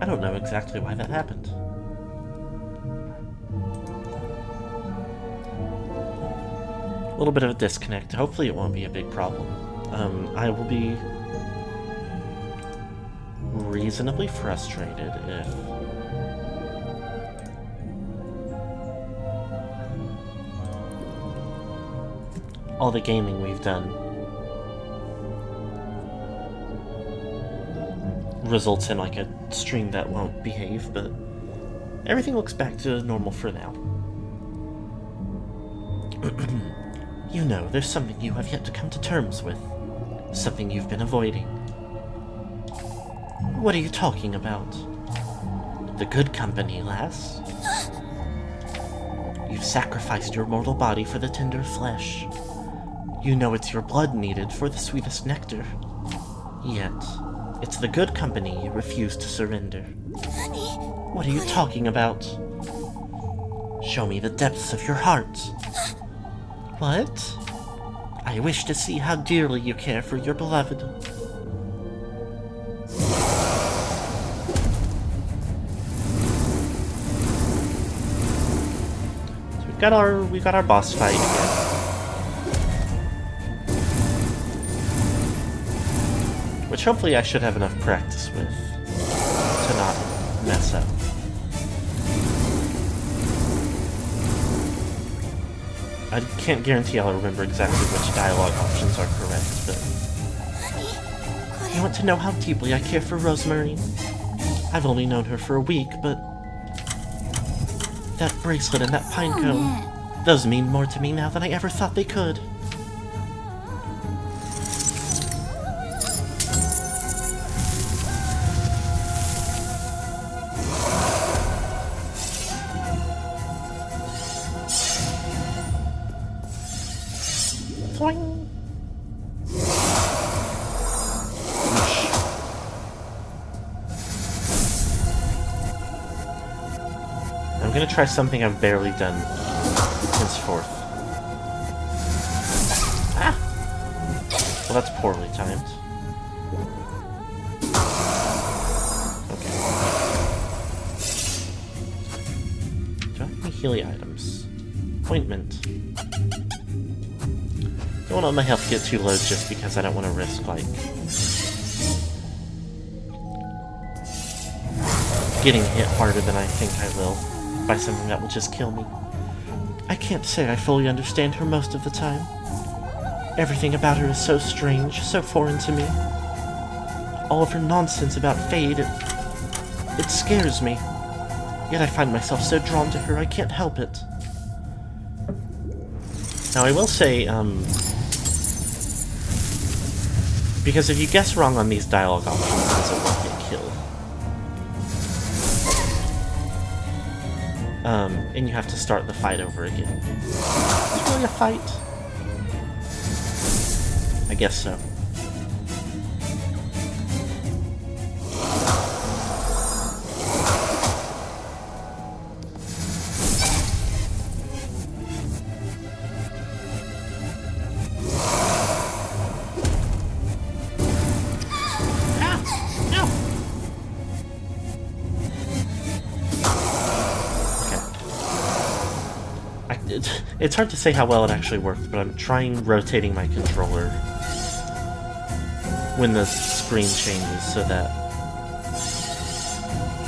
I don't know exactly why that happened. A little bit of a disconnect. Hopefully it won't be a big problem. I will be reasonably frustrated if all the gaming we've done results in like a stream that won't behave, but everything looks back to normal for now. You know, there's something you have yet to come to terms with. Something you've been avoiding. What are you talking about? The good company, lass. You've sacrificed your mortal body for the tender flesh. You know it's your blood needed for the sweetest nectar. Yet, it's the good company you refuse to surrender. What are you talking about? Show me the depths of your heart. What? I wish to see how dearly you care for your beloved. So we got our boss fight again. Which hopefully I should have enough practice with to not mess up. I can't guarantee I'll remember exactly which dialogue options are correct, but... You want to know how deeply I care for Rosemary? I've only known her for a week, but... That bracelet and that pine cone, those mean more to me now than I ever thought they could. I'm gonna try something I've barely done henceforth. Ah! Well, that's poorly timed. Okay. Do I have any Healy items? Ointment. Don't want to let my health get too low just because I don't want to risk, like, getting hit harder than I think I will by something that will just kill me. I can't say I fully understand her most of the time. Everything about her is so strange, so foreign to me. All of her nonsense about Fade, it scares me. Yet I find myself so drawn to her, I can't help it. Now I will say, because if you guess wrong on these dialogue options, it won't get killed. And you have to start the fight over again. Is it really a fight? I guess so. It's hard to say how well it actually worked, but I'm trying rotating my controller when the screen changes so that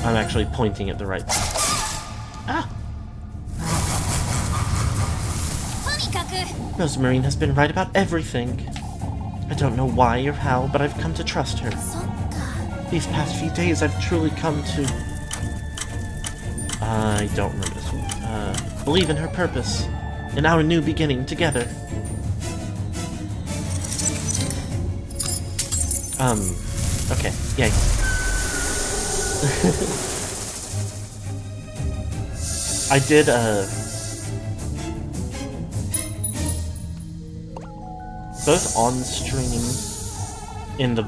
I'm actually pointing at the right spot. Ah! Rosemarine has been right about everything. I don't know why or how, but I've come to trust her. These past few days I've truly come to... I don't remember this one. Believe in her purpose. In our new beginning together. Okay, yay. I did, both on stream in the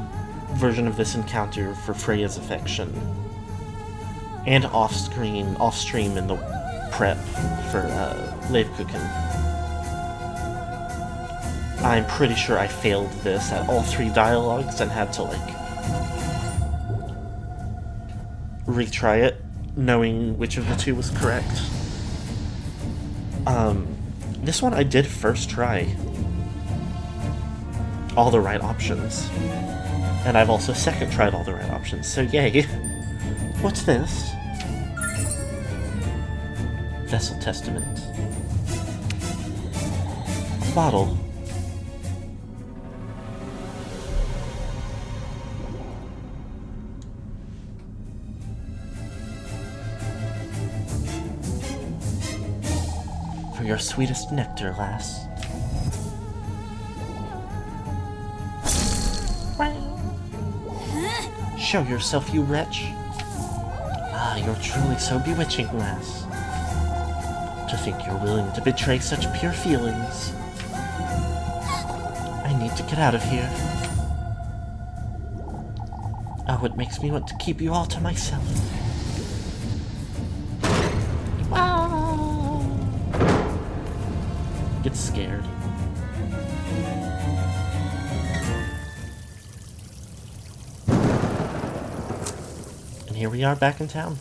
version of this encounter for Freya's affection, and off-stream in the prep for, Leibkuchen. I'm pretty sure I failed this at all 3 dialogues and had to, like, retry it, knowing which of the two was correct. This one I did first try all the right options. And I've also second tried all the right options, so yay. What's this? Vessel Testament. Bottle. For your sweetest nectar, lass. Show yourself, you wretch. Ah, you're truly so bewitching, lass. To think you're willing to betray such pure feelings. I need to get out of here. Oh, it makes me want to keep you all to myself. Ah! Get scared. And here we are back in town.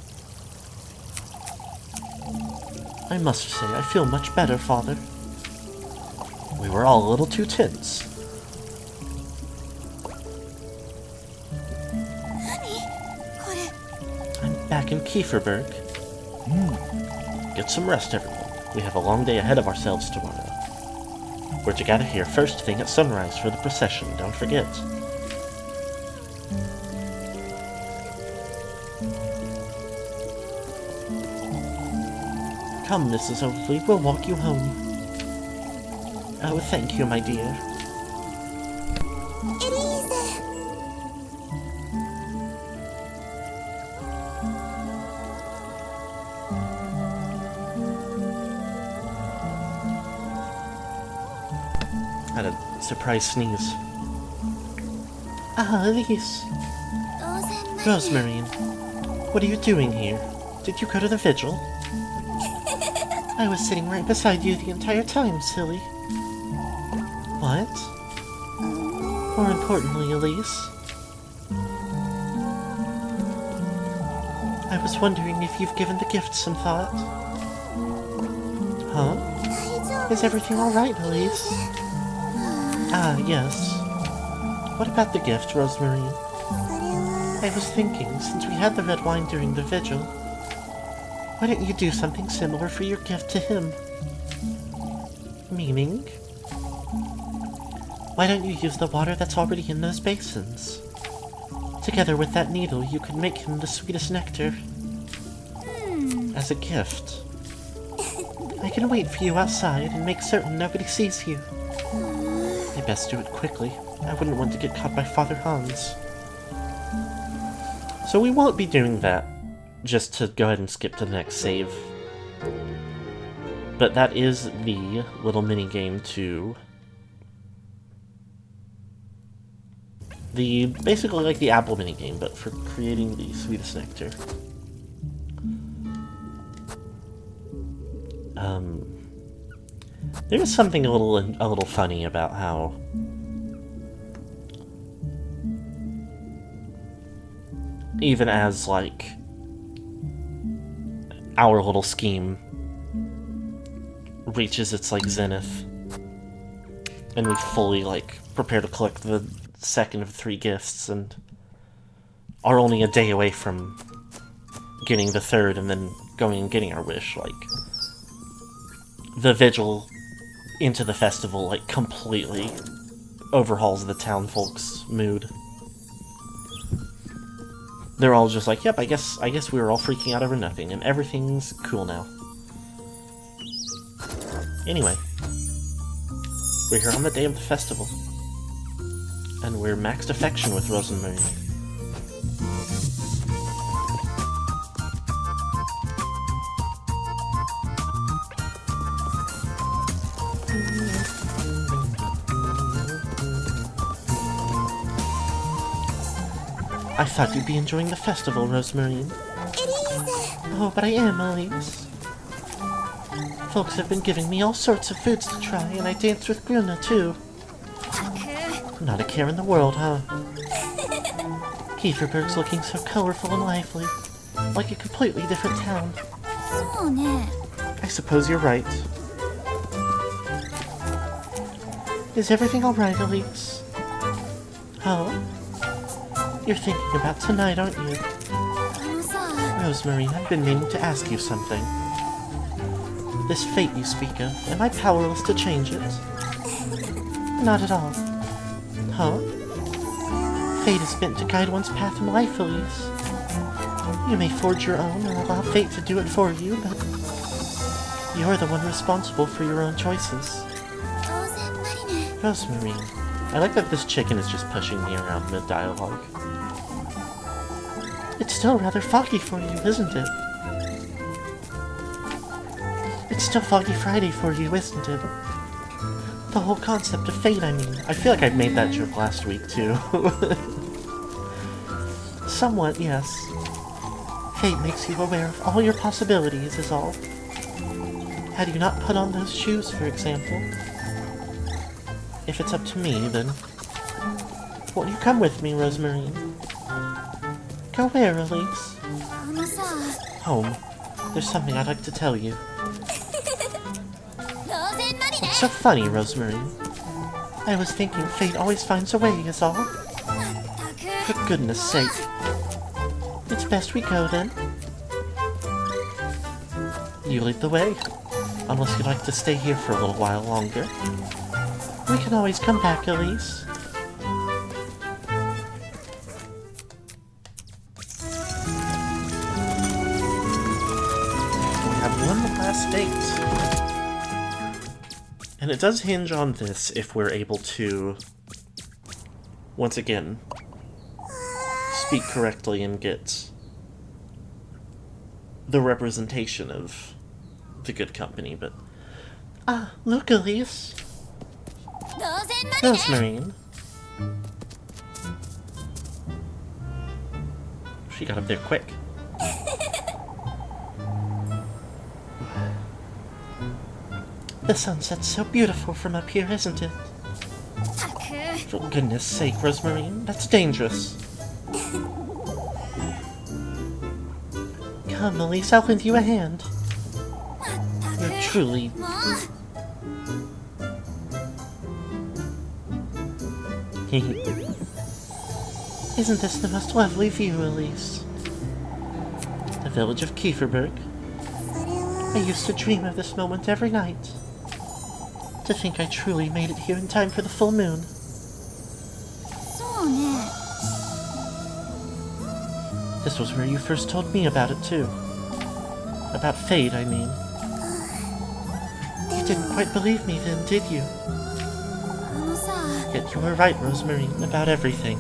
I must say, I feel much better, Father. We were all a little too tense. I'm back in Kieferberg. Get some rest, everyone. We have a long day ahead of ourselves tomorrow. We're to gather here first thing at sunrise for the procession, don't forget. Come, Mrs. Overley, we'll walk you home. Oh, thank you, my dear. Had a surprise sneeze. Ah, Elise. Rosemary, what are you doing here? Did you go to the vigil? I was sitting right beside you the entire time, silly. What? More importantly, Elise, I was wondering if you've given the gift some thought. Huh? Is everything alright, Elise? Ah, yes. What about the gift, Rosemary? I was thinking, since we had the red wine during the vigil, why don't you do something similar for your gift to him? Meaning? Why don't you use the water that's already in those basins? Together with that needle, you could make him the sweetest nectar. As a gift. I can wait for you outside and make certain nobody sees you. I best do it quickly. I wouldn't want to get caught by Father Hans. So we won't be doing that. Just to go ahead and skip to the next save. But that is the little mini-game to the basically like the apple mini-game, but for creating the sweetest nectar. There is something a little funny about how even as like our little scheme reaches its like zenith and we fully like prepare to collect the second of 3 gifts and are only a day away from getting the third and then going and getting our wish, like the vigil into the festival like completely overhauls the town folks' mood. They're all just like, yep, I guess we were all freaking out over nothing, and everything's cool now. Anyway, we're here on the day of the festival, and we're maxed affection with Rosemary. I thought you'd be enjoying the festival, Rosemary. Oh, but I am, Elise. Folks have been giving me all sorts of foods to try, and I danced with Gruna, too. Not a care in the world, huh? Kieferberg's looking so colorful and lively. Like a completely different town. そうね。 I suppose you're right. Is everything alright, Elise? Oh? You're thinking about tonight, aren't you? あのさ、 Rosemary, I've been meaning to ask you something. This fate you speak of, am I powerless to change it? Not at all. Huh? Fate is meant to guide one's path in life, Elise. You may forge your own or allow fate to do it for you, but you're the one responsible for your own choices. 当然マリネ。 Rosemary, I like that this chicken is just pushing me around mid-dialogue. It's still rather foggy for you, isn't it? It's still Foggy Friday for you, isn't it? The whole concept of fate, I mean. I feel like I made that joke last week, too. Somewhat, yes. Fate makes you aware of all your possibilities, is all. Had you not put on those shoes, for example? If it's up to me, then... won't you come with me, Rosemary? Go where, Elise? あのさ、 Home. There's something I'd like to tell you. 当然マリネ。 What's so funny, Rosemary? I was thinking fate always finds a way, is all. まったく。 For goodness sake. It's best we go, then. You lead the way. Unless you'd like to stay here for a little while longer. We can always come back, Elise. We have one last date. And it does hinge on this if we're able to, once again, speak correctly and get the representation of the good company, but... Ah, look, Elise! 当然マリネ。 Rosemary. She got up there quick. The sunset's so beautiful from up here, isn't it? たく。 For goodness sake, Rosemary, that's dangerous. Come, Elise, I'll lend you a hand. まったく。 You're truly... もう。 Isn't this the most lovely view, Elise? The village of Kieferberg. それは。 I used to dream of this moment every night. To think I truly made it here in time for the full moon. そうね。 This was where you first told me about it, too. About fate, I mean. You didn't quite believe me then, did you? あのさ、 Yet you were right, Rosemary, about everything.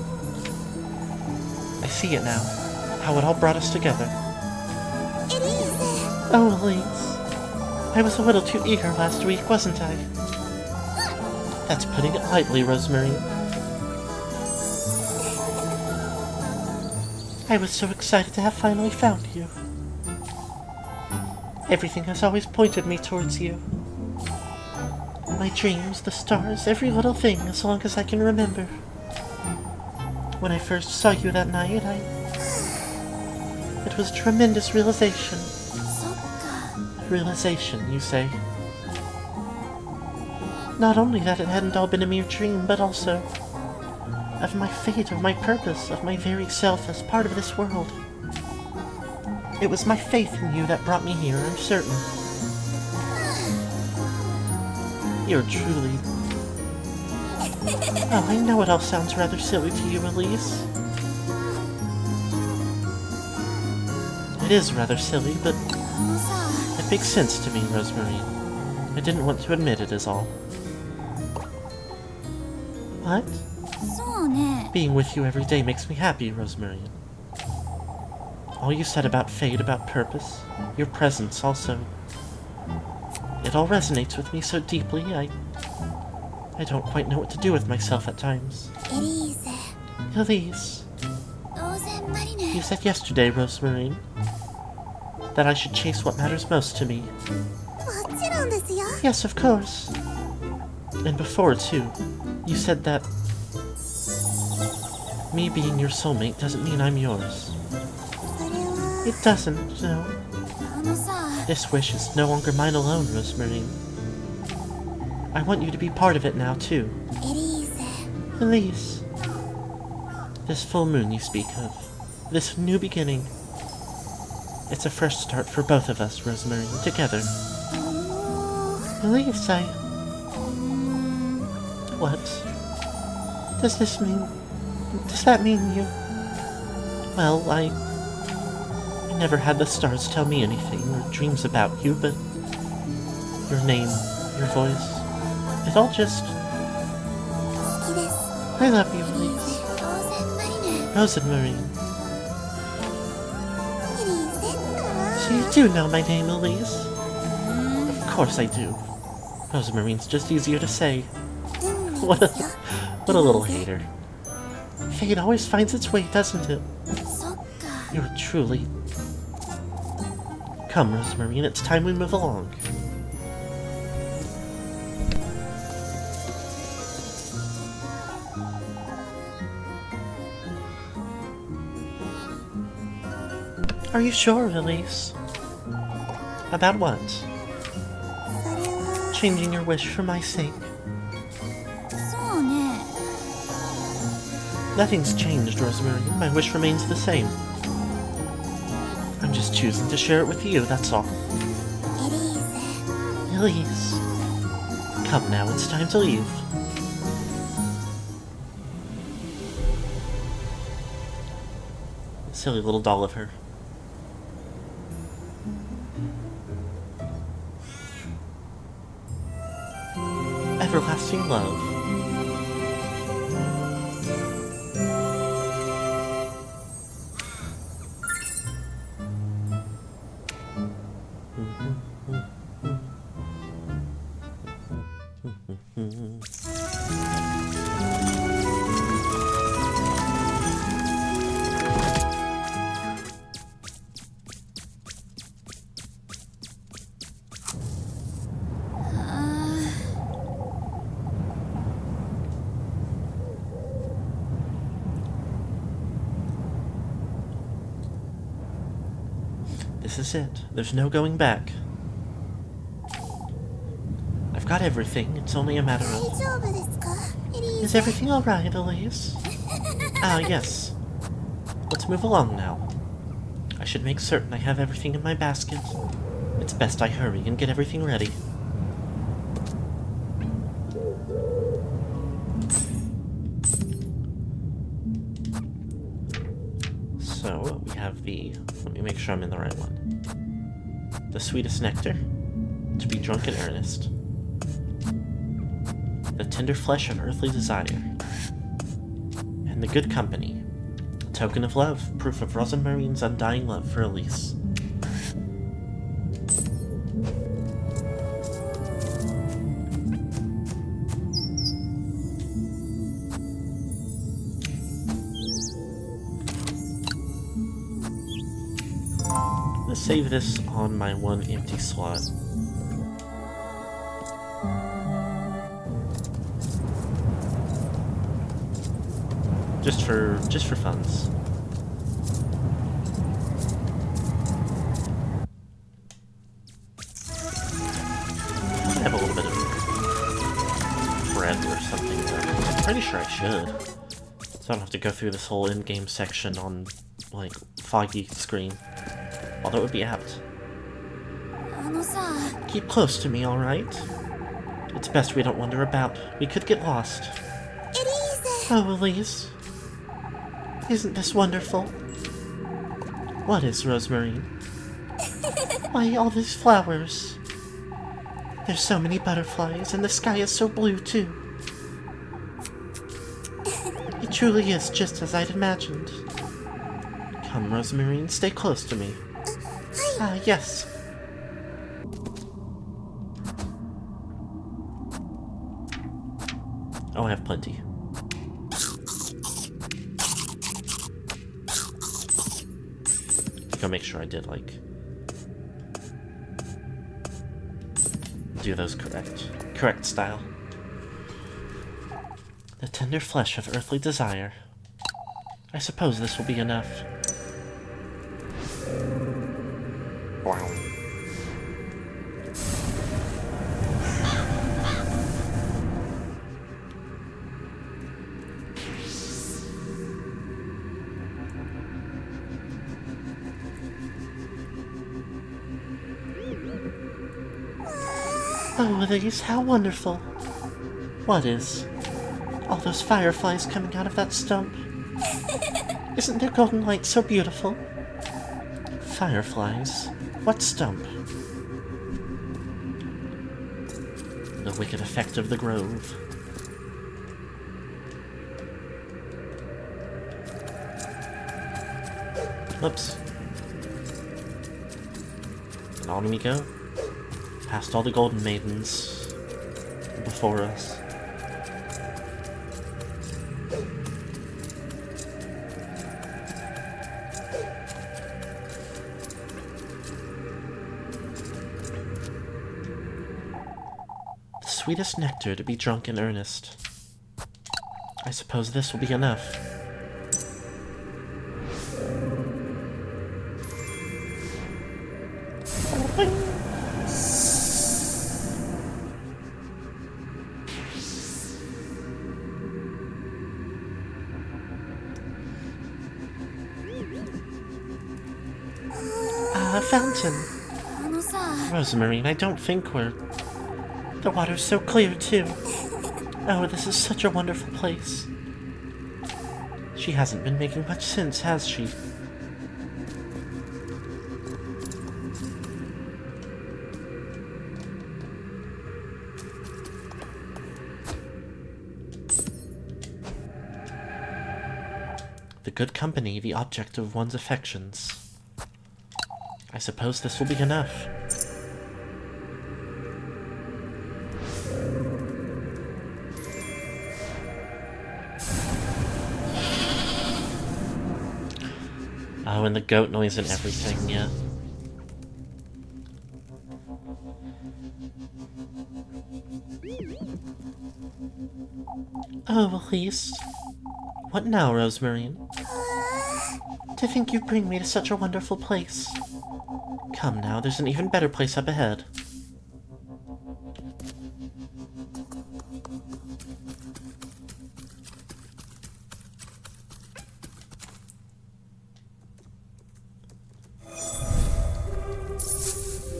I see it now. How it all brought us together. エリーゼ。 Oh, Elise. I was a little too eager last week, wasn't I? That's putting it lightly, Rosemary. I was so excited to have finally found you. Everything has always pointed me towards you. My dreams, the stars, every little thing as long as I can remember. When I first saw you that night, It was a tremendous realization. そっか。 Realization, you say. Not only that it hadn't all been a mere dream, but also of my fate, of my purpose, of my very self as part of this world. It was my faith in you that brought me here, I'm certain. You're truly... Oh, I know it all sounds rather silly to you, Elise. It is rather silly, but あのさ、 it makes sense to me, Rosemary. I didn't want to admit it is all. What? そうね。 Being with you every day makes me happy, Rosemary. All you said about fate, about purpose, your presence also. It all resonates with me so deeply, I don't quite know what to do with myself at times. エリーゼ。 Elise, 当然マリネ。 you said yesterday, Rosemary, that I should chase what matters most to me. もちろんですよ。 Yes, of course. And before, too, you said that me being your soulmate doesn't mean I'm yours. それは。It doesn't, no. あのさ、 This wish is no longer mine alone, Rosemarine. I want you to be part of it now, too. エリーゼ。 Elise. This full moon you speak of. This new beginning. It's a fresh start for both of us, Rosemarine, together. Elise, What? Does this mean... Does that mean you... Well, I never had the stars tell me anything or dreams about you, but... Your name, your voice... It all just... 好きです。 I love you, エリー Elise. ゼ。ローゼンマリネ。 Rosemarine. エリーゼったら。 So you do know my name, Elise? Of course I do. Rosemarine's just easier to say. What a little hater. Fate always finds its way, doesn't it? そっか。 You're truly... Come, Rosemarine, it's time we move along. Are you sure, Elise? About what? それは。 Changing your wish for my sake? そうね。 Nothing's changed, Rosemarine. My wish remains the same. I'm just choosing to share it with you, that's all. エリーゼ。 Elise. Come now, it's time to leave. Silly little doll of her. Everlasting love. This is it. There's no going back. I've got everything. It's only a matter 大 of... 丈夫ですか、エリー Is ゼ。 everything alright, Elise? Ah, yes. Let's move along now. I should make certain I have everything in my basket. It's best I hurry and get everything ready. So, we have the... Let me make sure I'm in the right one. The sweetest nectar. To be drunk in earnest. The tender flesh of earthly desire. And the good company. A token of love, proof of Rosemarine's undying love for Elise. Let's save this on my one empty slot. Just for funs. I have a little bit of bread or something there. I'm pretty sure I should. So I don't have to go through this whole in-game section on, like, foggy screen. Although it would be apt. あのさ、 Keep close to me, alright? It's best we don't wander about. We could get lost. エリーゼ。 Oh, Elise. Isn't this wonderful? What is, Rosemarine? Why, all these flowers. There's so many butterflies, and the sky is so blue, too. It truly is just as I'd imagined. Come, Rosemarine, stay close to me. Ah, yes. Oh, I have plenty. Go make sure I did, like... do those correct style. The tender flesh of earthly desire. I suppose this will be enough. Wow. Oh, these, how wonderful. What is? All those fireflies coming out of that stump. Isn't their golden light so beautiful? Fireflies? What stump? The wicked effect of the grove. Oops. And on we go. Past all the golden maidens before us. The sweetest nectar to be drunk in earnest. I suppose this will be enough. A fountain. あのさ、 Rosemarine, I don't think we're... The water's so clear, too. Oh, this is such a wonderful place. She hasn't been making much sense, has she? The good company, the object of one's affections. I suppose this will be enough. Oh, and the goat noise and everything, yeah. Oh, Elise. What now, Rosemarine? To think you bring me to such a wonderful place. Come now, there's an even better place up ahead.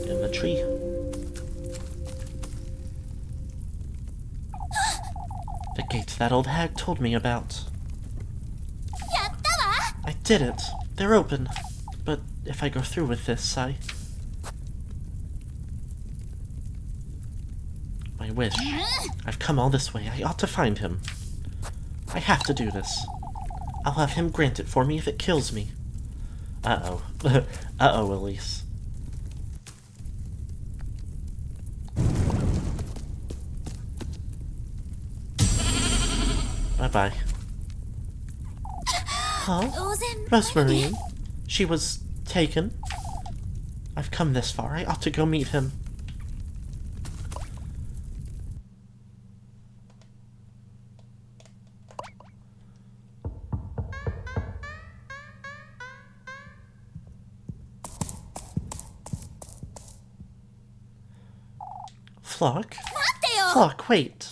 In the tree. The gates that old hag told me about. やったわ。 I did it. They're open. But if I go through with this, I wish. I've come all this way. I ought to find him. I have to do this. I'll have him grant it for me if it kills me. Uh-oh. Uh-oh, Elise. Bye-bye. Huh? 当然 Rosemarine? She was taken? I've come this far. I ought to go meet him. Flock? 待ってよ。 Flock, wait.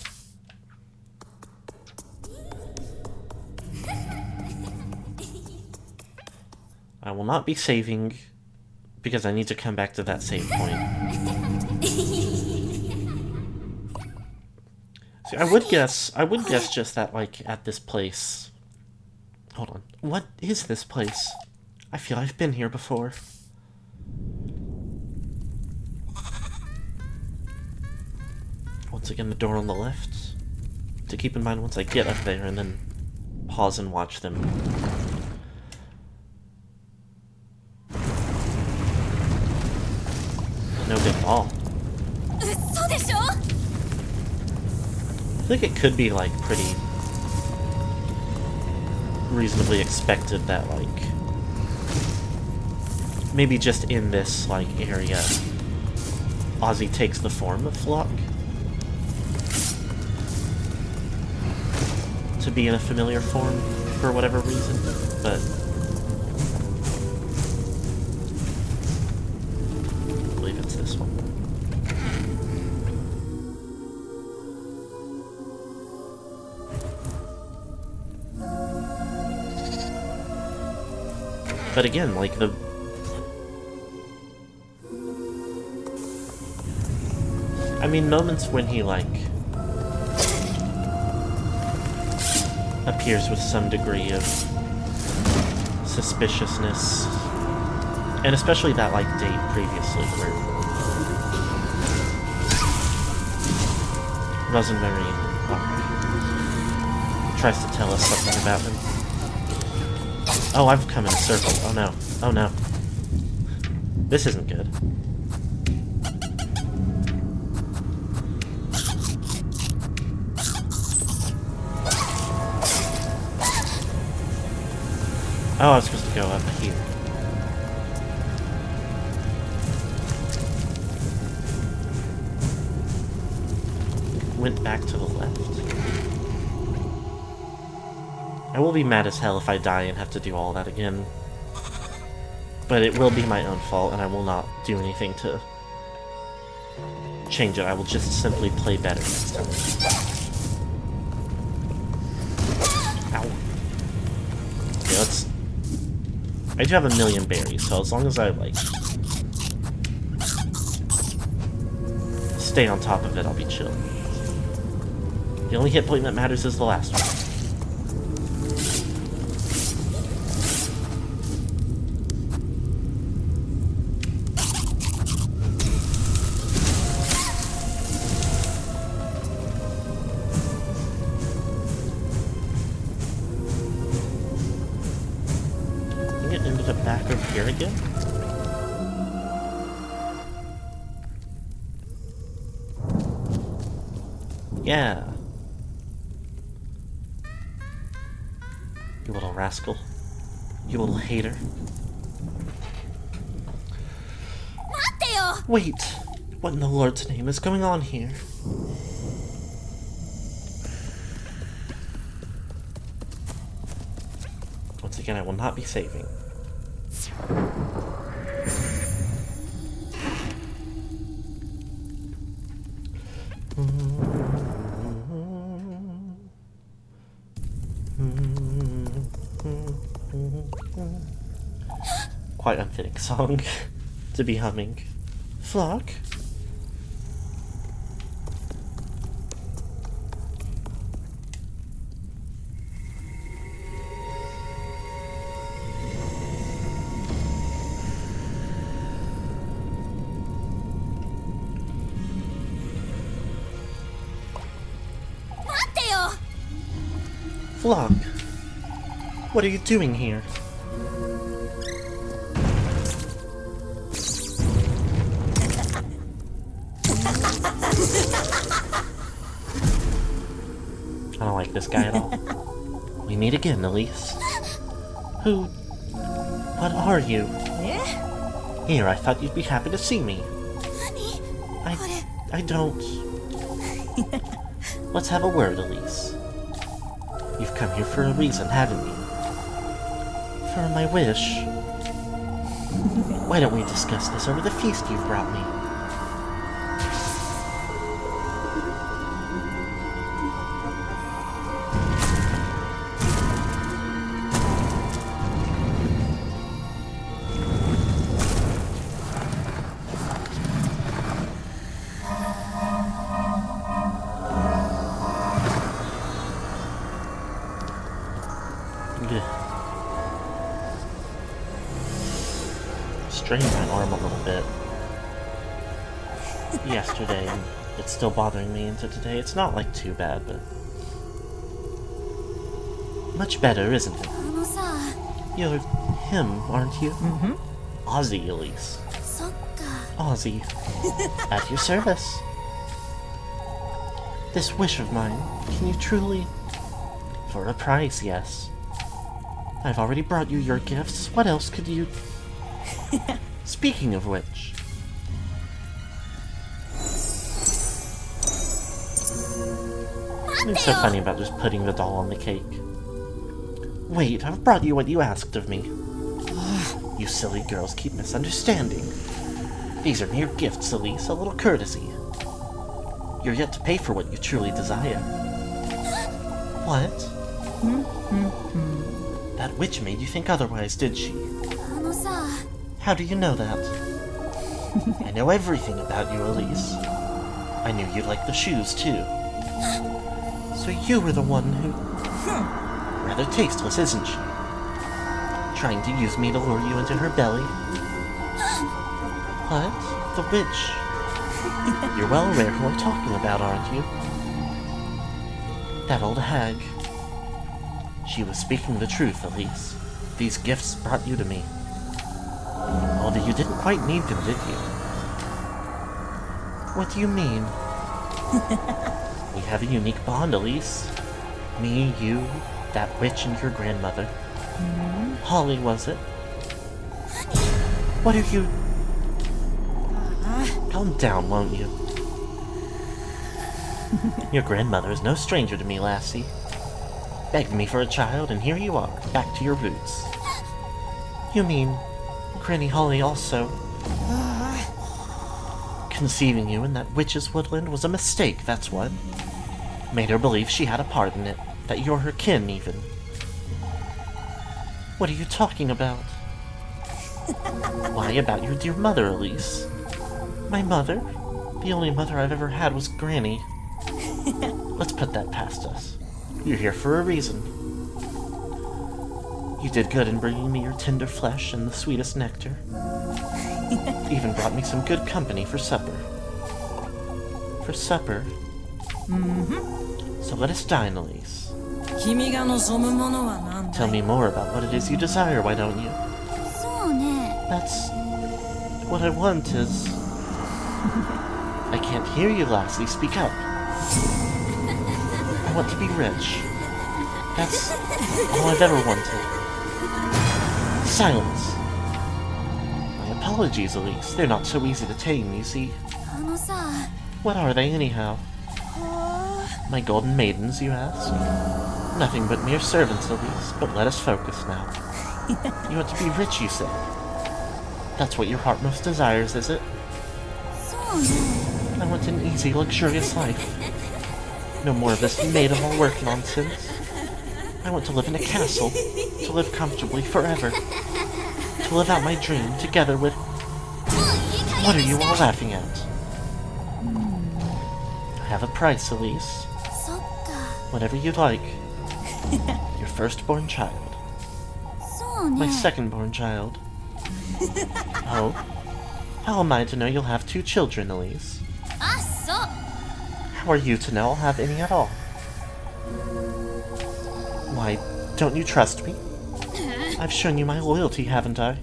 I will not be saving because I need to come back to that save point. See, I would guess just that, like, at this place. Hold on. What is this place? I feel I've been here before. Once again, the door on the left. To keep in mind once I get up there and then pause and watch them. No big ball. 嘘でしょ。 I think it could be, like, pretty reasonably expected that, like, maybe just in this, like, area, Ozzy takes the form of Flock. To be in a familiar form, for whatever reason, but... this one. But again, like I mean, moments when he, like, appears with some degree of suspiciousness, and especially that, like, date previously where Rosemarine tries to tell us something about him. Oh, I've come in a circle. Oh no. Oh no. This isn't good. Oh, I was supposed to go up here. Went back to the left. I will be mad as hell if I die and have to do all that again. But it will be my own fault, and I will not do anything to change it. I will just simply play better next time. Ow. Okay, let's... I do have a million berries, so as long as I, like, stay on top of it, I'll be chill. The only hit point that matters is the last one. Back over here again? Yeah. You little rascal. You little hater. Wait! What in the Lord's name is going on here? Once again, I will not be saving. Quite unfitting song to be humming. Flock? Flock, what are you doing here? I don't like this guy at all. We meet again, Elise. Who? What are you? Here, I thought you'd be happy to see me. I don't. Let's have a word, Elise. You've come here for a reason, haven't you? For my wish. Why don't we discuss this over the feast you've brought me? Strained my arm a little bit yesterday, and it's still bothering me into today. It's not, like, too bad, but much better, isn't it? You're him, aren't you? Mm-hmm. Ozzy, Elise. Ozzy. At your service. This wish of mine, can you truly... For a price, yes. I've already brought you your gifts. What else could you... Speaking of which... What's so funny about just putting the doll on the cake? Wait, I've brought you what you asked of me. You silly girls keep misunderstanding. These are mere gifts, Elise, a little courtesy. You're yet to pay for what you truly desire. What? That witch made you think otherwise, did she? あのさ、 How do you know that? I know everything about you, Elise. I knew you'd like the shoes, too. So you were the one who... Rather tasteless, isn't she? Trying to use me to lure you into her belly. What? The witch? You're well aware who I'm talking about, aren't you? That old hag. She was speaking the truth, Elise. These gifts brought you to me. Although you didn't quite need them, did you? What do you mean? We have a unique bond, Elise. Me, you, that witch, and your grandmother. Holly, was it? What are you... Calm down, won't you? Your grandmother is no stranger to me, lassie. Begged me for a child, and here you are, back to your roots. You mean... Granny Holly also... Conceiving you in that witch's woodland was a mistake, that's what. Made her believe she had a part in it, that you're her kin, even. What are you talking about? Why, about your dear mother, Elise. My mother? The only mother I've ever had was Granny. Let's put that past us. You're here for a reason. You did good in bringing me your tender flesh and the sweetest nectar. Even brought me some good company for supper. For supper? So let us dine, Elise. 君が望むものは何だ Tell me more about what it is you desire, why don't you? そうね。 That's... what I want is... I can't hear you, lassie. Speak up. I want to be rich. That's all I've ever wanted. Silence. My apologies, Elise. They're not so easy to tame, you see. あのさ、 What are they, anyhow? My golden maidens, you ask? Nothing but mere servants, Elise, but let us focus now. You want to be rich, you say? That's what your heart most desires, is it? そうね。 I want an easy, luxurious life. No more of this maid-of-all-work nonsense. I want to live in a castle, to live comfortably forever. To live out my dream together with... What are you all laughing at? I have a price, Elise. そっか。 Whatever you'd like. Your firstborn child. そうね。 My secondborn child. Oh? How am I to know you'll have 2 children, Elise? あ、そう。 How are you to know I'll have any at all? Why, don't you trust me? I've shown you my loyalty, haven't I?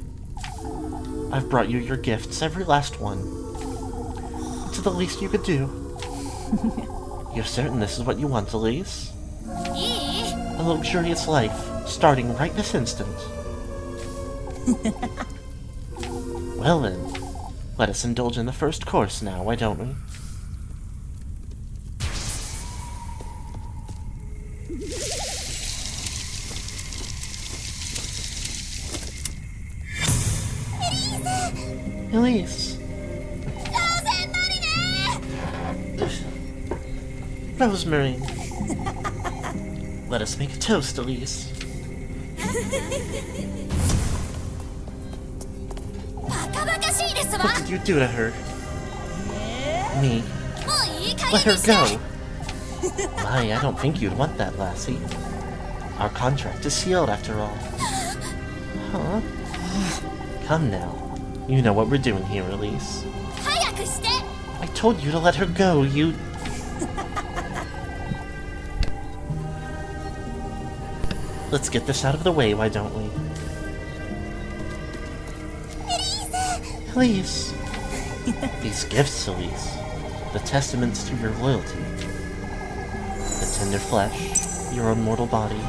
I've brought you your gifts, every last one. It's the least you could do. You're certain this is what you want, Elise? いい？ A luxurious life, starting right this instant. Well then, let us indulge in the first course now, why don't we? Elise! ローゼンマリネ！ Rosemary! Let us make a toast, Elise. バカバカしいですわ。 What did you do to her? Me? もういい加 Let 減 her にして。 go! My, I don't think you'd want that, lassie. Our contract is sealed, after all. Huh? Come now. You know what we're doing here, Elise. 早くして。 I told you to let her go, you... Let's get this out of the way, why don't we? Elise! These gifts, Elise. The testaments to your loyalty. The tender flesh, your immortal body.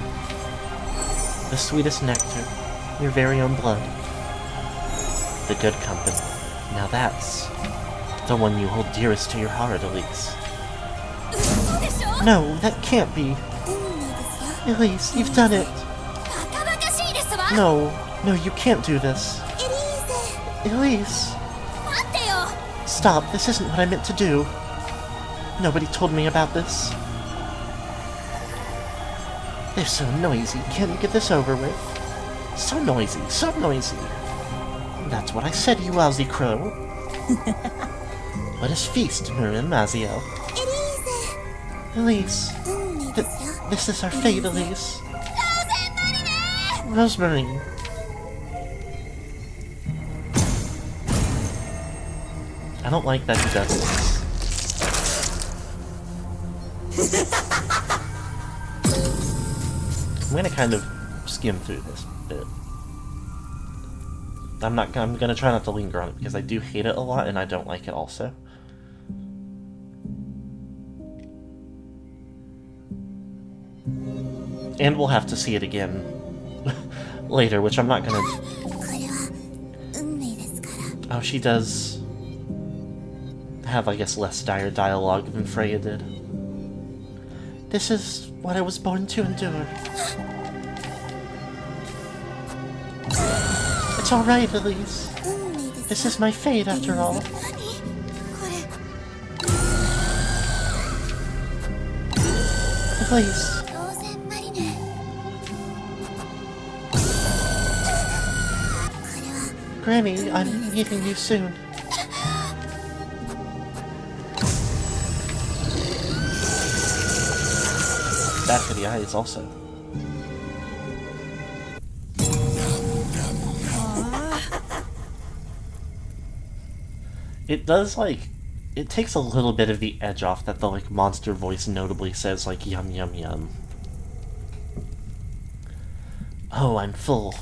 The sweetest nectar, your very own blood. The good company. Now that's the one you hold dearest to your heart, Elise. 嘘でしょ？ No, that can't be. 運命ですよ。 Elise, you've done it. バカバカしいですわ。 No, no, you can't do this. エリーゼ。 Elise, 待ってよ。Stop, this isn't what I meant to do. Nobody told me about this. They're so noisy, can't we get this over with? So noisy, so noisy. That's what I said, you lousy crow. Let us feast, Mirim, Aziel. Elise. This is our fate, Elise. Rosemary. I don't like that he does this. I'm gonna kind of skim through this bit. I'm gonna try not to linger on it because I do hate it a lot and I don't like it also. And we'll have to see it again later, which I'm not gonna... Oh, she does have, I guess, less dire dialogue than Freya did. This is what I was born to endure. It's alright, Elise. This is my fate, after all. Elise. Granny, I'm meeting you soon. Bad for the eyes, also. It does, like, it takes a little bit of the edge off that the, like, monster voice notably says, like, yum yum yum. Oh, I'm full.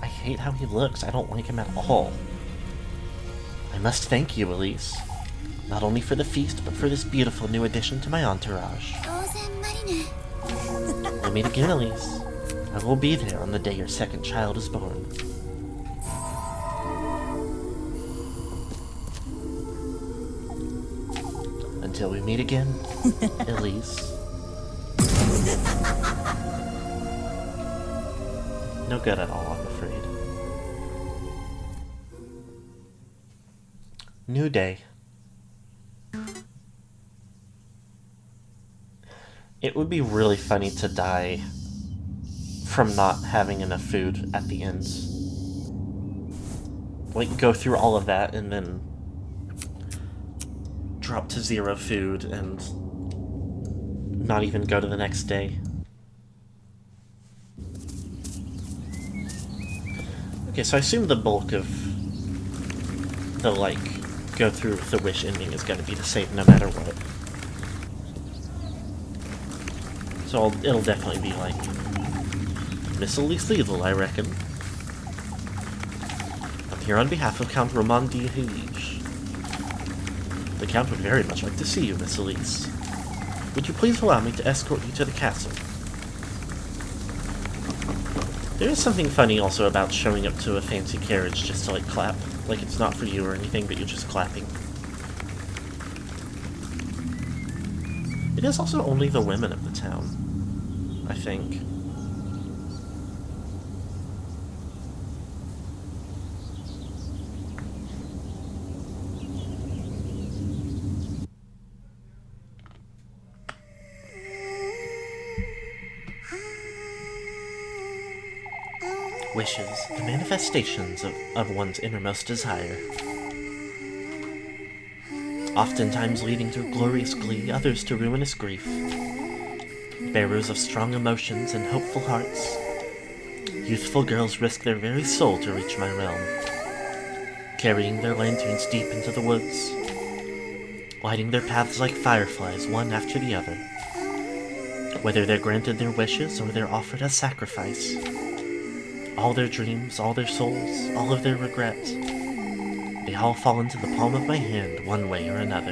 I hate how he looks. I don't like him at all. I must thank you, Elise. Not only for the feast, but for this beautiful new addition to my entourage. We'll meet again, Elise. I will be there on the day your second child is born. Until we meet again, Elise. No good at all, I'm afraid. New day. It would be really funny to die from not having enough food at the end. Like, go through all of that and then drop to 0 food and not even go to the next day. Okay, so I assume the bulk of the, like, go through the wish ending is going to be the same no matter what. So it'll definitely be like Miss Elise Liesel, I reckon. I'm here on behalf of Count Roman de Hige. The Count would very much like to see you, Miss Elise. Would you please allow me to escort you to the castle? There is something funny also about showing up to a fancy carriage just to, like, clap. Like it's not for you or anything, but you're just clapping. It is also only the women of the town, I think. Wishes, the manifestations of one's innermost desire. Oftentimes leading to glorious glee, others to ruinous grief. Bearers of strong emotions and hopeful hearts, youthful girls risk their very soul to reach my realm, carrying their lanterns deep into the woods, lighting their paths like fireflies one after the other. Whether they're granted their wishes or they're offered as sacrifice, all their dreams, all their souls, all of their regrets, they all fall into the palm of my hand one way or another.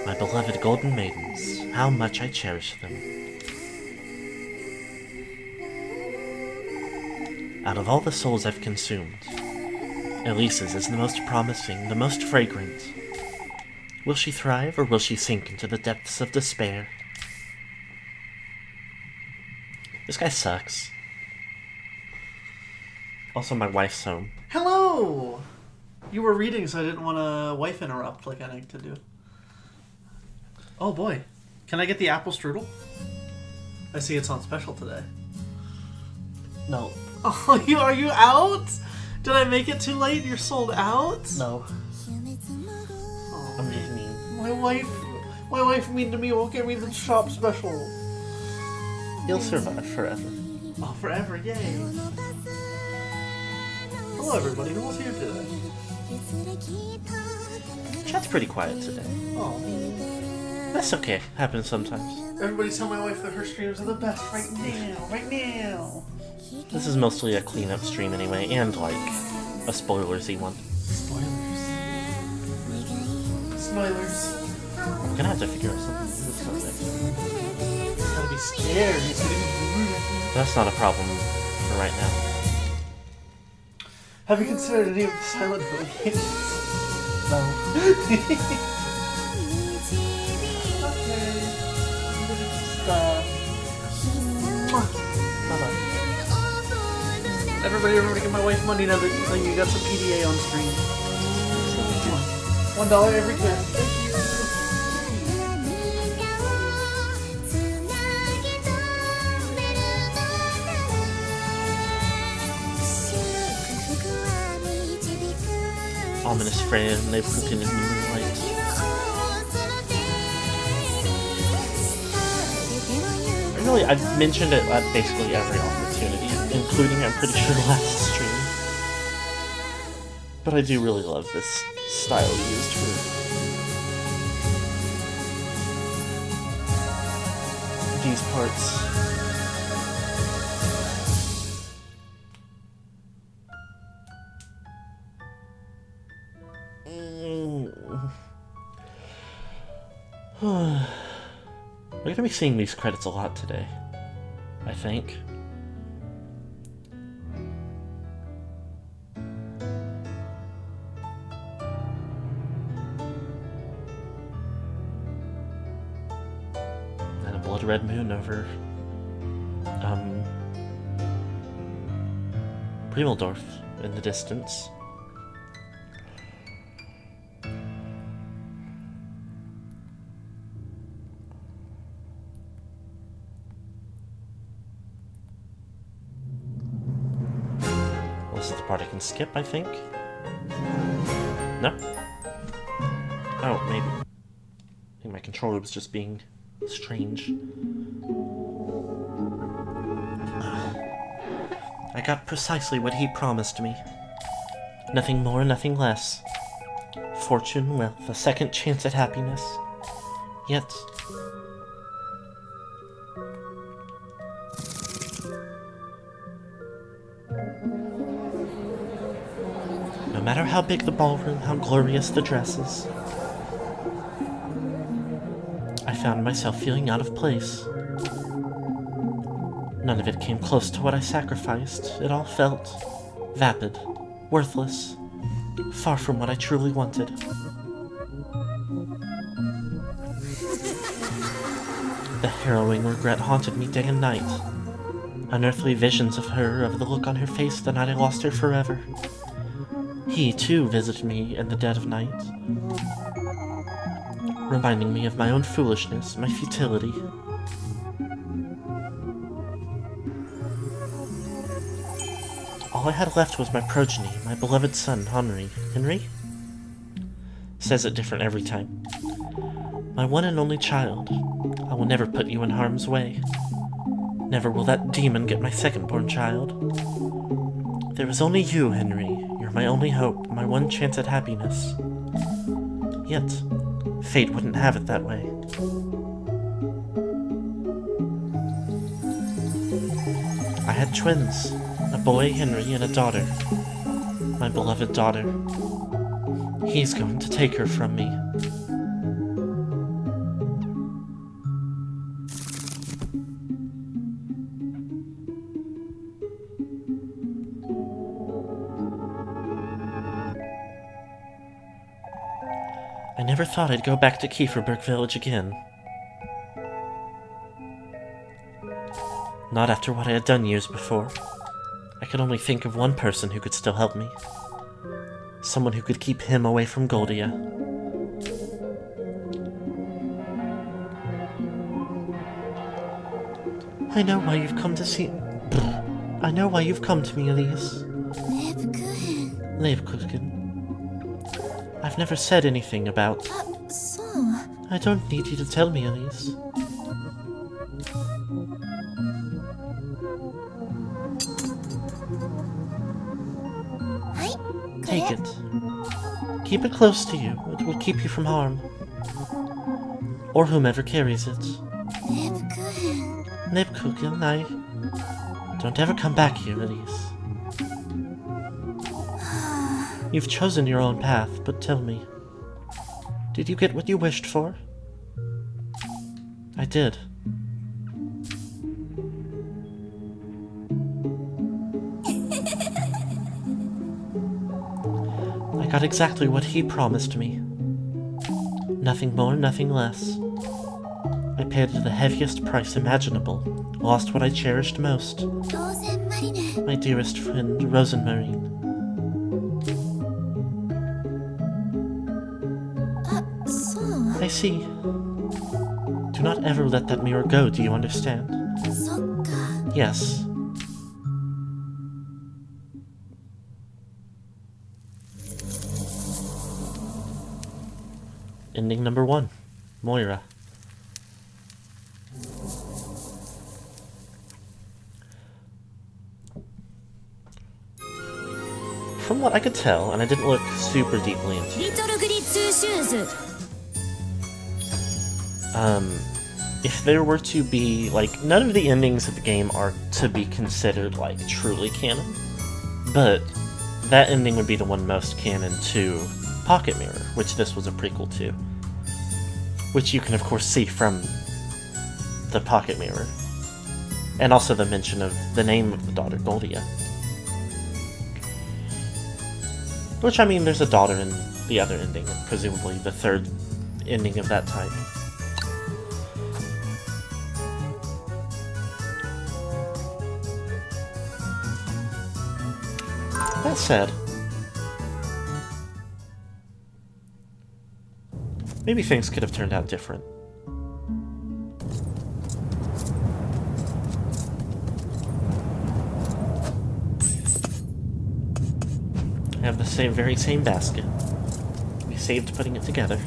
My beloved golden maidens, how much I cherish them. Out of all the souls I've consumed, Elise's is the most promising, the most fragrant. Will she thrive, or will she sink into the depths of despair? This guy sucks. Also, my wife's home. Hello! You were reading, so I didn't want to wife interrupt like I like to do. Oh boy. Can I get the apple strudel? I see it's on special today. No. Oh, are you out? Did I make it too late? You're sold out? No. Oh, I'm just mean. my wife mean to me won't give me the shop special. He'll survive forever. Oh, forever, yay. Hello everybody, who was here today? Chat's pretty quiet today. Oh. That's okay. Happens sometimes. Everybody tell my wife that her streams are the best right now. This is mostly a cleanup stream anyway, and like a spoilersy one. Spoilers. I'm gonna have to figure out something to do with something. It's gonna be scared. It's gonna be That's not a problem for right now. Have you considered any of the Silent Hill games? No. Okay. Stop. Bye-bye. Everybody remember to give my wife money now that you got some PDA on stream. $1 every kid. Thank Ominous friend, they've cooked in the moonlight. Really, I've mentioned it at basically every opportunity, including, I'm pretty sure, last stream. But I do really love this style used for these parts. We're gonna be seeing these credits a lot today, I think. And a blood red moon over Primeldorf in the distance. This is the part I can skip, I think. No? Oh, maybe. I think my controller was just being strange. I got precisely what he promised me. Nothing more, nothing less. Fortune, wealth, a second chance at happiness. Yet... no matter how big the ballroom, how glorious the dresses, I found myself feeling out of place. None of it came close to what I sacrificed. It all felt vapid, worthless, far from what I truly wanted. The harrowing regret haunted me day and night. Unearthly visions of her, of the look on her face the night I lost her forever. He, too, visited me in the dead of night, reminding me of my own foolishness, my futility. All I had left was my progeny, my beloved son, Henry. Henry? Says it different every time. My one and only child. I will never put you in harm's way. Never will that demon get my second-born child. There is only you, Henry. You're my only hope, my one chance at happiness. Yet, fate wouldn't have it that way. I had twins, a boy, Henry, and a daughter. My beloved daughter. He's going to take her from me. I never thought I'd go back to Kieferberg Village again. Not after what I had done years before. I could only think of one person who could still help me. Someone who could keep him away from Goldia. I know why you've come to see... I know why you've come to me, Elise. Lebkuchen. Lebkuchen. I've never said anything about... そう。 I don't need you to tell me, Elise. Take it. Keep it close to you. It will keep you from harm. Or whomever carries it. レブクーヘン。 Lebkuchen, don't ever come back here, Elise. You've chosen your own path, but tell me. Did you get what you wished for? I did. I got exactly what he promised me. Nothing more, nothing less. I paid the heaviest price imaginable, lost what I cherished most. ローゼンマリネ。 My dearest friend, Rosenmarine. あ、そう。 I see. Do not ever let that mirror go, do you understand? そっか。 Yes. Ending number 1. Moira. From what I could tell, and I didn't look super deeply into リトルグリツーシューズ。 if there were to be, like, none of the endings of the game are to be considered, like, truly canon, but that ending would be the one most canon to Pocket Mirror, which this was a prequel to, which you can, of course, see from the Pocket Mirror, and also the mention of the name of the daughter, Goldia. Which, I mean, there's a daughter in the other ending, and presumably the third ending of that type. That said, maybe things could have turned out different. I have the very same basket. We saved putting it together.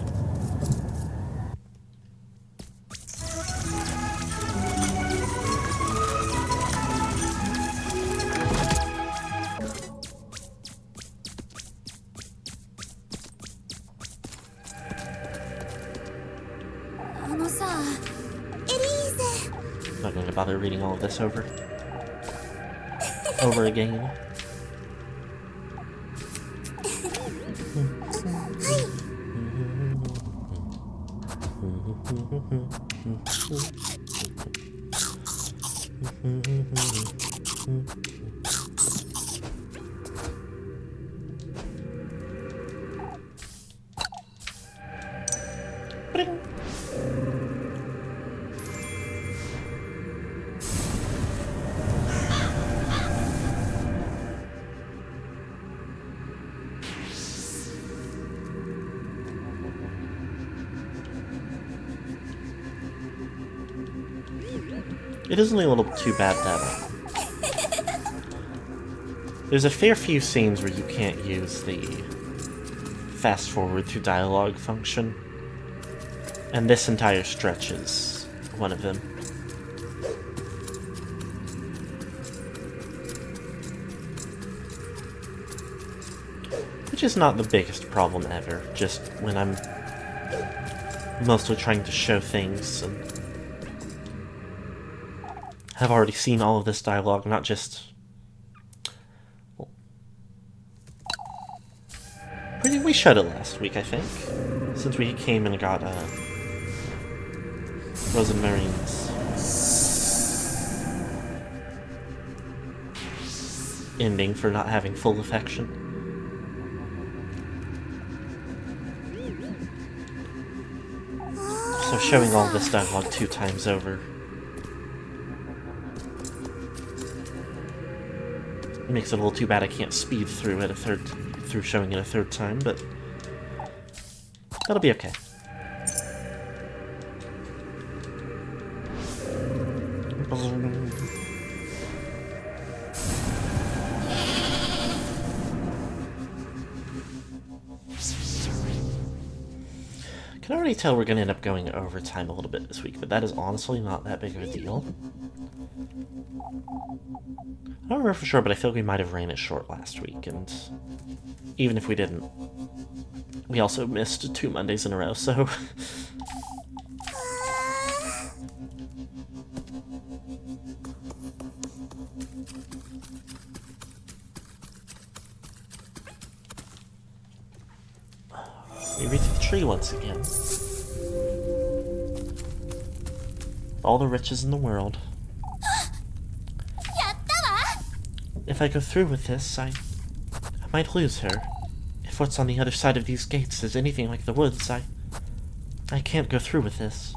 I'm not going to bother reading all of this over again. Bring. It is only a little too bad that there's a fair few scenes where you can't use the fast forward through dialogue function, and this entire stretch is one of them. Which is not the biggest problem ever, just when I'm mostly trying to show things and have already seen all of this dialogue, not just... Well, we showed it last week, I think, since we came and got Rosemarine's ending for not having full affection. So showing all this dialogue 2 times over Makes it a little too bad I can't speed through it through showing it a third time, but that'll be okay. I can already tell we're going to end up going overtime a little bit this week, but that is honestly not that big of a deal. I don't remember for sure, but I feel like we might have ran it short last week, and even if we didn't, we also missed 2 Mondays in a row, so... We reach the tree once again. All the riches in the world. If I go through with this, I might lose her. If what's on the other side of these gates is anything like the woods, I can't go through with this.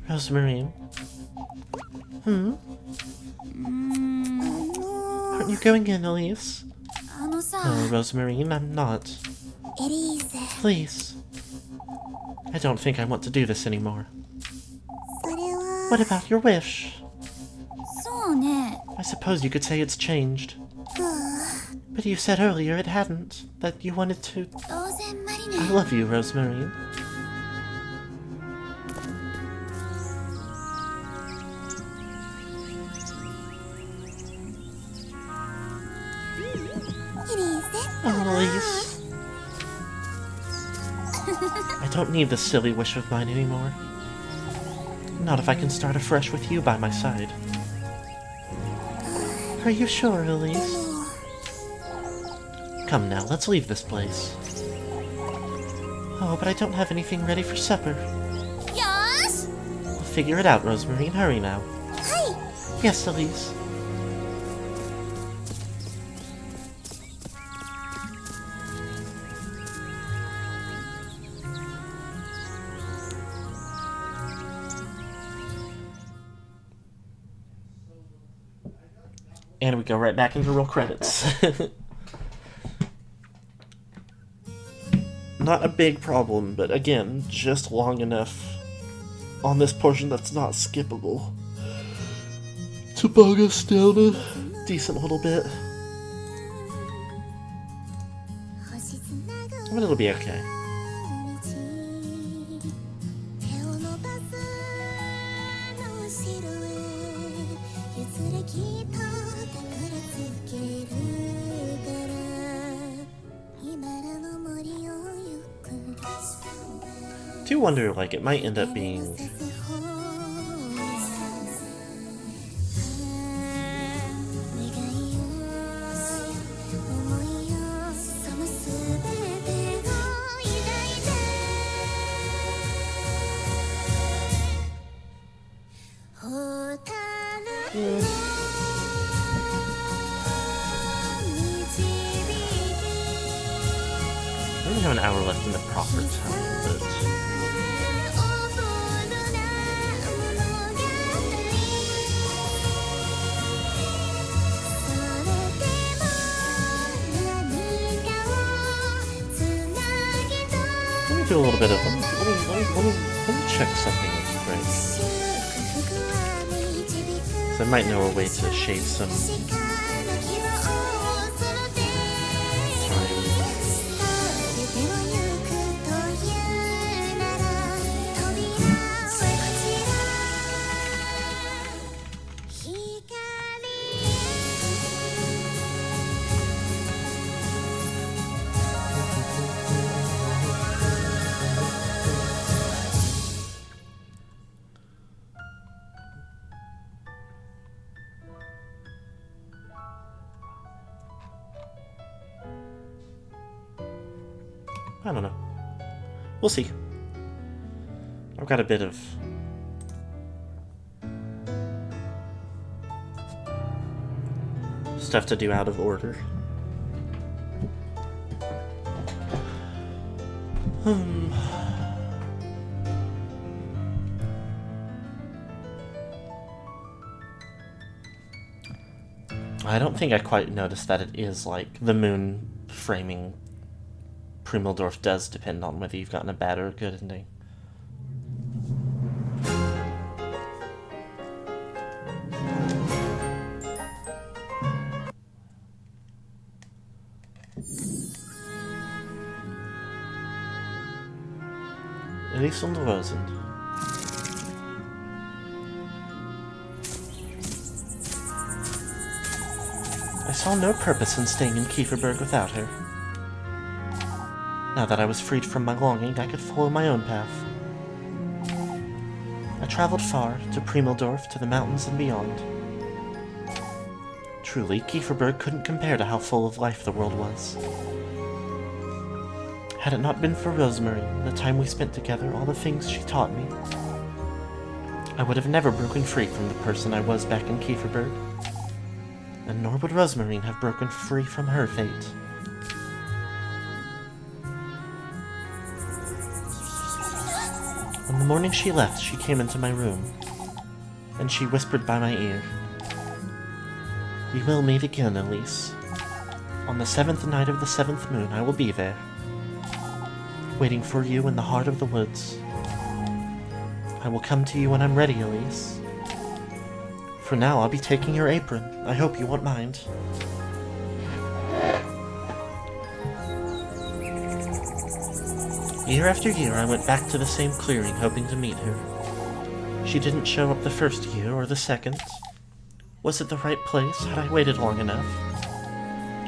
Rosemarine? Aren't you going in, Elise? No, Rosemarine, I'm not. Please. I don't think I want to do this anymore. What about your wish? I suppose you could say it's changed. But you said earlier it hadn't, that you wanted to... I love you, Rosemarine. Oh, Elise. I don't need this silly wish of mine anymore. Not if I can start afresh with you by my side. Are you sure, Elise? Come now, let's leave this place. Oh, but I don't have anything ready for supper. We'll figure it out, Rosemarine. Hurry now. Yes, Elise. And we go right back into roll credits. Not a big problem, but again, just long enough on this portion that's not skippable to bog us down a decent little bit. But it'll be okay. I do wonder, like, it might end up being... I only have an hour left in the proper time, but... Let me do a little bit of... Let me check something real quick. So I might know a way to shade some... I don't know. We'll see. I've got a bit of... stuff to do out of order. I don't think I quite noticed that it is like the moon framing Primildorf does depend on whether you've gotten a bad or a good ending. Elise und Rosen. I saw no purpose in staying in Kieferberg without her. Now that I was freed from my longing, I could follow my own path. I traveled far, to Primildorf, to the mountains and beyond. Truly, Kieferberg couldn't compare to how full of life the world was. Had it not been for Rosemary, the time we spent together, all the things she taught me, I would have never broken free from the person I was back in Kieferberg. And nor would Rosemary have broken free from her fate. On the morning she left, she came into my room, and she whispered by my ear, "We will meet again, Elise. On the 7th night of the 7th moon, I will be there, waiting for you in the heart of the woods. I will come to you when I'm ready, Elise. For now, I'll be taking your apron. I hope you won't mind." Year after year, I went back to the same clearing, hoping to meet her. She didn't show up the first year or the second. Was it the right place? Had I waited long enough?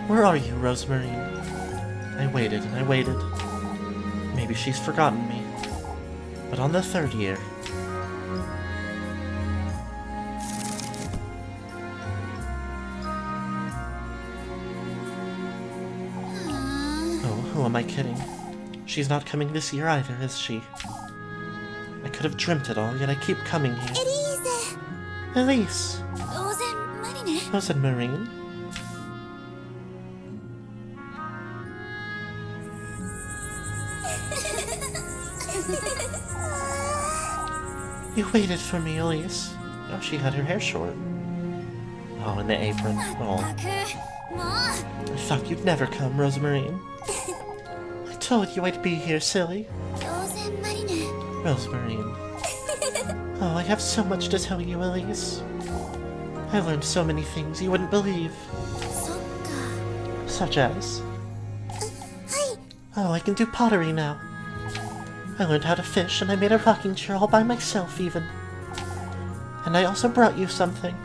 Where are you, Rosemary? I waited and I waited. Maybe she's forgotten me. But on the 3rd year... Oh, who am I kidding? She's not coming this year either, is she? I could have dreamt it all, yet I keep coming here. Elise! Elise! Rosen Rosenmarine? You waited for me, Elise. Oh, she had her hair short. Oh, and the apron. Oh. I thought you'd never come, Rosemarine. I told you I'd be here, silly. Rosemarine. Oh, I have so much to tell you, Elise. I learned so many things you wouldn't believe. Such as... Oh, I can do pottery now. I learned how to fish, and I made a rocking chair all by myself, even. And I also brought you something.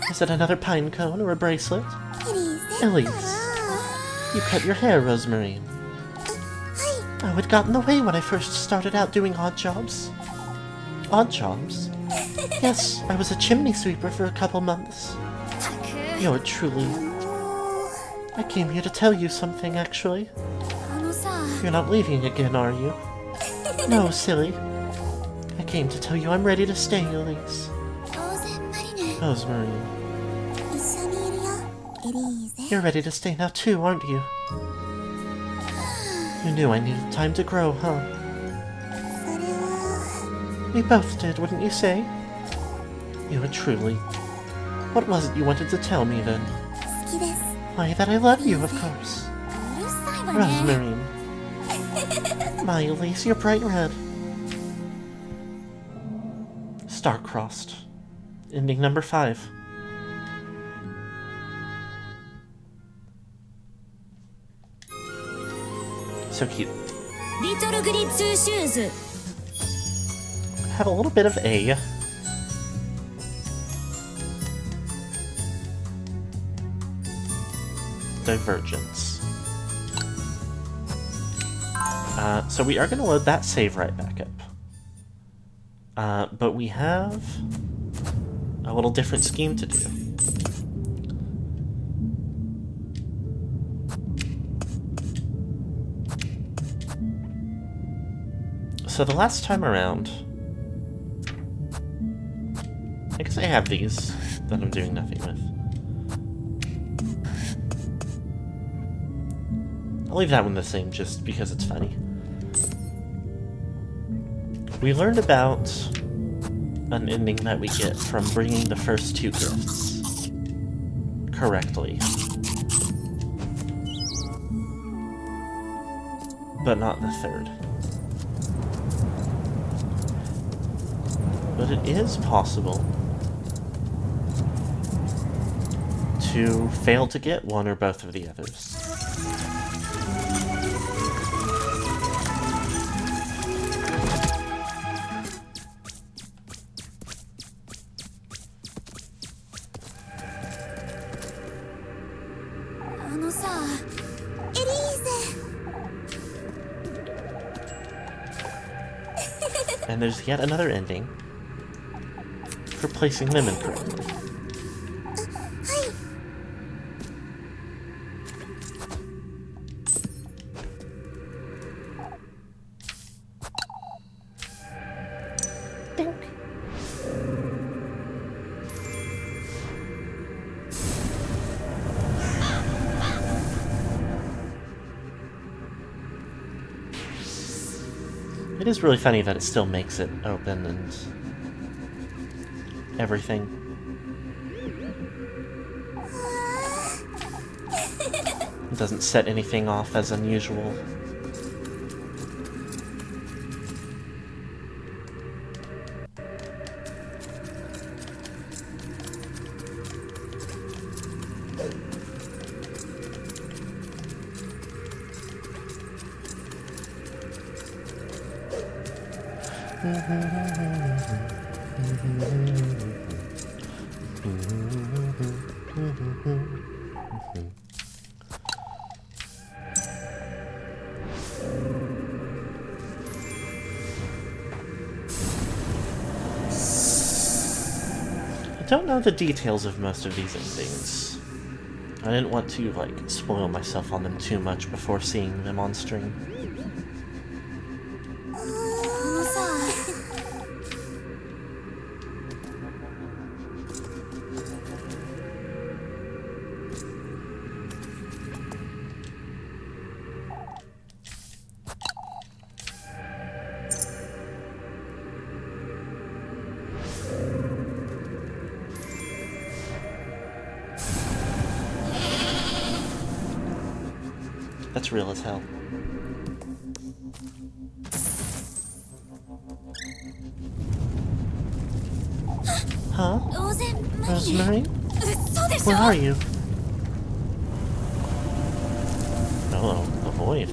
Is it another pine cone or a bracelet? Elise. You cut your hair, Rosemarine. Oh, it got in the way when I first started out doing odd jobs. Odd jobs? Yes, I was a chimney sweeper for a couple months. You're truly... I came here to tell you something, actually. You're not leaving again, are you? No, silly. I came to tell you I'm ready to stay, Elise. Rosemarine. You're ready to stay now too, aren't you? You knew I needed time to grow, huh? We both did, wouldn't you say? You were truly... What was it you wanted to tell me, then? Why, that I love you, of course. Rosemarine. My Elise, you're bright red. Star-crossed. Ending number 5. So cute. Little Goody 2 shoes. Have a little bit of a divergence. So we are going to load that save right back up. But we have a little different scheme to do. So the last time around, I guess I have these that I'm doing nothing with. I'll leave that one the same just because it's funny. We learned about an ending that we get from bringing the first two gifts correctly. But not the third. But it is possible to fail to get one or both of the others. And there's yet another ending for placing them incorrectly. It is really funny that it still makes it open and everything. It doesn't set anything off as unusual. I don't know the details of most of these endings. I didn't want to, like, spoil myself on them too much before seeing them on stream. That's real as hell. Huh? Rosemary? Where are you? Oh, the void.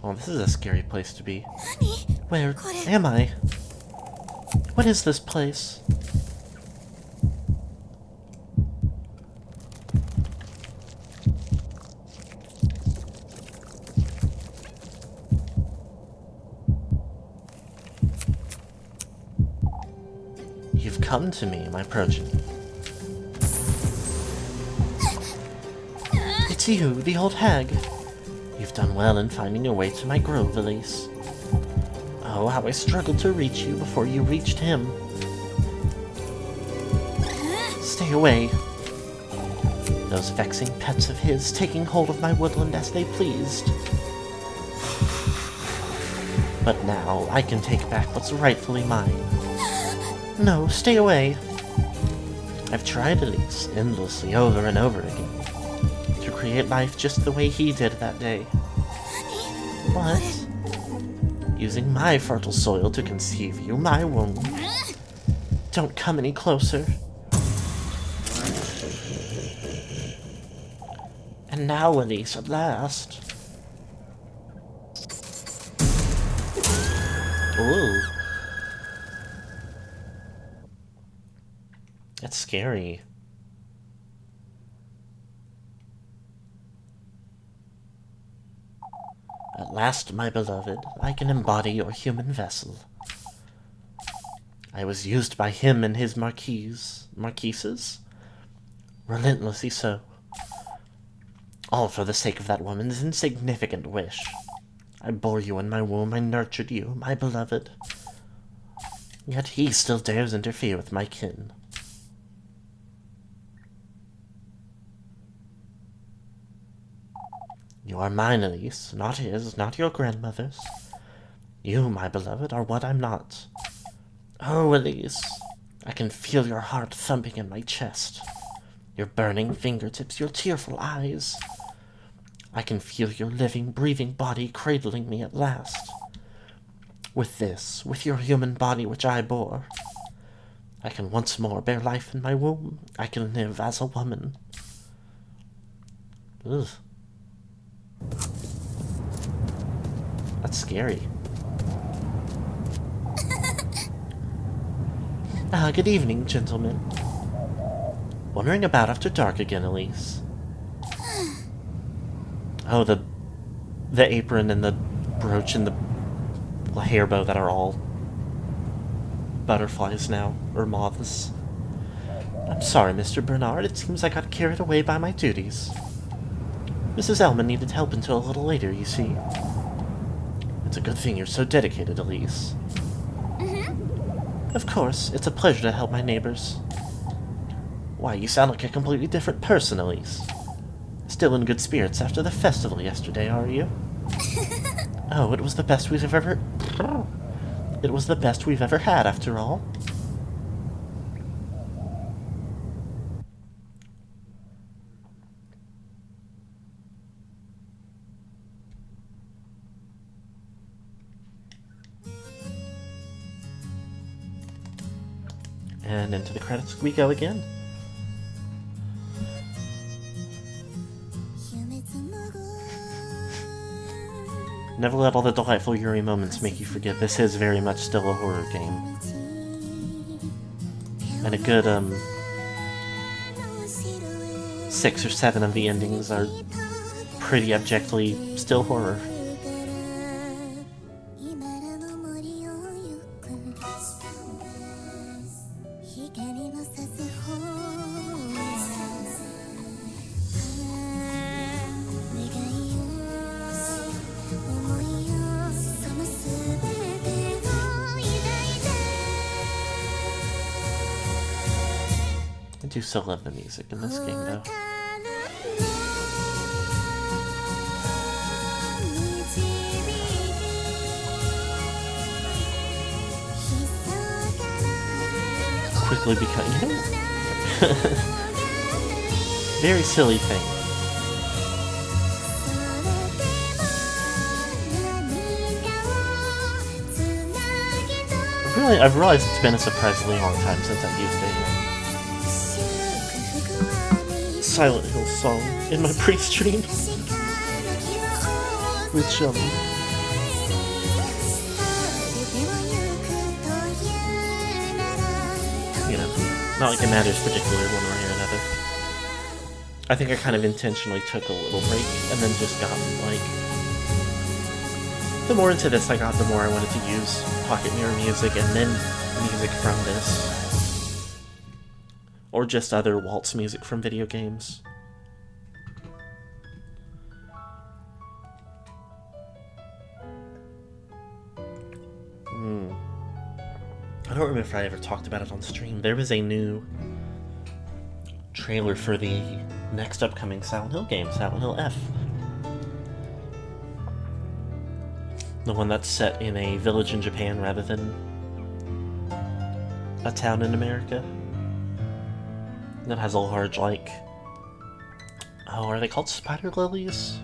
Oh, this is a scary place to be. Where am I? What is this place? You've come to me, my progeny. It's you, the old hag. You've done well in finding your way to my grove, Elise. Oh, how I struggled to reach you before you reached him. Stay away. Those vexing pets of his taking hold of my woodland as they pleased. But now I can take back what's rightfully mine. No, stay away. I've tried Elise endlessly over and over again to create life just the way he did that day. But using my fertile soil to conceive you, my womb. Don't come any closer. And now, Elise, at last. Ooh. That's scary. At last, my beloved, I can embody your human vessel. I was used by him and his marquises? Relentlessly so. All for the sake of that woman's insignificant wish. I bore you in my womb, I nurtured you, my beloved. Yet he still dares interfere with my kin. You are mine, Elise, not his, not your grandmother's. You, my beloved, are what I'm not. Oh, Elise, I can feel your heart thumping in my chest. Your burning fingertips, your tearful eyes. I can feel your living, breathing body cradling me at last. With your human body which I bore, I can once more bear life in my womb. I can live as a woman. Ugh. That's scary. Good evening, gentlemen. Wandering about after dark again, Elise. Oh, the apron and the brooch and the hair bow that are all butterflies now, or moths. I'm sorry, Mr. Bernard. It seems I got carried away by my duties. Mrs. Elman needed help until a little later, you see. It's a good thing you're so dedicated, Elise. Of course, it's a pleasure to help my neighbors. Why, you sound like a completely different person, Elise. Still in good spirits after the festival yesterday, are you? Oh, it was the best we've ever... It was the best we've ever had, after all. And into the credits we go again. Never let all the delightful Yuri moments make you forget this is very much still a horror game. And a good, 6 or 7 of the endings are pretty objectively still horror. I do still love the music in this game, though. Quickly become, you know, very silly thing. Really, I've realized it's been a surprisingly long time since I've used a Silent Hill song in my pre-stream, which, you know, not like it matters particularly one way or another. I think I kind of intentionally took a little break and then just got, like, the more into this I got, the more I wanted to use Pocket Mirror music and then music from this. Or just other waltz music from video games. I don't remember if I ever talked about it on stream. There was a new trailer for the next upcoming Silent Hill game, Silent Hill F. The one that's set in a village in Japan rather than a town in America. That has a large, like... Oh, are they called spider lilies?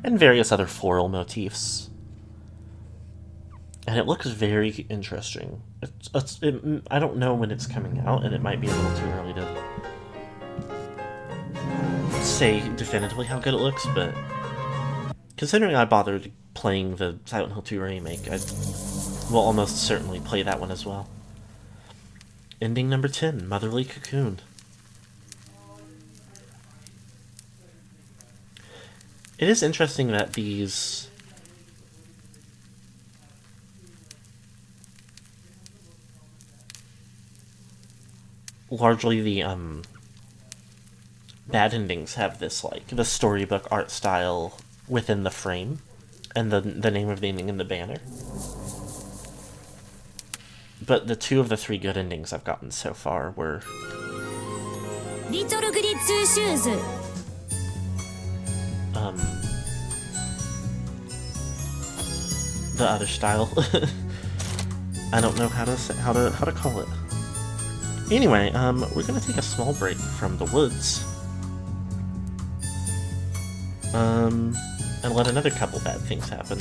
And various other floral motifs. And it looks very interesting. I don't know when it's coming out, and it might be a little too early to say definitively how good it looks, but considering I bothered playing the Silent Hill 2 remake, I will almost certainly play that one as well. Ending number 10, Motherly Cocoon. It is interesting that these largely the bad endings have this, like, the storybook art style within the frame and the name of the ending in the banner. But the 2 of the 3 good endings I've gotten so far were the other style. I don't know how to call it. Anyway, we're gonna take a small break from the woods. And let another couple bad things happen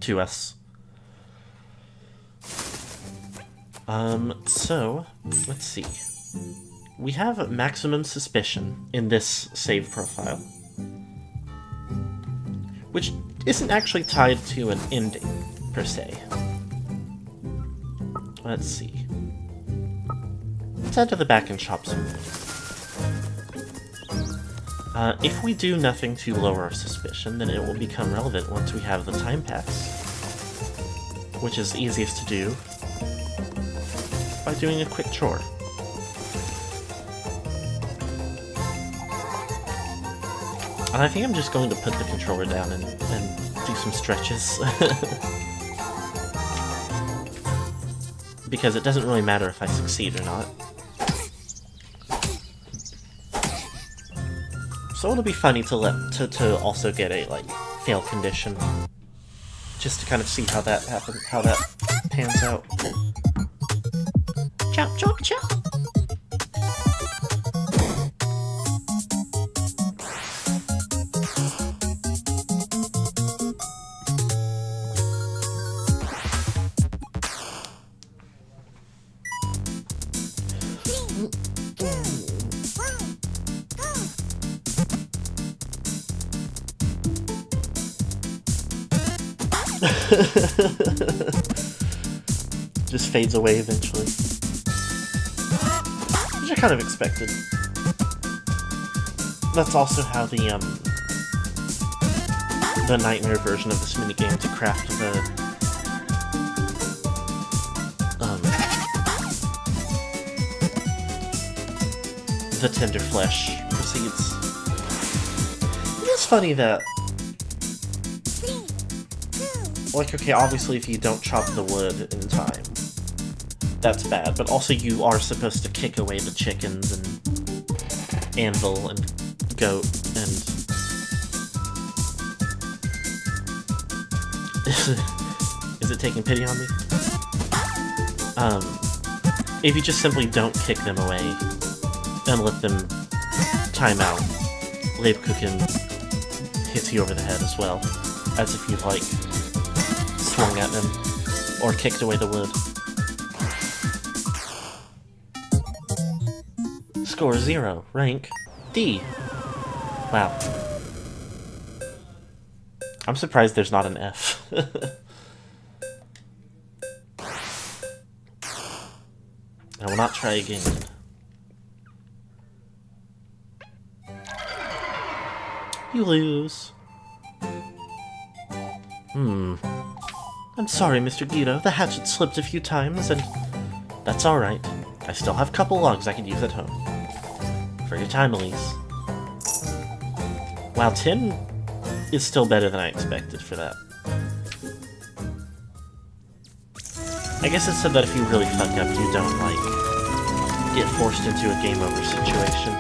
to us. So, let's see. We have maximum suspicion in this save profile, which isn't actually tied to an ending, per se. Let's see. Let's head to the back and chop some wood. If we do nothing to lower our suspicion, then it will become relevant once we have the time pass, which is easiest to do by doing a quick chore. And I think I'm just going to put the controller down and do some stretches. Because it doesn't really matter if I succeed or not. So it'll be funny to also get a, like, fail condition. Just to kind of see how that happens, how that pans out. Chop, chop, chop! Just fades away eventually. Which I kind of expected. That's also how the nightmare version of this minigame to craft the tender flesh proceeds. It is funny that, like, okay, obviously if you don't chop the wood in time, that's bad, but also you are supposed to kick away the chickens and anvil and goat and... Is it taking pity on me? If you just simply don't kick them away and let them time out, Leibkuchen hits you over the head as well, as if you've, like, swung at them or kicked away the wood. Score 0. Rank D. Wow. I'm surprised there's not an F. I will not try again. You lose. I'm sorry, Mr. Guido. The hatchet slipped a few times, and that's alright. I still have a couple logs I could use at home. For your time, Elise. Wow, 10 is still better than I expected for that. I guess it said that if you really fuck up, you don't, like, get forced into a game over situation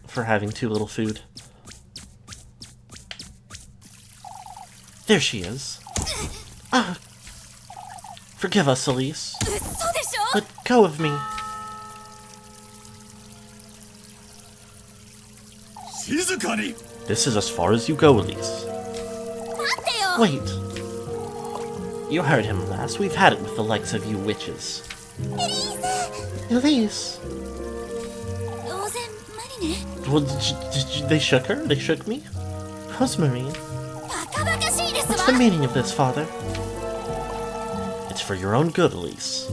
for having too little food. There she is. Ah! Forgive us, Elise. Let go of me. This is as far as you go, Elise. Wait. You heard him last. We've had it with the likes of you witches. Elise! Well, they shook her? They shook me? Rosemarine? What's the meaning of this, Father? It's for your own good, Elise.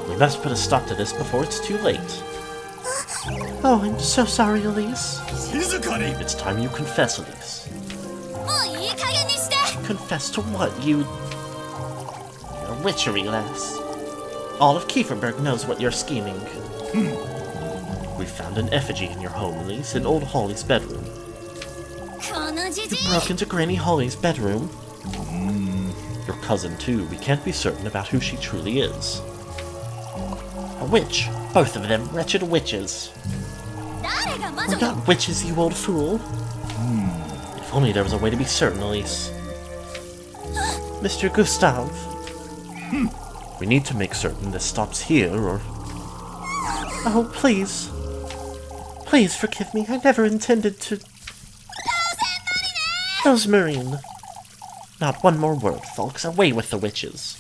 We must put a stop to this before it's too late. Oh, I'm so sorry, Elise. It's time you confess, Elise. Confess to what? Your witchery, lass. All of Kieferberg knows what you're scheming. We found an effigy in your home, Elise, in Old Holly's bedroom. You broke into Granny Holly's bedroom? Your cousin, too. We can't be certain about who she truly is. A witch. Both of them. Wretched witches. We're not witches, you old fool. only there was a way to be certain, Elise. Mr. Gustav. We need to make certain this stops here, or... Oh, please. Please forgive me. I never intended to... Rosemarine! Not one more word, folks. Away with the witches.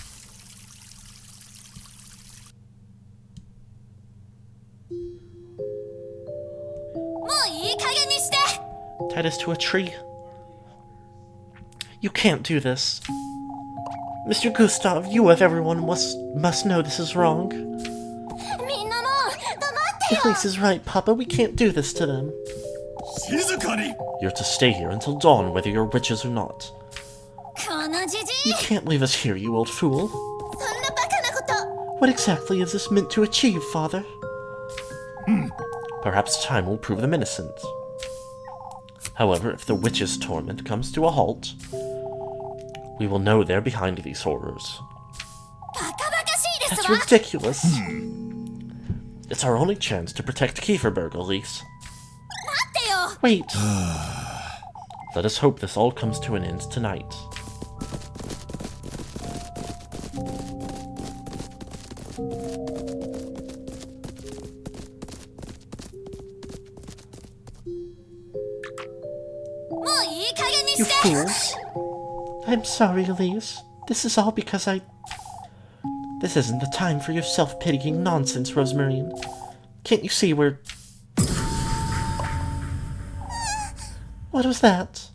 Tied us to a tree. You can't do this. Mr. Gustav, you of everyone must know this is wrong. Elise is right, Papa. We can't do this to them. You're to stay here until dawn, whether you're witches or not. You can't leave us here, you old fool. What exactly is this meant to achieve, Father? Perhaps time will prove them innocent. However, if the witches' torment comes to a halt, we will know they're behind these horrors. That's ridiculous. It's our only chance to protect Kieferberg, Elise. Wait. Let us hope this all comes to an end tonight. You fools. I'm sorry, Elise. This is all because This isn't the time for your self-pitying nonsense, Rosemarine. Can't you see we're... What was that?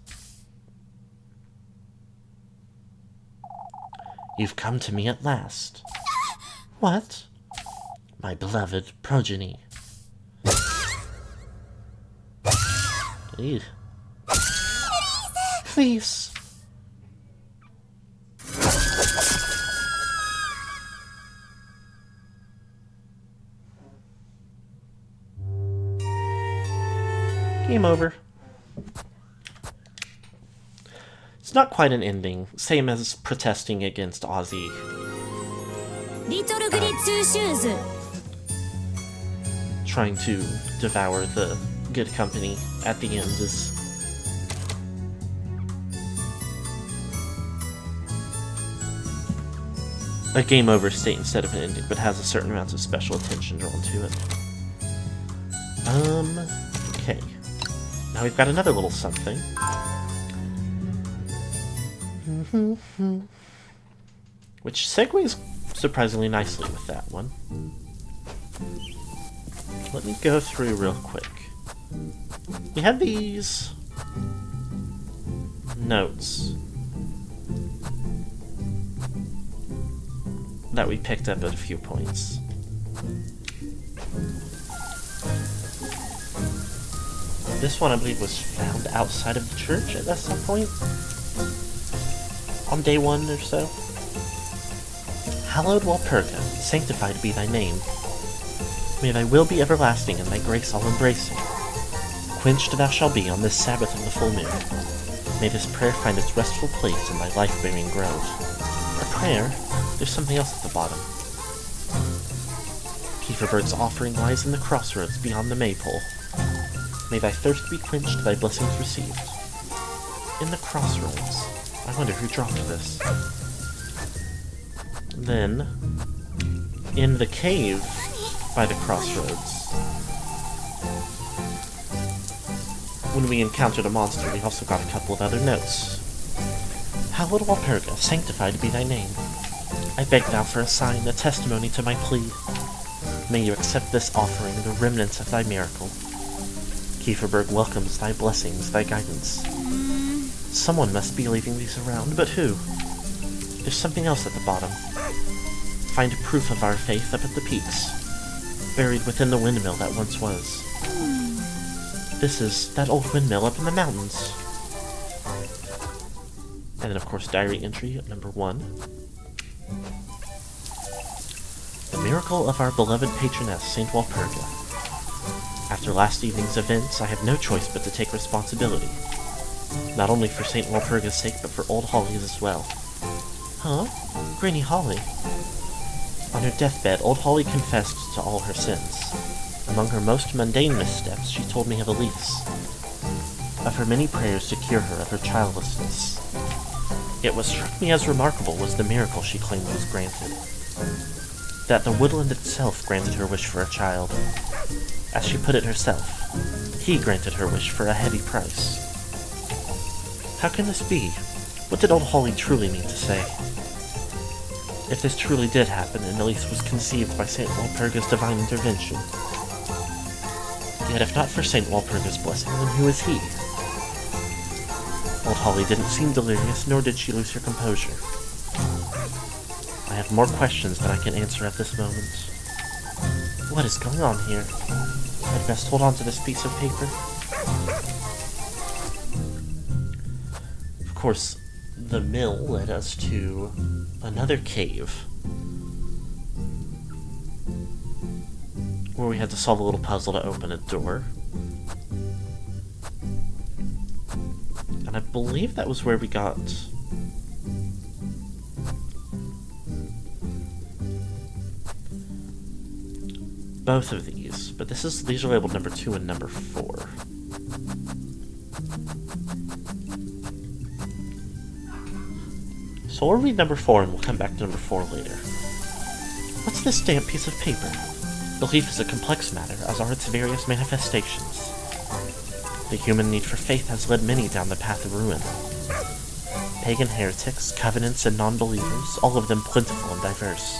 You've come to me at last. What? My beloved progeny. Ew. Please. Game over. It's not quite an ending, same as protesting against Ozzy. Trying to devour the good company at the end is... a game over state instead of an ending, but has a certain amount of special attention drawn to it. Okay. Now we've got another little something. Which segues surprisingly nicely with that one. Let me go through real quick. We had these notes that we picked up at a few points. This one, I believe, was found outside of the church at some point. On day 1 or so. Hallowed Walpurga, sanctified be thy name. May thy will be everlasting, and thy grace all embracing. Quenched thou shalt be on this Sabbath of the full moon. May this prayer find its restful place in thy life-bearing grove. Our prayer? There's something else at the bottom. Kieferberg's offering lies in the crossroads beyond the maypole. May thy thirst be quenched, thy blessings received. In the crossroads. I wonder who dropped this. Then, in the cave by the crossroads, when we encountered a monster, we also got a couple of other notes. Hallowed Walpurga, sanctified be thy name. I beg thou for a sign, a testimony to my plea. May you accept this offering, the remnants of thy miracle. Kieferberg welcomes thy blessings, thy guidance. Someone must be leaving these around, but who? There's something else at the bottom. Find proof of our faith up at the peaks, buried within the windmill that once was. This is that old windmill up in the mountains. And then, of course, diary entry at number 1. The miracle of our beloved patroness, Saint Walpurga. After last evening's events, I have no choice but to take responsibility. Not only for Saint Walpurga's sake, but for Old Holly's as well. Huh? Granny Holly? On her deathbed, Old Holly confessed to all her sins. Among her most mundane missteps, she told me of Elise. of her many prayers to cure her of her childlessness. Yet what struck me as remarkable was the miracle she claimed was granted. That the woodland itself granted her wish for a child. As she put it herself, he granted her wish for a heavy price. How can this be? What did old Holly truly mean to say? If this truly did happen, and Elise was conceived by St. Walpurga's divine intervention. Yet if not for St. Walpurga's blessing, then who is he? Old Holly didn't seem delirious, nor did she lose her composure. I have more questions than I can answer at this moment. What is going on here? I'd best hold on to this piece of paper. Of course, the mill led us to another cave, where we had to solve a little puzzle to open a door. And I believe that was where we got both of these, but these are labeled number 2 and number 4. So we'll read number 4 and we'll come back to number 4 later. What's this damp piece of paper? Belief is a complex matter, as are its various manifestations. The human need for faith has led many down the path of ruin. Pagan heretics, covenants, and non-believers, all of them plentiful and diverse.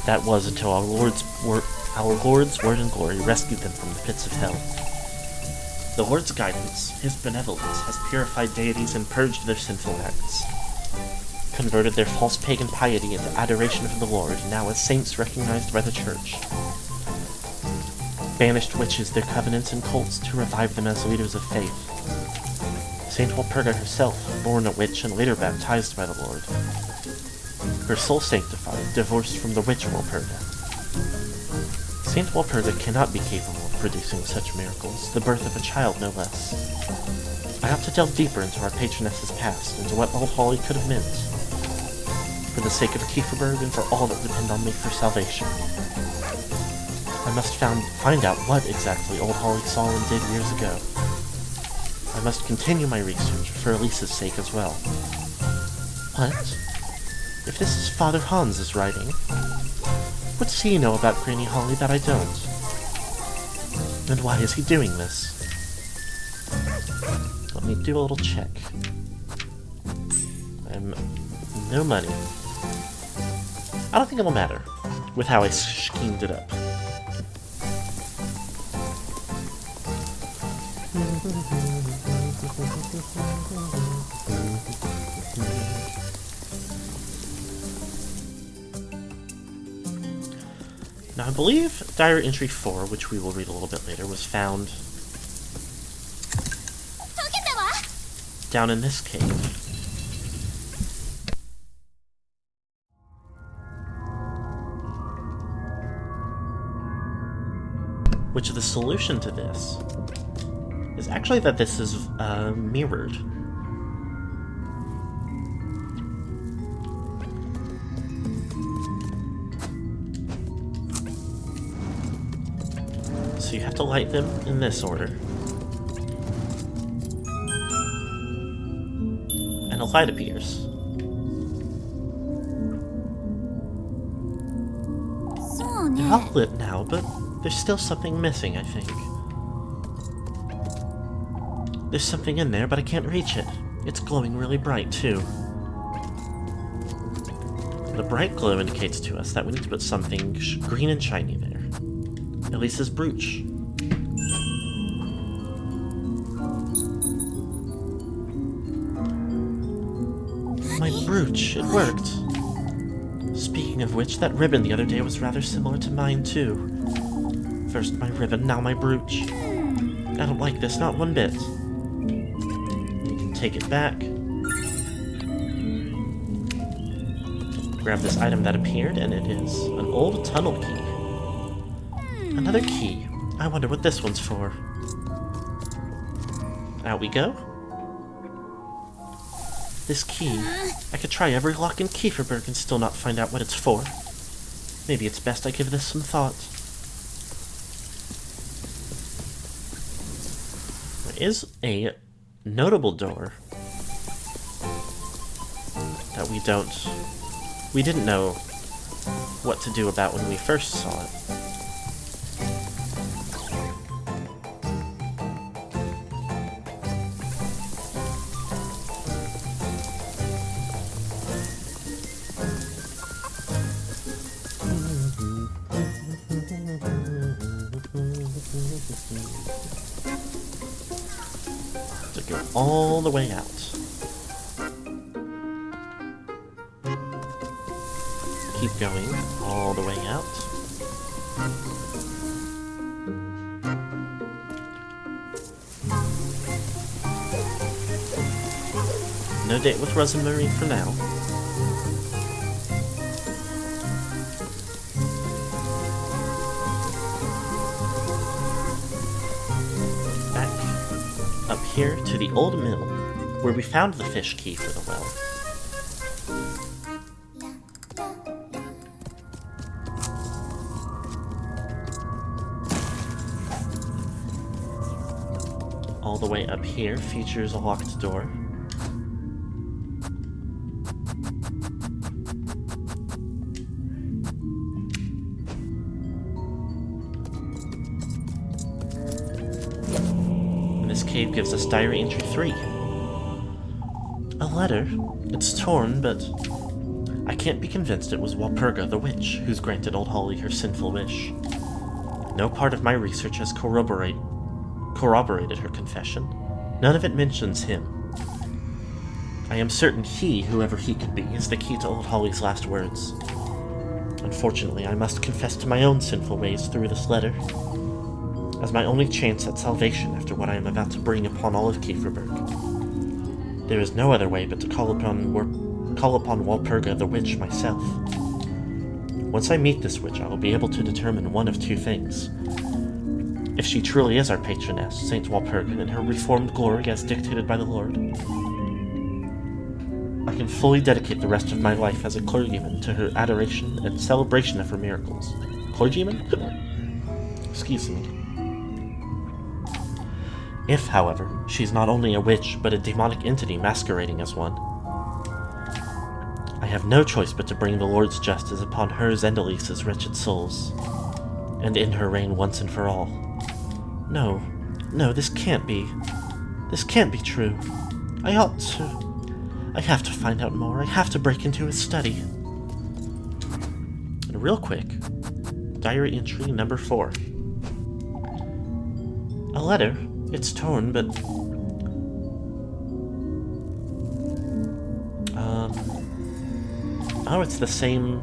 That was until our Lord's word and glory rescued them from the pits of hell. The Lord's guidance, His benevolence, has purified deities and purged their sinful acts, converted their false pagan piety into adoration of the Lord, now as saints recognized by the Church, banished witches, their covenants and cults, to revive them as leaders of faith. Saint Walpurga herself, born a witch and later baptized by the Lord, her soul sanctified, divorced from the witch Walpurga. Saint Walpurga cannot be capable of producing such miracles, the birth of a child no less. I ought to delve deeper into our patroness's past, into what old Holly could have meant, for the sake of Kieferberg and for all that depend on me for salvation. I must find out what exactly old Holly saw and did years ago. I must continue my research for Elise's sake as well. What? If this is Father Hans' writing, what does he know about Granny Holly that I don't? And why is he doing this? Let me do a little check. I'm no money. I don't think it'll matter with how I schemed it up. Now, I believe Diary Entry 4, which we will read a little bit later, was found down in this cave. Which the solution to this is actually that this is mirrored. So you have to light them in this order. And a light appears. They're all lit now, but there's still something missing, I think. There's something in there, but I can't reach it. It's glowing really bright, too. The bright glow indicates to us that we need to put something green and shiny there. Elise's brooch. My brooch, it worked. Speaking of which, that ribbon the other day was rather similar to mine, too. First my ribbon, now my brooch. I don't like this, not one bit. You can take it back. Grab this item that appeared, and it is an old tunnel key. Another key. I wonder what this one's for. Out we go. This key. I could try every lock in Kieferberg and still not find out what it's for. Maybe it's best I give this some thought. is a notable door that we didn't know what to do about when we first saw it. To go all the way out. Keep going all the way out. No date with Rosemary for now. Back up here to the old mill, where we found the fish key for the well. All the way up here features a locked door. And this cave gives us diary entry 3. A letter. It's torn, but I can't be convinced it was Walpurga the witch who's granted Old Holly her sinful wish. No part of my research has corroborated her confession. None of it mentions him. I am certain he, whoever he could be, is the key to Old Holly's last words. Unfortunately, I must confess to my own sinful ways through this letter, as my only chance at salvation after what I am about to bring upon all of Kieferberg. There is no other way but to call upon Walpurga the witch myself. Once I meet this witch, I will be able to determine one of two things. If she truly is our patroness, Saint Walpurga, in her reformed glory as dictated by the Lord, I can fully dedicate the rest of my life as a clergyman to her adoration and celebration of her miracles. Clergyman? Excuse me. If, however, she's not only a witch, but a demonic entity masquerading as one, I have no choice but to bring the Lord's justice upon hers and Elise's wretched souls, and end her reign once and for all. No, this can't be. This can't be true. I have to find out more. I have to break into his study. And real quick, diary entry number 4. A letter. It's torn, but... Oh, it's the same...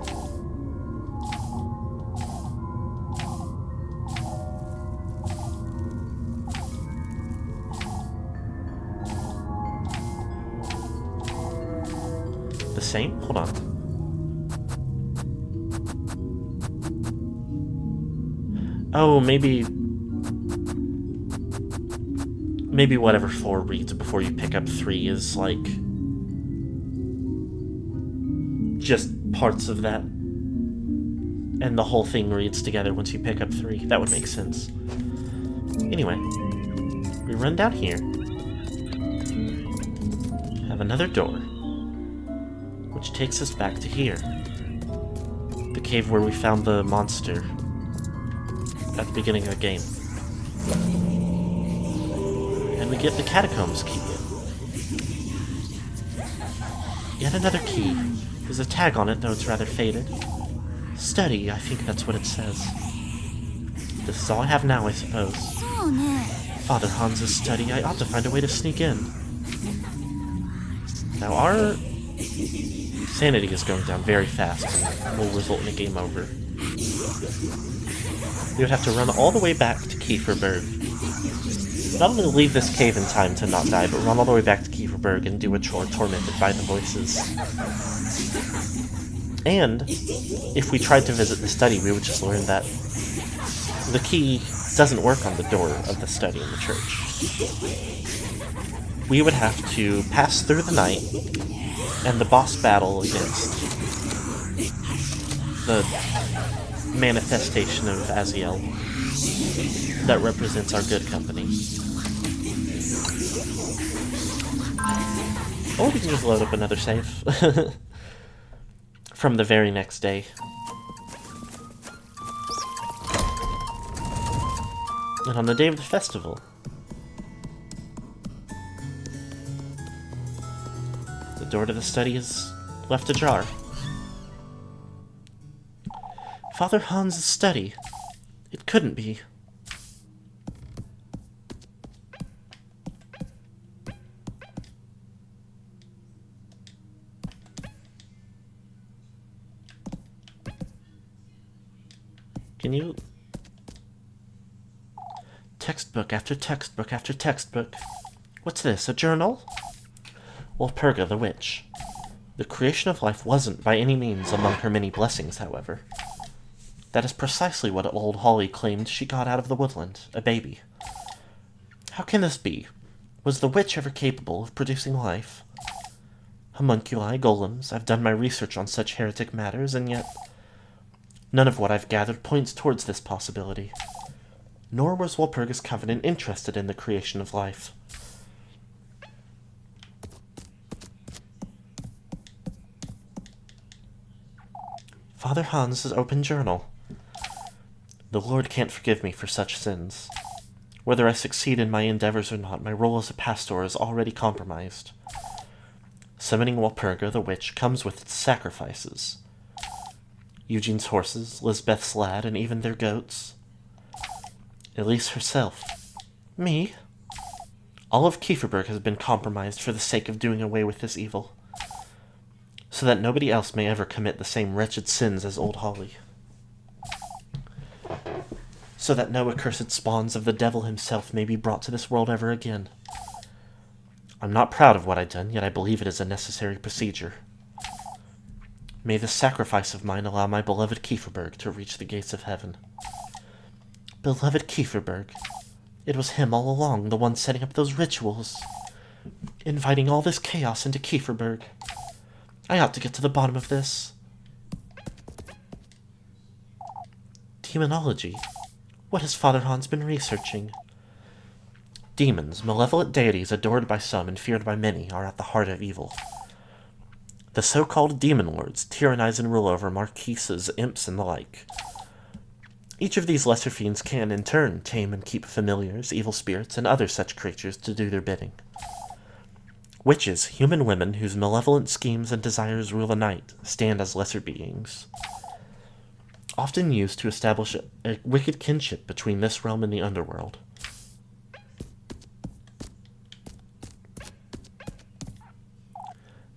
The same? Hold on. Oh, maybe whatever 4 reads before you pick up 3 is, like, just parts of that. And the whole thing reads together once you pick up 3. That would make sense. Anyway, we run down here. Have another door, which takes us back to here. The cave where we found the monster at the beginning of the game. And we get the catacombs key. Yet another key. There's a tag on it, though it's rather faded. Study, I think that's what it says. This is all I have now, I suppose. Father Hans's study. I ought to find a way to sneak in. Now our sanity is going down very fast and will result in a game over. We would have to run all the way back to Kieferberg. Not only leave this cave in time to not die, but run all the way back to Kieferberg and do a chore tormented by the voices. And if we tried to visit the study, we would just learn that the key doesn't work on the door of the study in the church. We would have to pass through the night and the boss battle against the manifestation of Aziel that represents our good company. Or we can just load up another save. From the very next day. And on the day of the festival, the door to the study is left ajar. Father Hans' study. It couldn't be. Can you... Textbook after textbook after textbook. What's this, a journal? Walpurga the witch. The creation of life wasn't by any means among her many blessings, however. That is precisely what old Holly claimed she got out of the woodland, a baby. How can this be? Was the witch ever capable of producing life? Homunculi, golems, I've done my research on such heretic matters, and yet none of what I've gathered points towards this possibility. Nor was Walpurga's Covenant interested in the creation of life. Father Hans' open journal. The Lord can't forgive me for such sins. Whether I succeed in my endeavors or not, my role as a pastor is already compromised. Summoning Walpurga the witch comes with its sacrifices. Eugene's horses, Lisbeth's lad, and even their goats. Elise herself. Me? All of Kieferberg has been compromised for the sake of doing away with this evil, so that nobody else may ever commit the same wretched sins as old Holly. So that no accursed spawns of the devil himself may be brought to this world ever again. I'm not proud of what I've done, yet I believe it is a necessary procedure. May this sacrifice of mine allow my beloved Kieferberg to reach the gates of heaven. Beloved Kieferberg. It was him all along, the one setting up those rituals, inviting all this chaos into Kieferberg. I ought to get to the bottom of this. Demonology. What has Father Hans been researching? Demons, malevolent deities adored by some and feared by many, are at the heart of evil. The so-called demon lords tyrannize and rule over marquises, imps, and the like. Each of these lesser fiends can, in turn, tame and keep familiars, evil spirits, and other such creatures to do their bidding. Witches, human women whose malevolent schemes and desires rule the night, stand as lesser beings, often used to establish a wicked kinship between this realm and the underworld.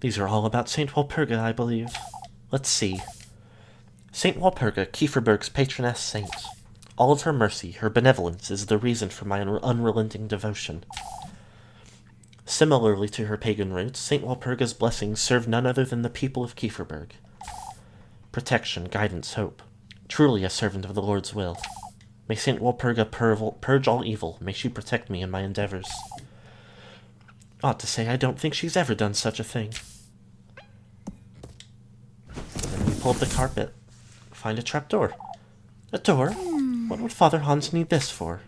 These are all about Saint Walpurga, I believe. Let's see. Saint Walpurga, Kieferberg's patroness saint. All of her mercy, her benevolence, is the reason for my unrelenting devotion. Similarly to her pagan roots, Saint Walpurga's blessings serve none other than the people of Kieferberg. Protection, guidance, hope. Truly a servant of the Lord's will. May Saint Walpurga purge all evil. May she protect me in my endeavors. Ought to say, I don't think she's ever done such a thing. Then we pull up the carpet. Find a trapdoor. A door? What would Father Hans need this for?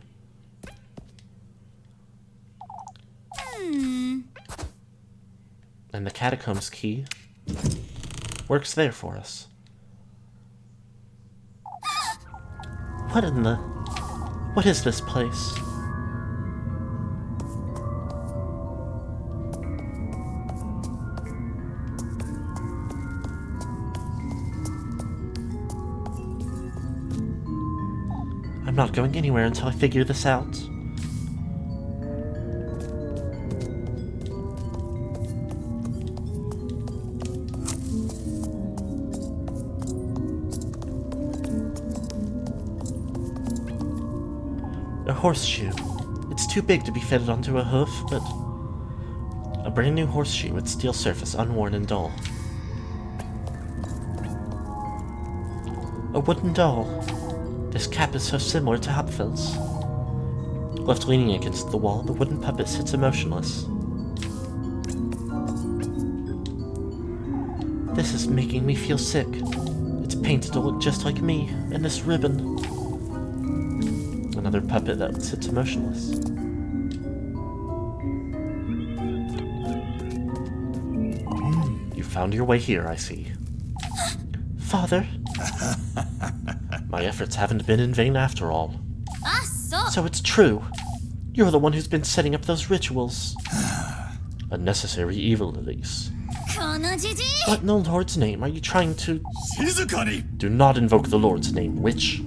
And the catacombs key works there for us. What in the... What is this place? I'm not going anywhere until I figure this out. A horseshoe. It's too big to be fitted onto a hoof, but a brand new horseshoe with steel surface, unworn and dull. A wooden doll. This cap is so similar to Hapfel's. Left leaning against the wall, the wooden puppet sits emotionless. This is making me feel sick. It's painted to look just like me, and this ribbon. Another puppet that sits emotionless. found your way here, I see. Father? My efforts haven't been in vain after all. あ、そう So it's true. You're the one who's been setting up those rituals. A necessary evil, Elise. このじじい What in the Lord's name are you trying to... 静かに Do not invoke the Lord's name, witch.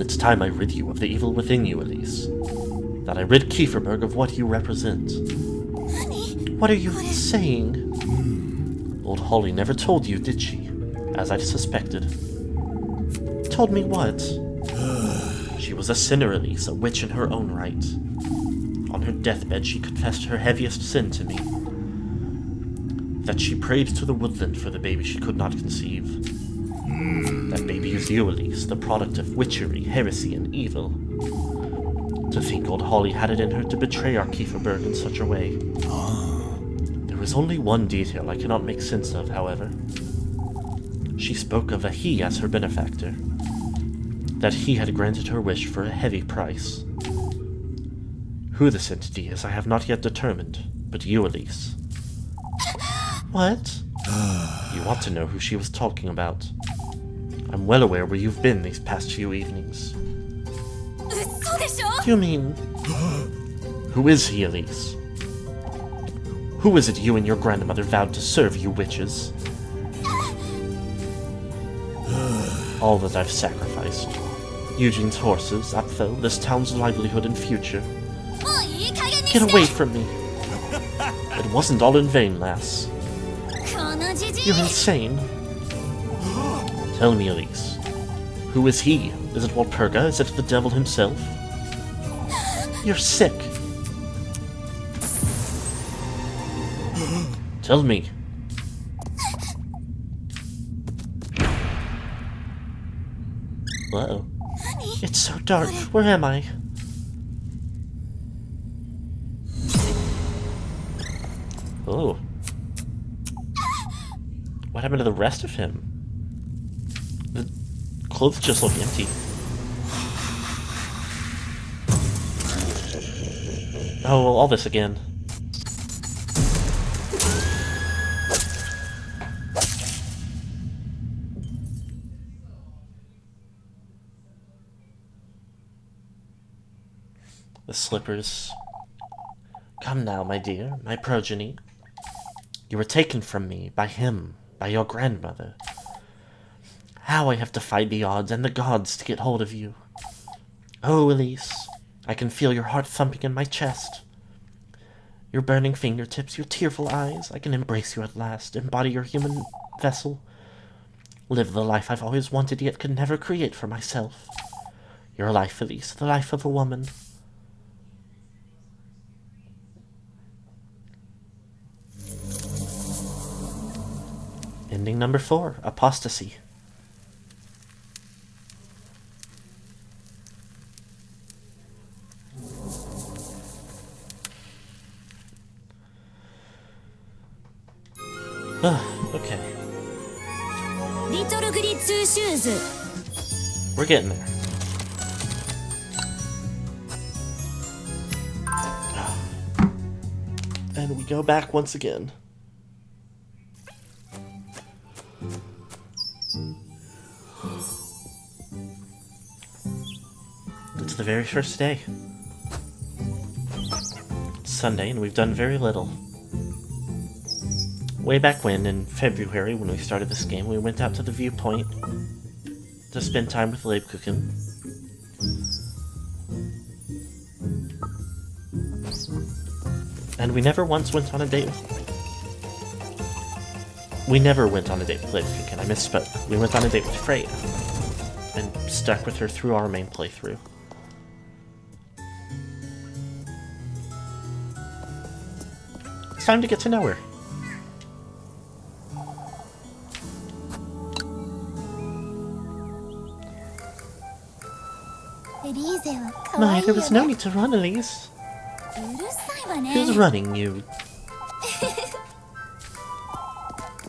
It's time I rid you of the evil within you, Elise. That I rid Kieferberg of what you represent. What are you saying? Old Holly never told you, did she? As I've suspected. Told me what? She was a sinner, Elise, a witch in her own right. On her deathbed, she confessed her heaviest sin to me. That she prayed to the woodland for the baby she could not conceive. That baby is you, Elise, the product of witchery, heresy, and evil. To think old Holly had it in her to betray our Kieferberg in such a way. There is only one detail I cannot make sense of, however. She spoke of a he as her benefactor. That he had granted her wish for a heavy price. Who this entity is I have not yet determined, but you, Elise. What? You want to know who she was talking about. I'm well aware where you've been these past few evenings. 嘘でしょ You mean... Who is he, Elise? Who is it you and your grandmother vowed to serve, you witches? All that I've sacrificed. Eugene's horses, Apfel, this town's livelihood and future. もういい加減に Get して away from me. It wasn't all in vain, lass. このじじい You're insane. Tell me, Elise. Who is he? Is it Walpurga? Is it the devil himself? You're sick. Tell me. Uh-oh. It's so dark. Where am I? Oh. What happened to the rest of him? The clothes just look empty. Oh, all this again. The slippers. Come now, my dear, my progeny. You were taken from me, by him, by your grandmother. How I have defied the odds and the gods to get hold of you. Oh, Elise, I can feel your heart thumping in my chest. Your burning fingertips, your tearful eyes, I can embrace you at last, embody your human vessel. Live the life I've always wanted yet could never create for myself. Your life, Elise, the life of a woman. Ending number 4, Apostasy. Okay. リトルグリツーシューズ We're getting there. And we go back once again. It's the very first day. It's Sunday, and we've done very little. Way back when, in February, when we started this game, we went out to the viewpoint to spend time with Leibkuchen. And we never once went on a date with... We never went on a date with Leibkuchen, I misspoke. We went on a date with Freya, and stuck with her through our main playthrough. It's time to get to know her. My, there was no need to run, Elise. うるさいわね Who's running you?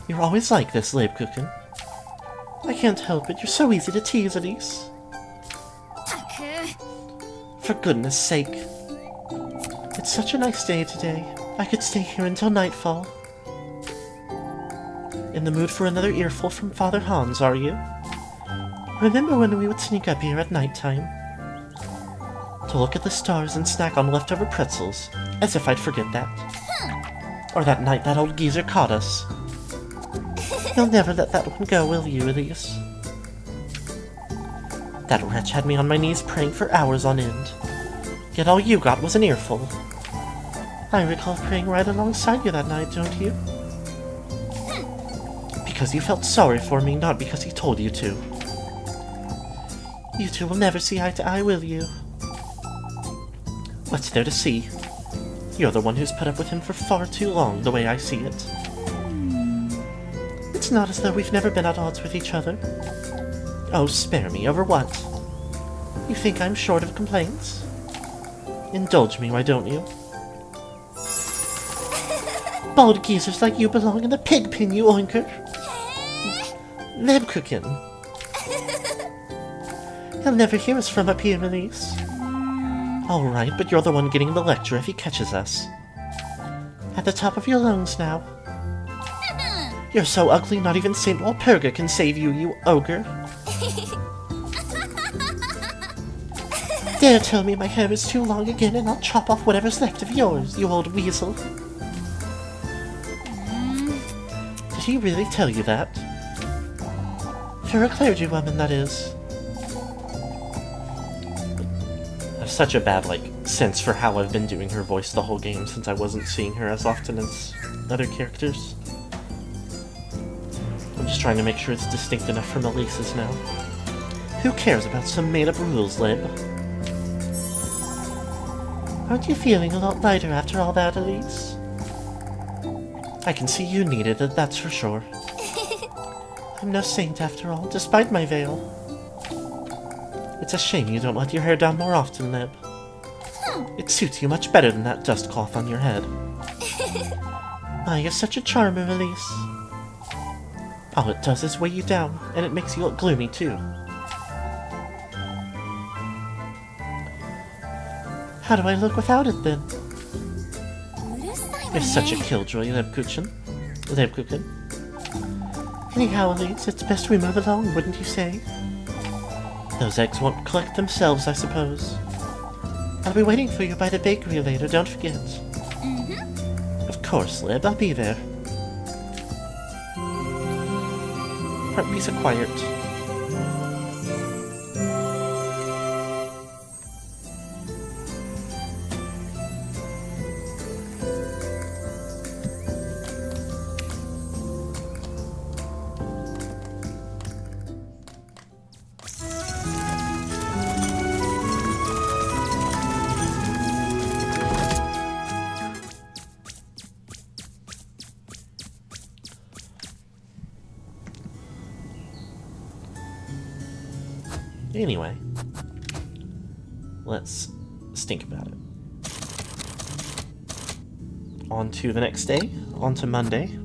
You're always like this, Leibkuchen. I can't help it. You're so easy to tease, Elise. たく For goodness sake. It's such a nice day today. I could stay here until nightfall. In the mood for another earful from Father Hans, are you? Remember when we would sneak up here at nighttime? To look at the stars and snack on leftover pretzels, as if I'd forget that. Or that night that old geezer caught us. You'll never let that one go, will you, Elise? That wretch had me on my knees praying for hours on end. Yet all you got was an earful. I recall praying right alongside you that night, don't you? Because you felt sorry for me, not because he told you to. You two will never see eye to eye, will you? What's there to see? You're the one who's put up with him for far too long, the way I see it. It's not as though we've never been at odds with each other. Oh, spare me, over what? You think I'm short of complaints? Indulge me, why don't you? Bald geezers like you belong in the pig pen, you oinker! Lebkuchen! He'll never hear us from up here, Elise. Alright, but you're the one getting the lecture if he catches us. At the top of your lungs now. You're so ugly not even St. Walpurga can save you, you ogre. Dare tell me my hair is too long again and I'll chop off whatever's left of yours, you old weasel. Did he really tell you that? For a clergywoman, that is. I have such a bad, sense for how I've been doing her voice the whole game since I wasn't seeing her as often as other characters. I'm just trying to make sure it's distinct enough from Elise's now. Who cares about some made-up rules, Lib? Aren't you feeling a lot lighter after all that, Elise? I can see you needed it, that's for sure. I'm no saint after all, despite my veil. It's a shame you don't let your hair down more often, Lib. It suits you much better than that dust cloth on your head. My, you're such a charmer, Elise. All it does is weigh you down, and it makes you look gloomy, too. How do I look without it, then? You're such a killjoy, Lebkuchen. Anyhow, Elise, it's best we move along, wouldn't you say? Those eggs won't collect themselves, I suppose. I'll be waiting for you by the bakery later, don't forget. Of course, Lib, I'll be there. Heart piece acquired. Anyway, let's think about it. On to the next day, on to Monday.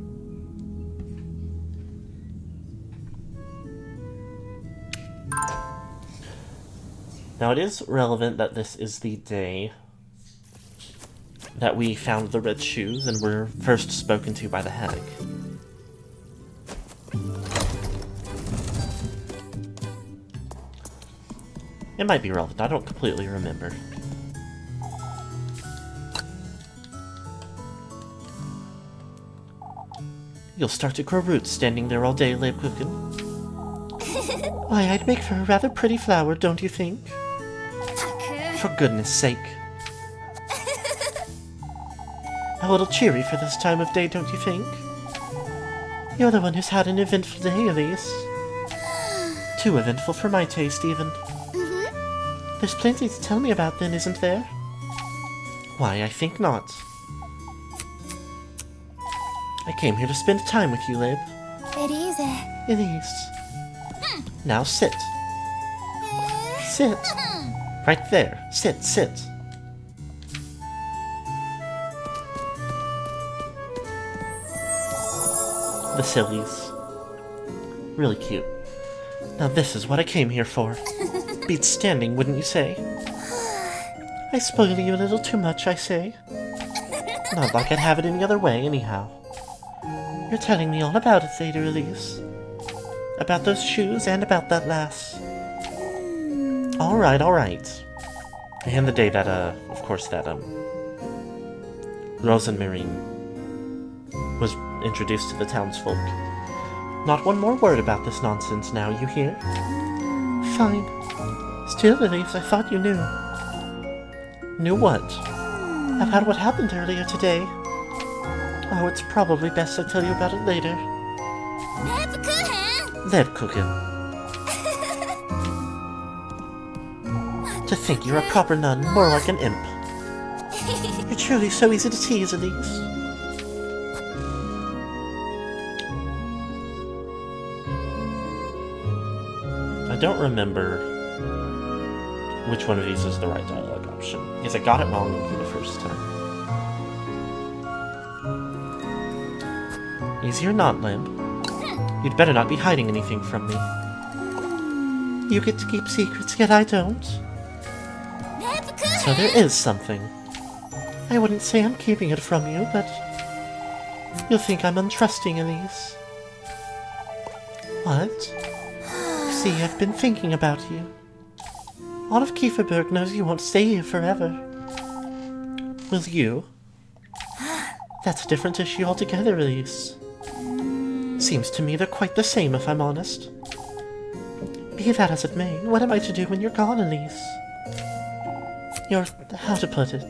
Now it is relevant that this is the day that we found the red shoes and were first spoken to by the hag. It might be relevant, I don't completely remember. You'll start to grow roots standing there all day, Lebkuchen. Why, I'd make for a rather pretty flower, don't you think? For goodness sake. A little cheery for this time of day, don't you think? You're the one who's had an eventful day, Elise. Too eventful for my taste, even. There's plenty to tell me about then, isn't there? Why, I think not. I came here to spend time with you, Lib. Elise. Now sit. Sit. Right there. Sit, sit. The sillies. Really cute. Now this is what I came here for. Beats standing, wouldn't you say? I spoil you a little too much, I say. Not like I'd have it any other way, anyhow. You're telling me all about it, Zeta Elise. About those shoes and about that lass. Alright, alright. And the day that, of course, that, Rosenmarine was introduced to the townsfolk. Not one more word about this nonsense now, you hear? Fine. Still, Elise, I thought you knew. Knew what? About what happened earlier today. Oh, it's probably best I tell you about it later. Lebkuchen. To think you're a proper nun, more like an imp. You're truly so easy to tease, Elise. I don't remember which one of these is the right dialogue option, because I got it wrong for the first time. Easy or not, Limb? You'd better not be hiding anything from me. You get to keep secrets, yet I don't. So there is something. I wouldn't say I'm keeping it from you, but you'll think I'm untrusting, Elise. What? You see, I've been thinking about you. All of Kieferberg knows you won't stay here forever. Will you? That's a different issue altogether, Elise. Seems to me they're quite the same, if I'm honest. Be that as it may, what am I to do when you're gone, Elise? You're... how to put it?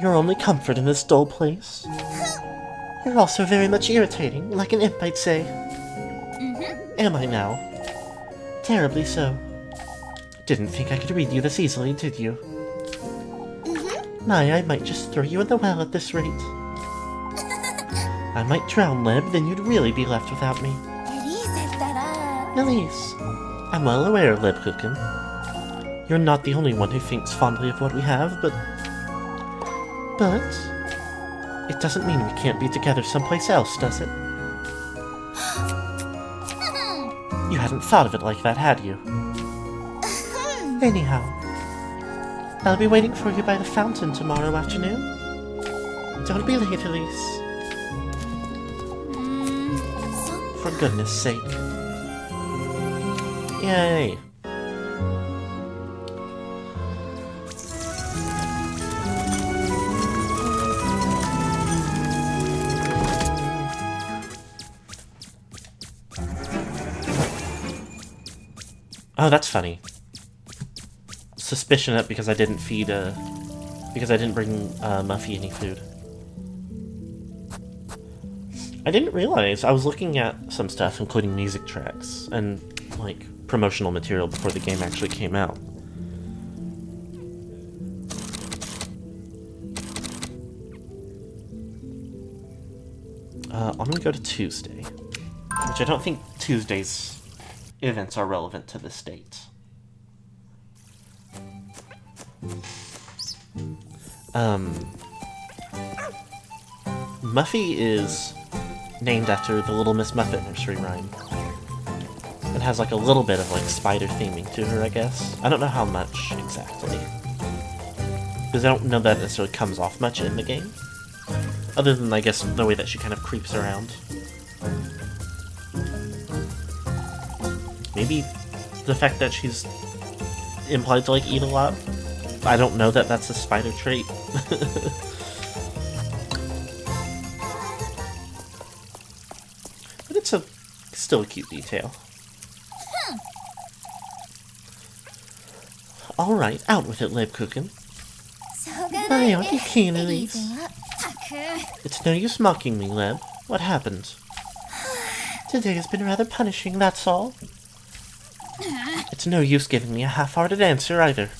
Your only comfort in this dull place. You're also very much irritating, like an imp, I'd say. Am I now? Terribly so. Didn't think I could read you this easily, did you? My, I might just throw you in the well at this rate. I might drown, Leb, then you'd really be left without me. Elise, I'm well aware, Lebkuchen. You're not the only one who thinks fondly of what we have, but it doesn't mean we can't be together someplace else, does it? You hadn't thought of it like that, had you? Anyhow, I'll be waiting for you by the fountain tomorrow afternoon. Don't be late, Elise. For goodness sake. Yay. Oh, that's funny. Suspicion up because I didn't feed, because I didn't bring, Muffy any food. I didn't realize I was looking at some stuff, including music tracks, and, like, promotional material before the game actually came out. I'm gonna go to Tuesday, which I don't think Tuesday's events are relevant to this date. Muffy is named after the Little Miss Muffet nursery rhyme. It has like a little bit of like spider theming to her, I guess. I don't know how much exactly, because I don't know that it necessarily comes off much in the game, other than I guess the way that she kind of creeps around. Maybe the fact that she's implied to like eat a lot. I don't know that that's a spider trait. But it's still a cute detail. Alright, out with it, Lebkuchen. Why aren't you keen, Elise? It's no use mocking me, Leb. What happened? Today has been rather punishing, that's all. It's no use giving me a half-hearted answer, either.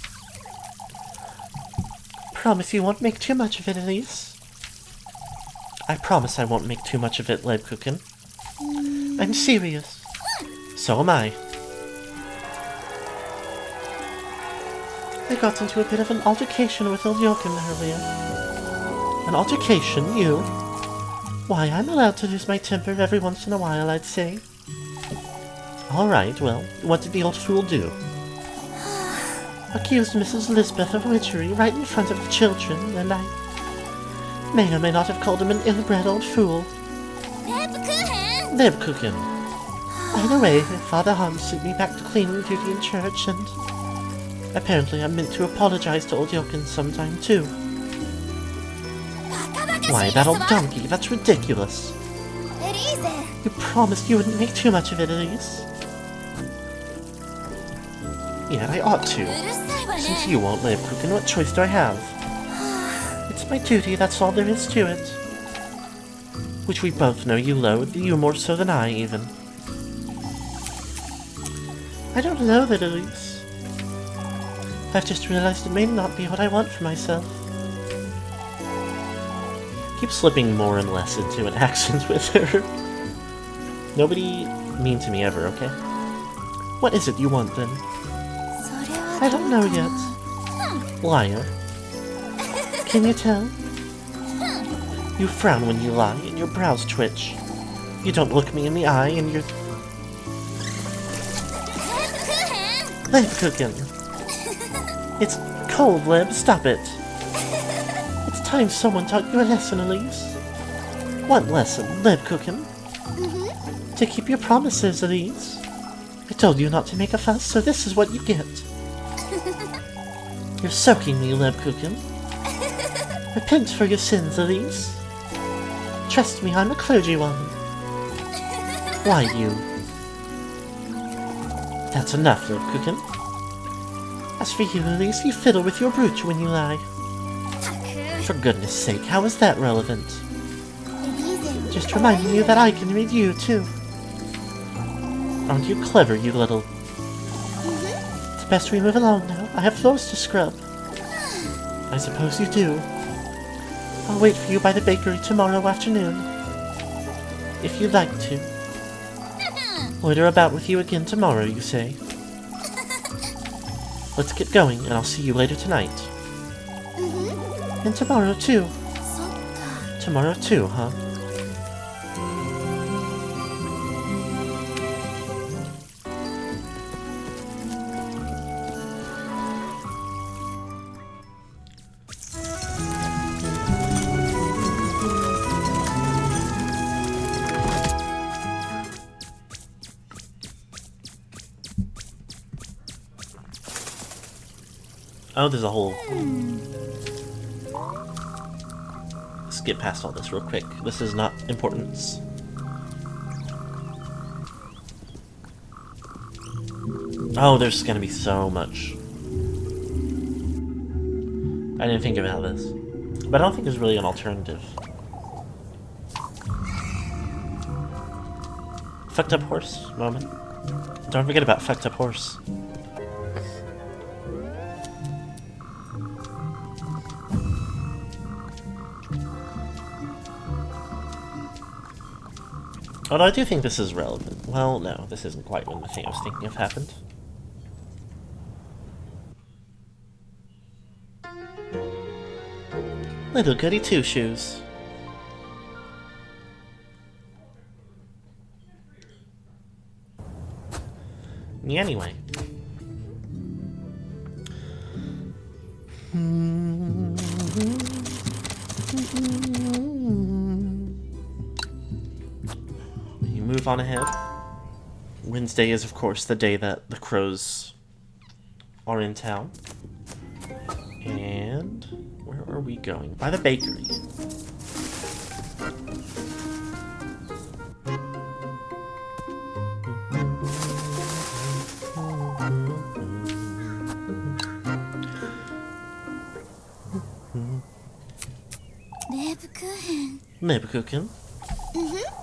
Promise you won't make too much of it, Elise. I promise I won't make too much of it, Lebkuchen. I'm serious. So am I. I got into a bit of an altercation with Ilyokin earlier. An altercation, you? Why, I'm allowed to lose my temper every once in a while, I'd say. Alright, well, what did the old fool do? Accused Mrs. Lisbeth of witchery right in front of the children, and I may or may not have called him an ill-bred old fool. Lebkuchen. By the way, Father Hans sent me back to cleaning duty in church, and apparently I'm meant to apologize to old Jochen sometime too. Why, that old donkey, that's ridiculous. エリーゼ You promised you wouldn't make too much of it, Elise. Yeah, I ought う to. るさいわね Since you won't live, Kuchen, what choice do I have? It's my duty, that's all there is to it. Which we both know you loathe, you more so than I, even. I don't know that, Elise. I've just realized it may not be what I want for myself. Keep slipping more and less into an accent with her. Nobody mean to me ever, okay? What is it you want, then? それは I don't know yet. Liar. Can you tell? You frown when you lie, and your brows twitch. You don't look me in the eye, and you're... Lebkuchen! It's cold, Leb, stop it. It's time someone taught you a lesson, Elise. What lesson, Lebkuchen? To keep your promises, Elise. I told you not to make a fuss, so this is what you get. You're soaking me, Lebkuchen. Repent for your sins, Elise. Trust me, I'm a clergy one. Why, you? That's enough, Lebkuchen. As for you, Elise, you fiddle with your brooch when you lie. For goodness sake, how is that relevant? エリーゼの Just reminding you that I can read you, too. Aren't you clever, you little... It's best we move along now. I have floors to scrub. I suppose you do. I'll wait for you by the bakery tomorrow afternoon. If you'd like to. Loiter about with you again tomorrow, you say? Let's get going, and I'll see you later tonight. And tomorrow, too. そっか Tomorrow, too, huh? Oh, there's a whole... Let's get past all this real quick. This is not importance. Oh, there's gonna be so much. I didn't think about this. But I don't think there's really an alternative. Fucked up horse moment. Don't forget about fucked up horse. Although I do think this is relevant. Well, no, this isn't quite when the thing I was thinking of happened. Little goody two-shoes. Anyway. You move on ahead. Wednesday is, of course, the day that the crows are in town. And where are we going? By the bakery. Lebkuchen.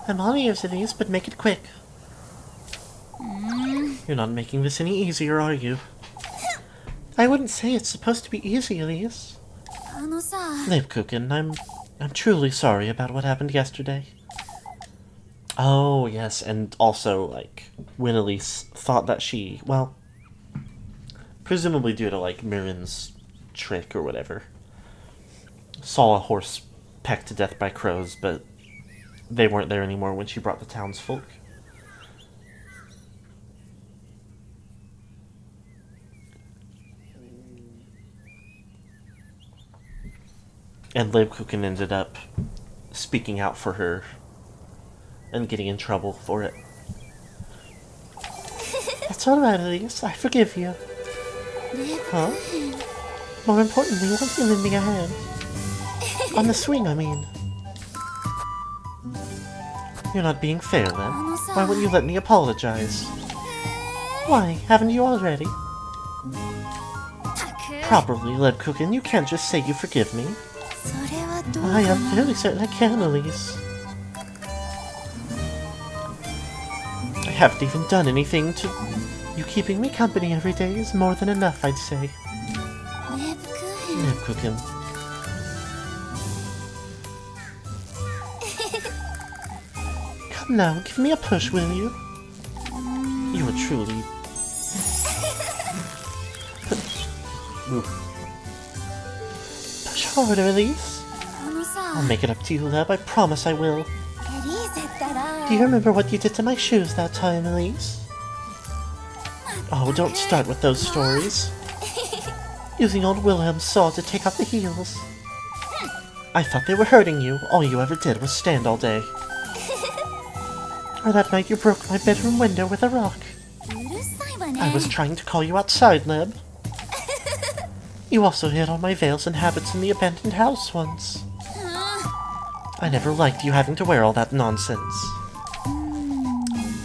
I'm all ears, Elise, but make it quick. You're not making this any easier, are you? I wouldn't say it's supposed to be easy, Elise. あのさ Lebkuchen, I'm truly sorry about what happened yesterday. Oh, yes, and also, like, when Elise thought that she, well, presumably due to, like, Mirren's trick or whatever, saw a horse pecked to death by crows, but they weren't there anymore when she brought the townsfolk. And Lebkuchen ended up speaking out for her and getting in trouble for it. That's alright, Elise. I forgive you. Huh? More importantly, why don't you lend me a hand? On the swing, I mean. You're not being fair, then. Why wouldn't you let me apologize? Why? Haven't you already? Properly, Lebkuchen, you can't just say you forgive me. I am fairly certain I can, Elise. I haven't even done anything to... You keeping me company every day is more than enough, I'd say. Lebkuchen. Come now, give me a push, will you? You are truly... Push harder, Elise. I'll make it up to you, Leb. I promise I will. Do you remember what you did to my shoes that time, Elise? Oh, don't start with those stories. Using old Wilhelm's saw to take off the heels. I thought they were hurting you. All you ever did was stand all day. Or that night you broke my bedroom window with a rock. I was trying to call you outside, Leb. You also hid all my veils and habits in the abandoned house once. I never liked you having to wear all that nonsense.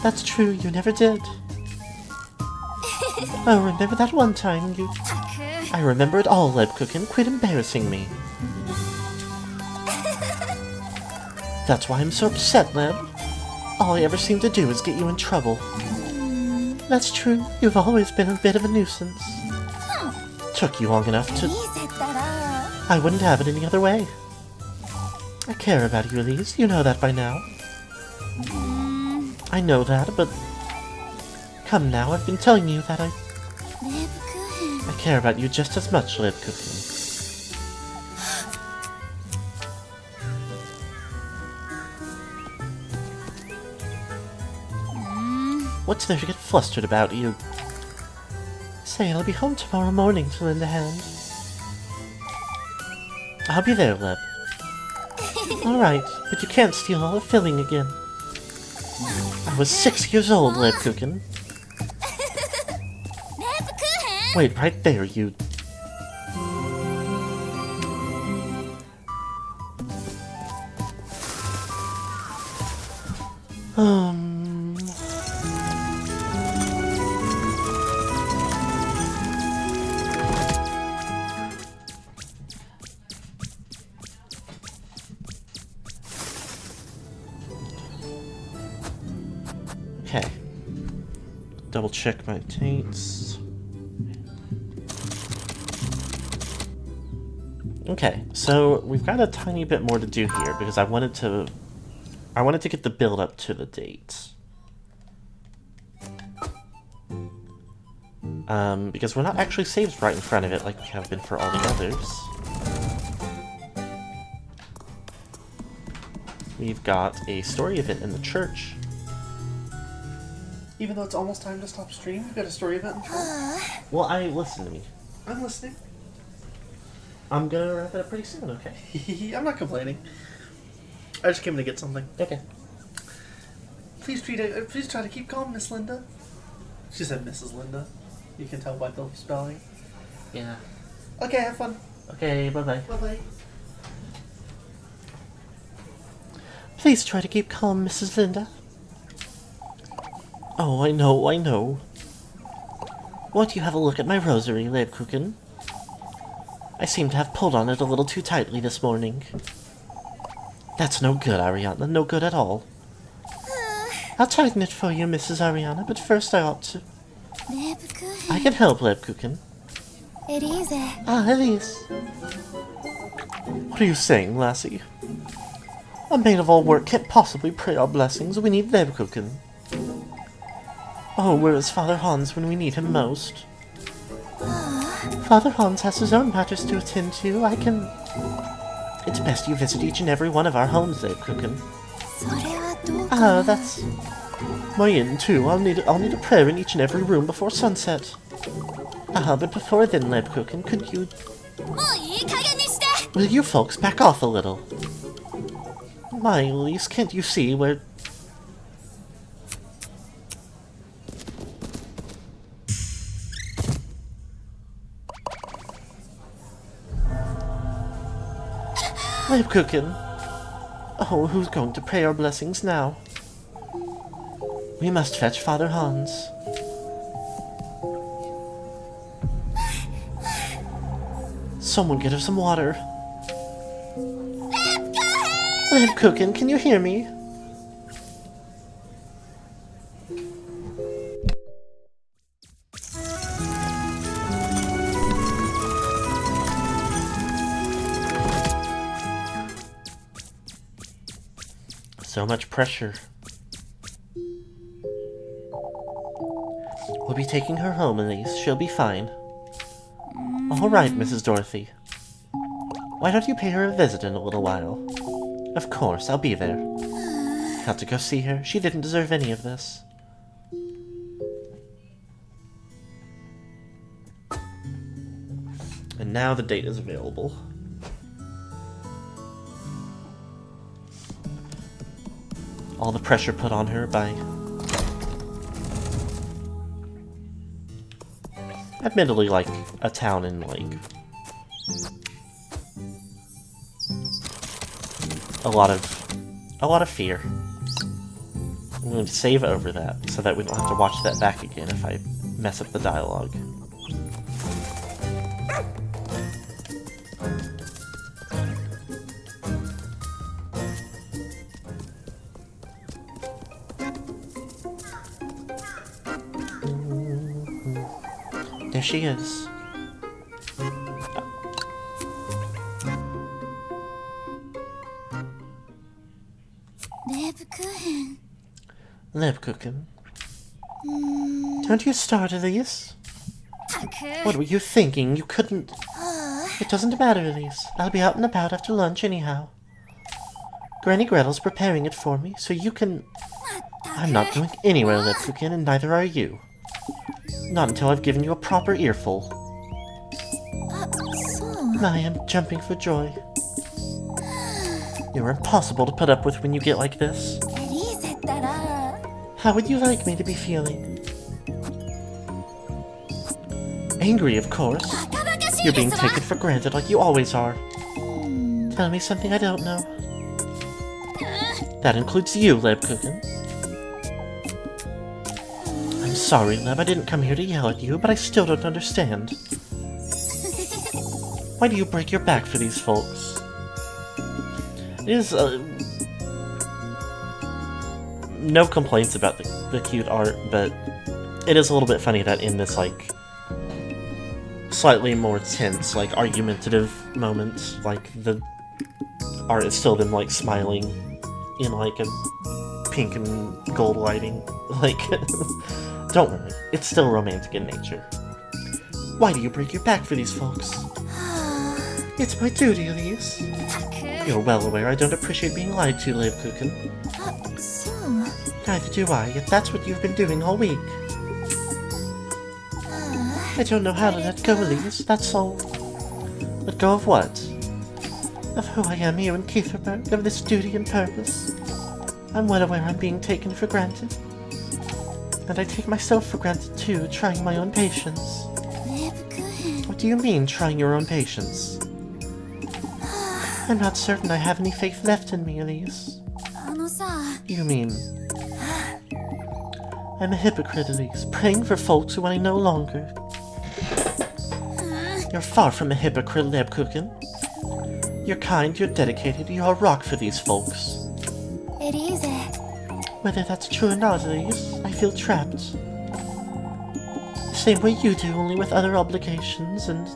That's true, you never did. Oh, remember that one time you... I remember it all, Lebkuchen. Quit embarrassing me. That's why I'm so upset, Leb. All I ever seem to do is get you in trouble. That's true, you've always been a bit of a nuisance. Took you long enough to... I wouldn't have it any other way. I care about you, Elise. You know that by now. I know that, but... Come now, I've been telling you that I care about you just as much, Lebkuchen. What's there to get flustered about, you... Say, I'll be home tomorrow morning to lend a hand. I'll be there, Leb. Alright, but you can't steal all the filling again. I was 6 years old, Lebkuchen. Wait right there, you... Okay. Double check my taints. Okay, so we've got a tiny bit more to do here because I wanted to get the build up to the date. Because we're not actually saved right in front of it like we have been for all the others. We've got a story event in the church. Even though it's almost time to stop stream, we've got a story event in front. Well, listen to me. I'm listening. I'm gonna wrap it up pretty soon, okay? I'm not complaining. I just came to get something. Okay. Please try to keep calm, Miss Linda. She said Mrs. Linda. You can tell by the spelling. Yeah. Okay, have fun. Okay, bye-bye. Bye-bye. Please try to keep calm, Mrs. Linda. Oh, I know. Won't you have a look at my rosary, Lebkuchen? I seem to have pulled on it a little too tightly this morning. That's no good, Ariana. No good at all. I'll tighten it for you, Mrs. Ariana, but first I ought to... I can help, Lebkuchen. Ah, Elise. What are you saying, lassie? A maid of all work can't possibly pray our blessings. We need Lebkuchen. Oh, where is Father Hans when we need him most? Father Hans has his own matters to attend to. I can... It's best you visit each and every one of our homes, Lebkuchen. Ah, that's... My inn, too. I'll need a prayer in each and every room before sunset. Ah, but before then, Lebkuchen, could you... Will you folks back off a little? My, Elise, can't you see we're Lebkuchen. Oh, who's going to pray our blessings now? We must fetch Father Hans. Someone get her some water. Lebkuchen, can you hear me? So much pressure. We'll be taking her home, Elise. She'll be fine. All right, Mrs. Dorothy. Why don't you pay her a visit in a little while? Of course, I'll be there. Got to go see her. She didn't deserve any of this. And now the date is available. All the pressure put on her by... admittedly, like, a town in, like... a lot of fear. I'm going to save over that, so that we don't have to watch that back again if I mess up the dialogue. There she is. Lebkuchen. Lebkuchen. Don't you start, Elise? What were you thinking? You couldn't... It doesn't matter, Elise. I'll be out and about after lunch anyhow. Granny Gretel's preparing it for me, so you can... I'm not going anywhere, Lebkuchen, and neither are you. Not until I've given you a proper earful. I am jumping for joy. You're impossible to put up with when you get like this. How would you like me to be feeling? Angry, of course. You're being taken for granted like you always are. Tell me something I don't know. That includes you, Lebkuchen. I'm sorry, Leb, I didn't come here to yell at you, but I still don't understand. Why do you break your back for these folks? It is, no complaints about the cute art, but it is a little bit funny that in this, like, slightly more tense, like, argumentative moment, like, the art is still them, like, smiling in, like, a pink and gold lighting. Like, don't worry, it's still romantic in nature. Why do you break your back for these folks? It's my duty, Elise. You're well aware I don't appreciate being lied to, Lebkuchen. Neither do I, yet that's what you've been doing all week. I don't know how to let go, Elise, that's all. Let go of what? Of who I am here in Keitherberg, of this duty and purpose. I'm well aware I'm being taken for granted. And I take myself for granted too, trying my own patience. What do you mean, trying your own patience? I'm not certain I have any faith left in me, Elise. You mean... I'm a hypocrite, Elise, praying for folks who I know longer. You're far from a hypocrite, Lebkuchen. You're kind, you're dedicated, you're a rock for these folks. Whether that's true or not, Elise, I feel trapped. The same way you do, only with other obligations and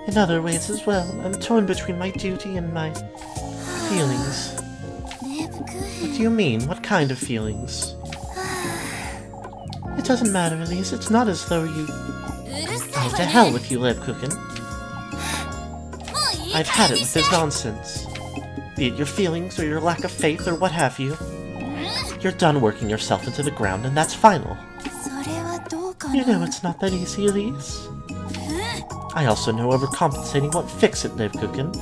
in other ways as well. I'm torn between my duty and my feelings. What do you mean? What kind of feelings? It doesn't matter, Elise. It's not as though you... Oh, to hell with you, Lebkuchen. I've had it with this nonsense. Be it your feelings or your lack of faith or what have you. You're done working yourself into the ground, and that's final. You know it's not that easy, Elise. I also know overcompensating won't fix it, Lebkuchen.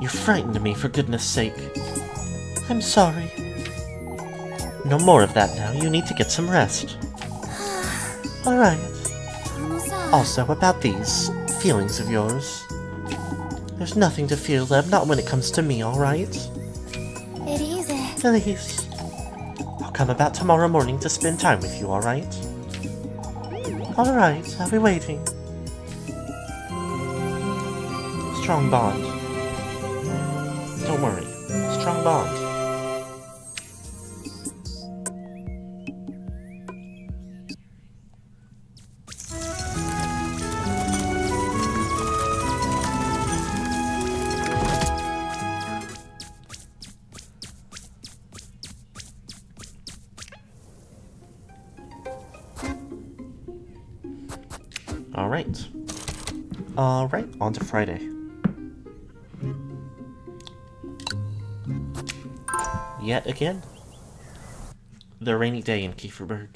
You frightened me, for goodness sake. I'm sorry. No more of that now. You need to get some rest. Alright. あのさ Also, about these feelings of yours. There's nothing to fear, Leb, not when it comes to me, alright? エリーゼ Elise. I'll come about tomorrow morning to spend time with you, alright? Alright, I'll be waiting. Strong bond. Don't worry. Strong bond. Alright. Alright, on to Friday. Yet again. The rainy day in Kieferberg.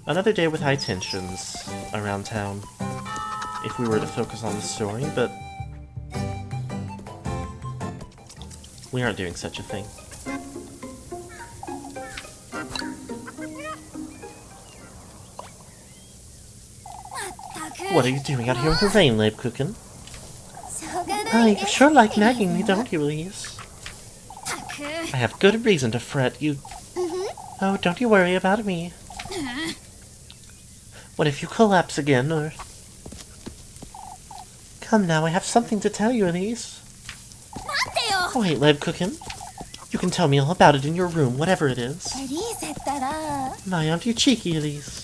Another day with high tensions around town, if we were to focus on the story, but we aren't doing such a thing. What are you doing out here in the rain, Lebkuchen? しょうがない You sure like nagging me, don't you, Elise? たく I have good reason to fret. You... Oh, don't you worry about me. What if you collapse again, or... Come now, I have something to tell you, Elise. 待ってよ Wait, Lebkuchen. You can tell me all about it in your room, whatever it is. エリーゼったら My, aren't you cheeky, Elise?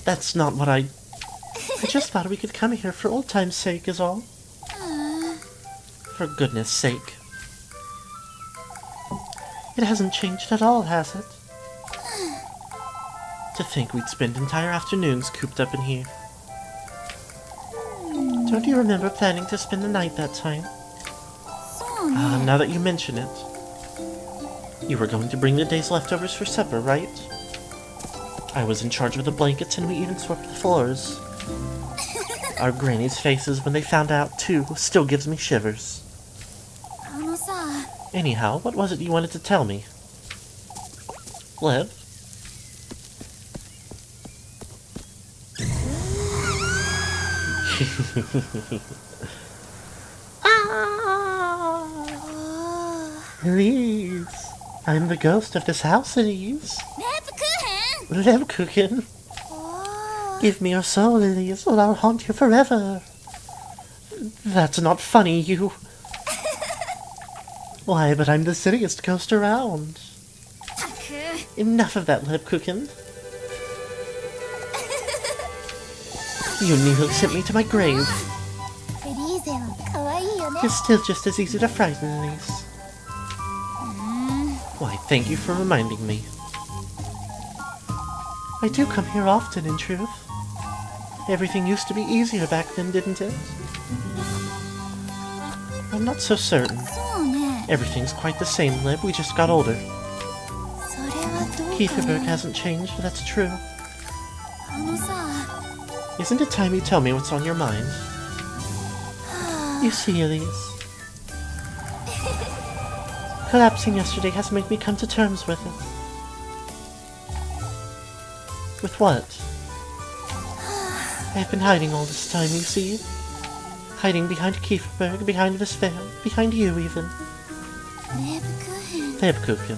That's not what I just thought we could come here for old time's sake is all. For goodness sake. It hasn't changed at all, has it? To think we'd spend entire afternoons cooped up in here. Don't you remember planning to spend the night that time? そうね Now that you mention it. You were going to bring the day's leftovers for supper, right? I was in charge of the blankets and we even swept the floors. Our granny's faces when they found out, too, still gives me shivers. あのさ Anyhow, what was it you wanted to tell me? Lev? Elise, I'm the ghost of this house, Elise. レープクーヘン Lebkuchen, おー give me your soul, Elise, or I'll haunt you forever. That's not funny, you... Why, but I'm the silliest ghost around. たく Enough of that, Lebkuchen. You nearly sent me to my grave. エリーゼは可愛いよね You're still just as easy to frighten, Elise. Why, thank you for reminding me. I do come here often, in truth. Everything used to be easier back then, didn't it? I'm not so certain. そうね Everything's quite the same, Lib. We just got older. それはどうか Kieferberg な hasn't changed, that's true. あのさ Isn't it time you tell me what's on your mind? You see, Elise. Collapsing yesterday has made me come to terms with it. With what? I've been hiding all this time, you see. Hiding behind Kieferberg, behind this veil, behind you even. レープクーヘン Lebkuchen.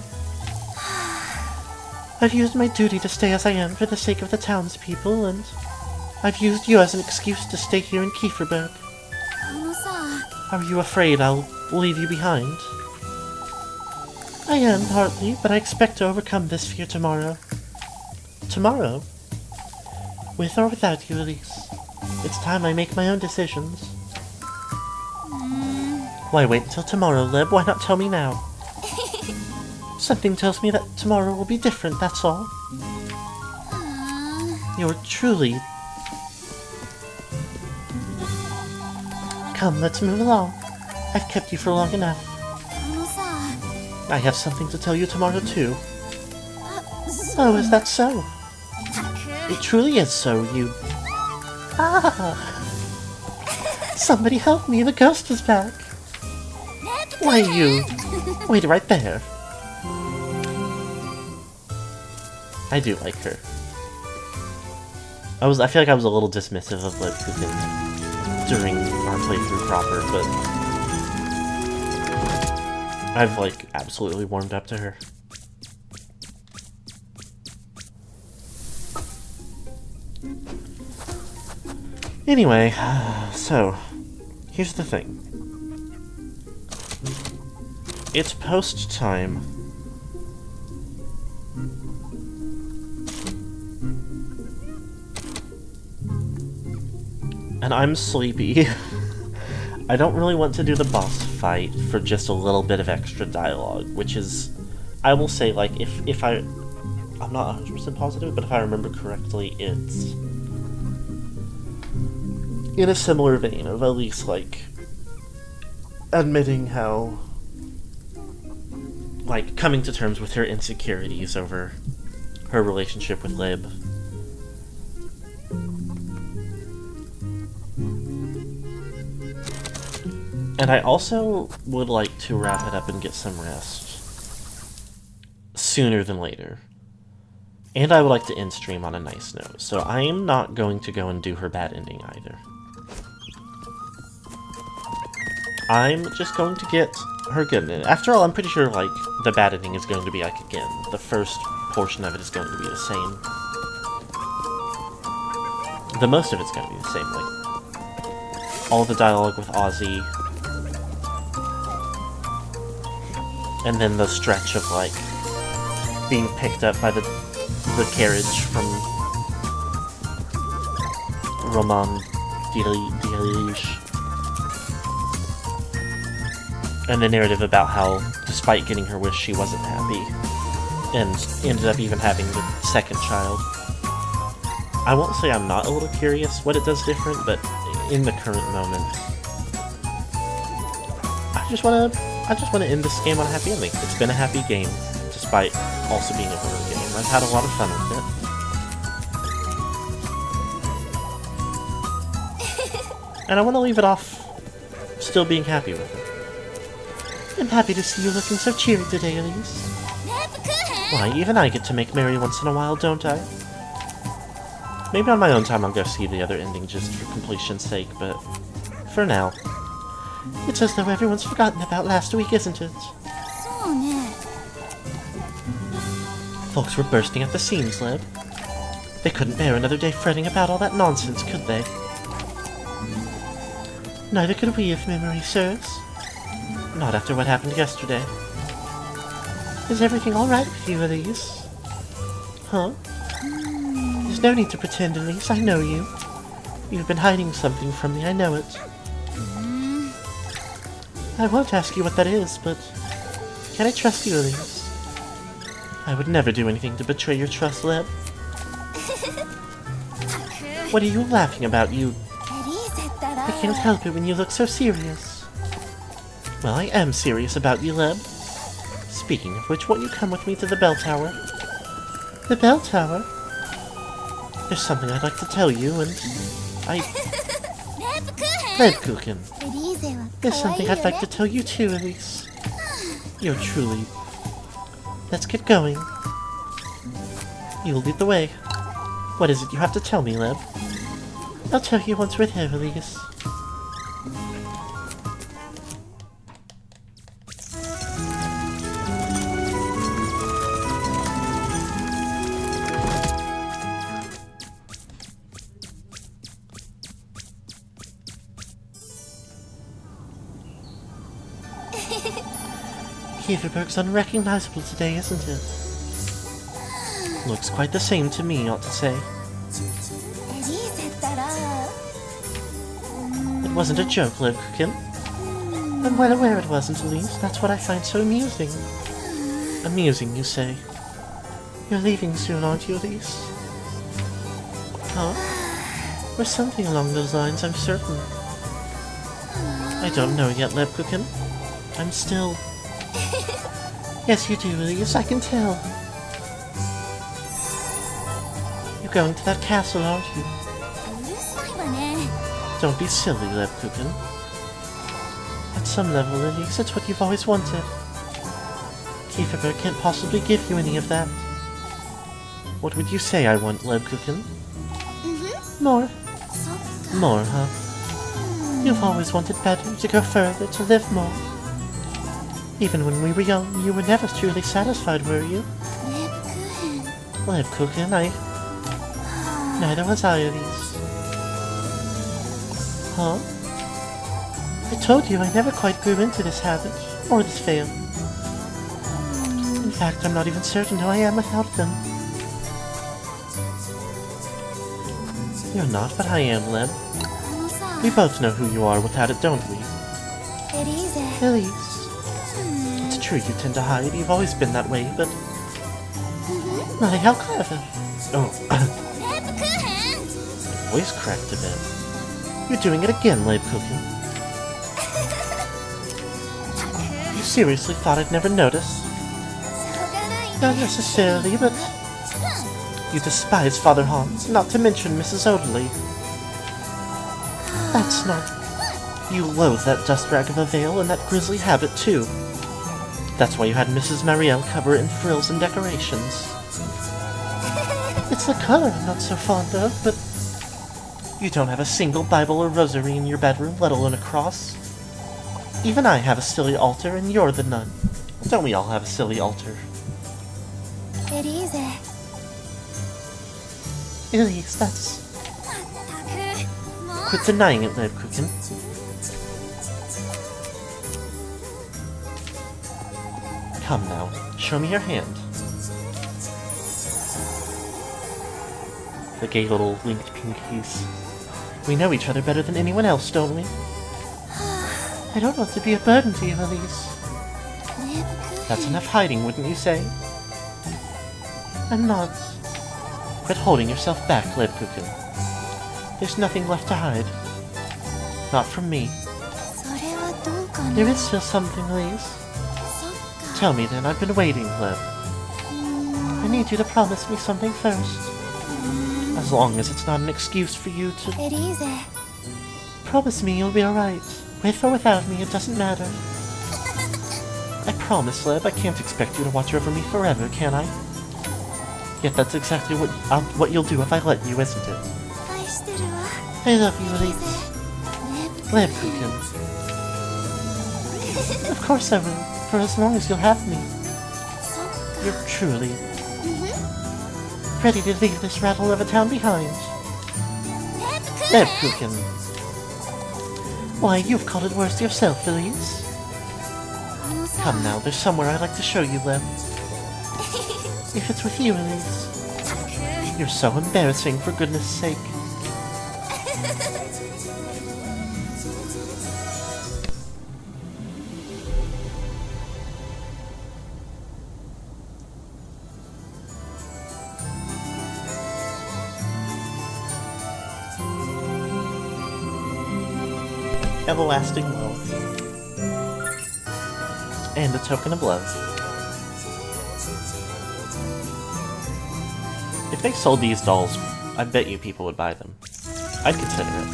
I've used my duty to stay as I am for the sake of the townspeople, and I've used you as an excuse to stay here in Kieferberg. あのさ Are you afraid I'll leave you behind? I am, partly, but I expect to overcome this fear tomorrow. Tomorrow? With or without you, Elise. It's time I make my own decisions. Why wait until tomorrow, Lib? Why not tell me now? Something tells me that tomorrow will be different, that's all. You're truly... Come, let's move along. I've kept you for long enough. あのさ I have something to tell you tomorrow, too. あそう Oh, is that so? たく It truly is so, you... Ah! Somebody help me, the ghost is back! レープクー Why, ヘン you... Wait right there. I do like her. I feel like I was a little dismissive of Lib Cookin during our playthrough proper, but I've like absolutely warmed up to her. Anyway, so here's the thing. It's post time. And I'm sleepy. I don't really want to do the boss fight for just a little bit of extra dialogue, which is, I will say, like, if I'm not 100% positive, but if I remember correctly, it's in a similar vein of at least, like, admitting how, like, coming to terms with her insecurities over her relationship with Lib. And I also would like to wrap it up and get some rest sooner than later. And I would like to end stream on a nice note, so I am not going to go and do her bad ending either. I'm just going to get her good ending. After all, I'm pretty sure, like, the bad ending is going to be, like, again, the first portion of it is going to be the same. The most of it's going to be the same, like, all the dialogue with Ozzy, and then the stretch of, like, being picked up by the carriage from Roman Dirige. And the narrative about how, despite getting her wish, she wasn't happy. And ended up even having the second child. I won't say I'm not a little curious what it does different, but in the current moment, I just want to end this game on a happy ending. It's been a happy game, despite also being a horror game. I've had a lot of fun with it. And I want to leave it off still being happy with it. I'm happy to see you looking so cheery today, Elise. Why, even I get to make merry once in a while, don't I? Maybe on my own time I'll go see the other ending just for completion's sake, but for now, it's as though everyone's forgotten about last week, isn't it? Folks were bursting at the seams, Leb. They couldn't bear another day fretting about all that nonsense, could they? Neither could we, if memory serves. Not after what happened yesterday. Is everything alright with you, Elise? Huh? There's no need to pretend, Elise. I know you. You've been hiding something from me, I know it. I won't ask you what that is, but can I trust you, Elise? I would never do anything to betray your trust, Leb. What are you laughing about, you? I can't help it when you look so serious. Well, I am serious about you, Leb. Speaking of which, won't you come with me to the bell tower? The bell tower? There's something I'd like to tell you, and Lebkuchen. There's something I'd like to tell you too, Elise. You're truly... Let's get going. You'll lead the way. What is it you have to tell me, Leb? I'll tell you once we're there, Elise. Kieferberg's unrecognizable today, isn't it? Looks quite the same to me, ought to say. It wasn't a joke, Lebkuchen. I'm well aware it wasn't, Elise. That's what I find so amusing. Amusing, you say? You're leaving soon, aren't you, Elise? Huh? Or something along those lines, I'm certain. I don't know yet, Lebkuchen. I'm still... Yes, you do, Elise, I can tell. You're going to that castle, aren't you? Don't be silly, Lebkuchen. At some level, Elise, it's what you've always wanted. Kieferberg can't possibly give you any of that. What would you say I want, Lebkuchen? More. そっか More, huh? You've always wanted better, to go further, to live more. Even when we were young, you were never truly satisfied, were you? レックヘン Lebkuchen, Neither was I, Elise. Huh? I told you I never quite grew into this habit, or this veil. In fact, I'm not even certain who I am without them. You're not, but I am, Leb. あのさ We both know who you are without it, don't we? エリーゼ Elise. It's true you tend to hide, you've always been that way, but... My, how clever. Oh, レックヘン voice cracked a bit. You're doing it again, Lebkuchen. You seriously thought I'd never notice? しょうがないね Not necessarily, but... You despise Father Hans, not to mention Mrs. Odeley. That's not... You loathe that dust rag of a veil and that grisly habit, too. That's why you had Mrs. Marielle cover it in frills and decorations. It's the color I'm not so fond of, but... You don't have a single Bible or rosary in your bedroom, let alone a cross. Even I have a silly altar, and you're the nun. Don't we all have a silly altar? エリーゼ Elise, that's... たくもう Quit denying it, Lebkuchen. Come now, show me your hand. The gay little linked pinkies. We know each other better than anyone else, don't we? I don't want to be a burden to you, Elise. レック That's enough hiding, wouldn't you say? I'm not. Quit holding yourself back, Lebkuchen. There's nothing left to hide. Not from me. それはどうかな There is still something, Elise. そっか Tell me then, I've been waiting, Leb. I need you to promise me something first. As long as it's not an excuse for you to... エリーゼ Promise me you'll be alright. With or without me, it doesn't matter. I promise, Leb, I can't expect you to watch over me forever, can I? Yet that's exactly what you'll do if I let you, isn't it? 愛してるわ I love you, エリー Elise. ゼレック Lebkuchen. Of course I will, for as long as you'll have me. そっか You're truly ready to leave this rattle of a town behind. レックヘン Lebkuchen. Why, you've called it worse yourself, Elise. あのさ Come now, there's somewhere I'd like to show you, Leb. If it's with you, Elise. たく You're so embarrassing, for goodness sake. Everlasting love. And a token of love. If they sold these dolls, I bet you people would buy them. I'd consider it.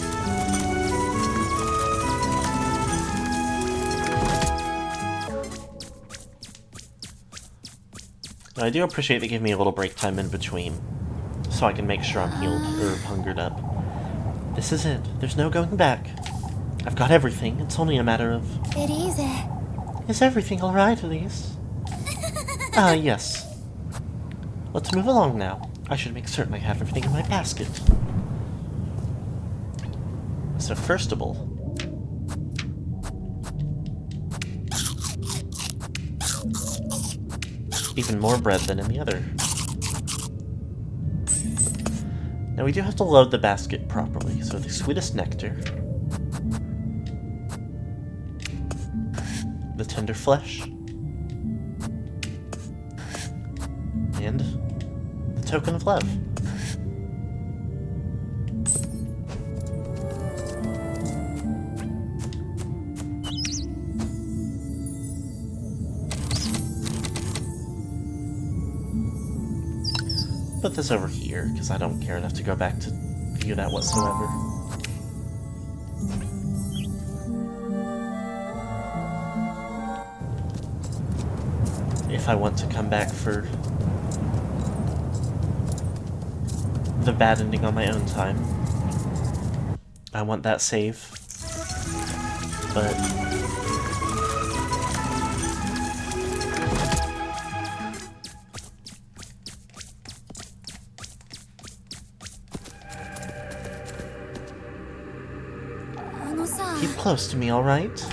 Now, I do appreciate they give me a little break time in between, so I can make sure I'm healed or hungered up. This is it. There's no going back. I've got everything. It's only a matter of... エリーゼ Is everything alright, Elise? Ah, yes. Let's move along now. I should make certain I have everything in my basket. So first of all... Even more bread than in the other. Now we do have to load the basket properly, so the sweetest nectar... The tender flesh... And... the token of love. Put this over here, because I don't care enough to go back to view that whatsoever. If I want to come back for the bad ending on my own time. I want that save. But... keep close to me, alright?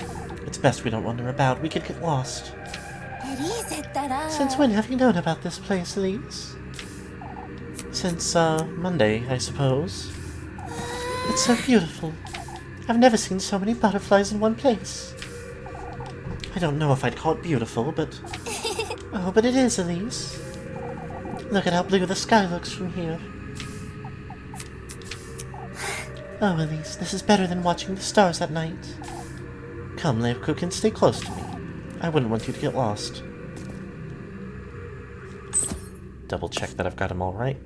It's best we don't wander about. We could get lost. Since when have you known about this place, Elise? Since, Monday, I suppose. It's so beautiful. I've never seen so many butterflies in one place. I don't know if I'd call it beautiful, but... oh, but it is, Elise. Look at how blue the sky looks from here. Oh, Elise, this is better than watching the stars at night. Come, Lebkuchen, and stay close to me. I wouldn't want you to get lost. Double check that I've got him all right.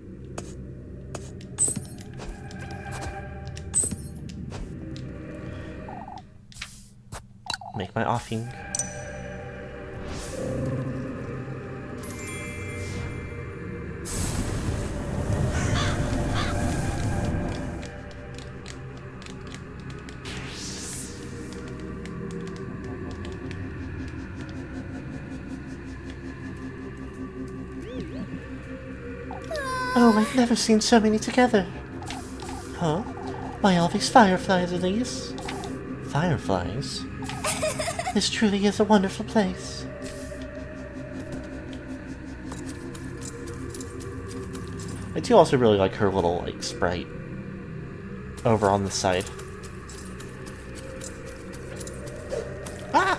Make my offing. Oh, I've never seen so many together. Huh? Why all these fireflies, Elise? Fireflies? This truly is a wonderful place. I do also really like her little, like, sprite over on the side. Ah!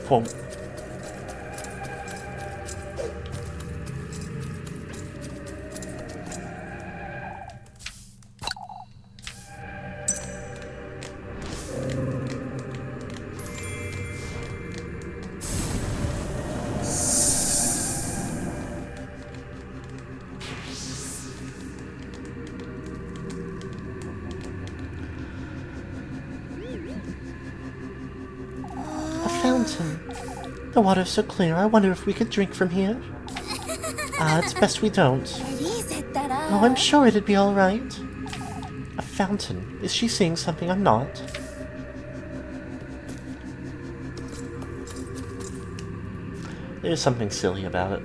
Whoa. Fountain. The water's so clear, I wonder if we could drink from here. Ah, it's best we don't. Oh, I'm sure it'd be alright. A fountain. Is she seeing something I'm not? There's something silly about it.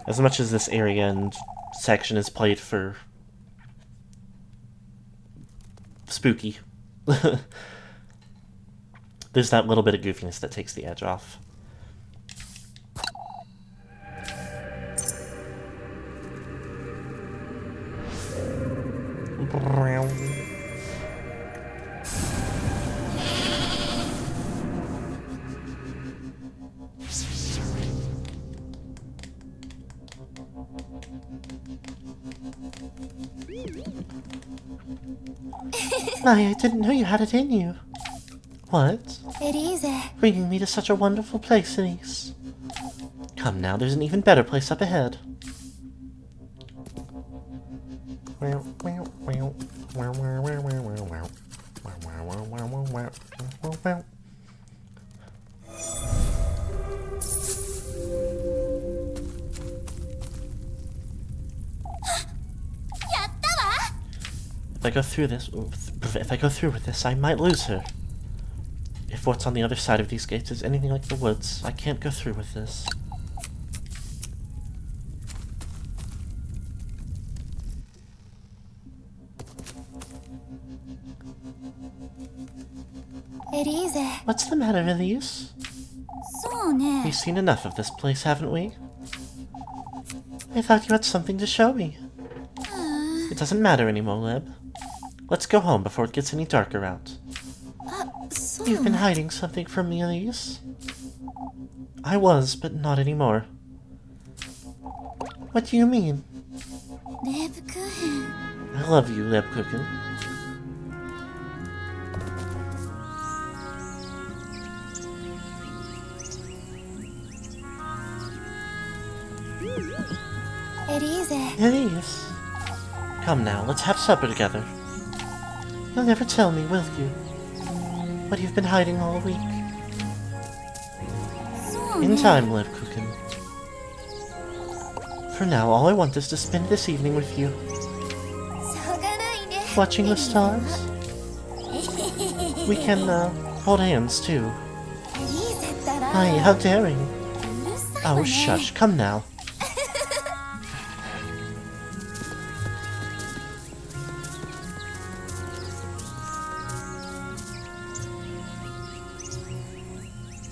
As much as this area and section is played for spooky, there's that little bit of goofiness that takes the edge off. My, I didn't know you had it in you. What? Bringing me to such a wonderful place, Elise. Come now, there's an even better place up ahead. If I go through with this, I might lose her. If what's on the other side of these gates is anything like the woods, I can't go through with this. What's the matter, Elise? We've seen enough of this place, haven't we? I thought you had something to show me. It doesn't matter anymore, Leb. Let's go home before it gets any darker out. You've been hiding something from me, Elise. I was, but not anymore. What do you mean? I love you, Lebkuchen. Elise. Come now, let's have supper together. You'll never tell me, will you? What you've been hiding all week? In time, Lebkuchen. For now, all I want is to spend this evening with you. Watching the stars? We can, hold hands, too. Aye, how daring. Oh, shush, come now.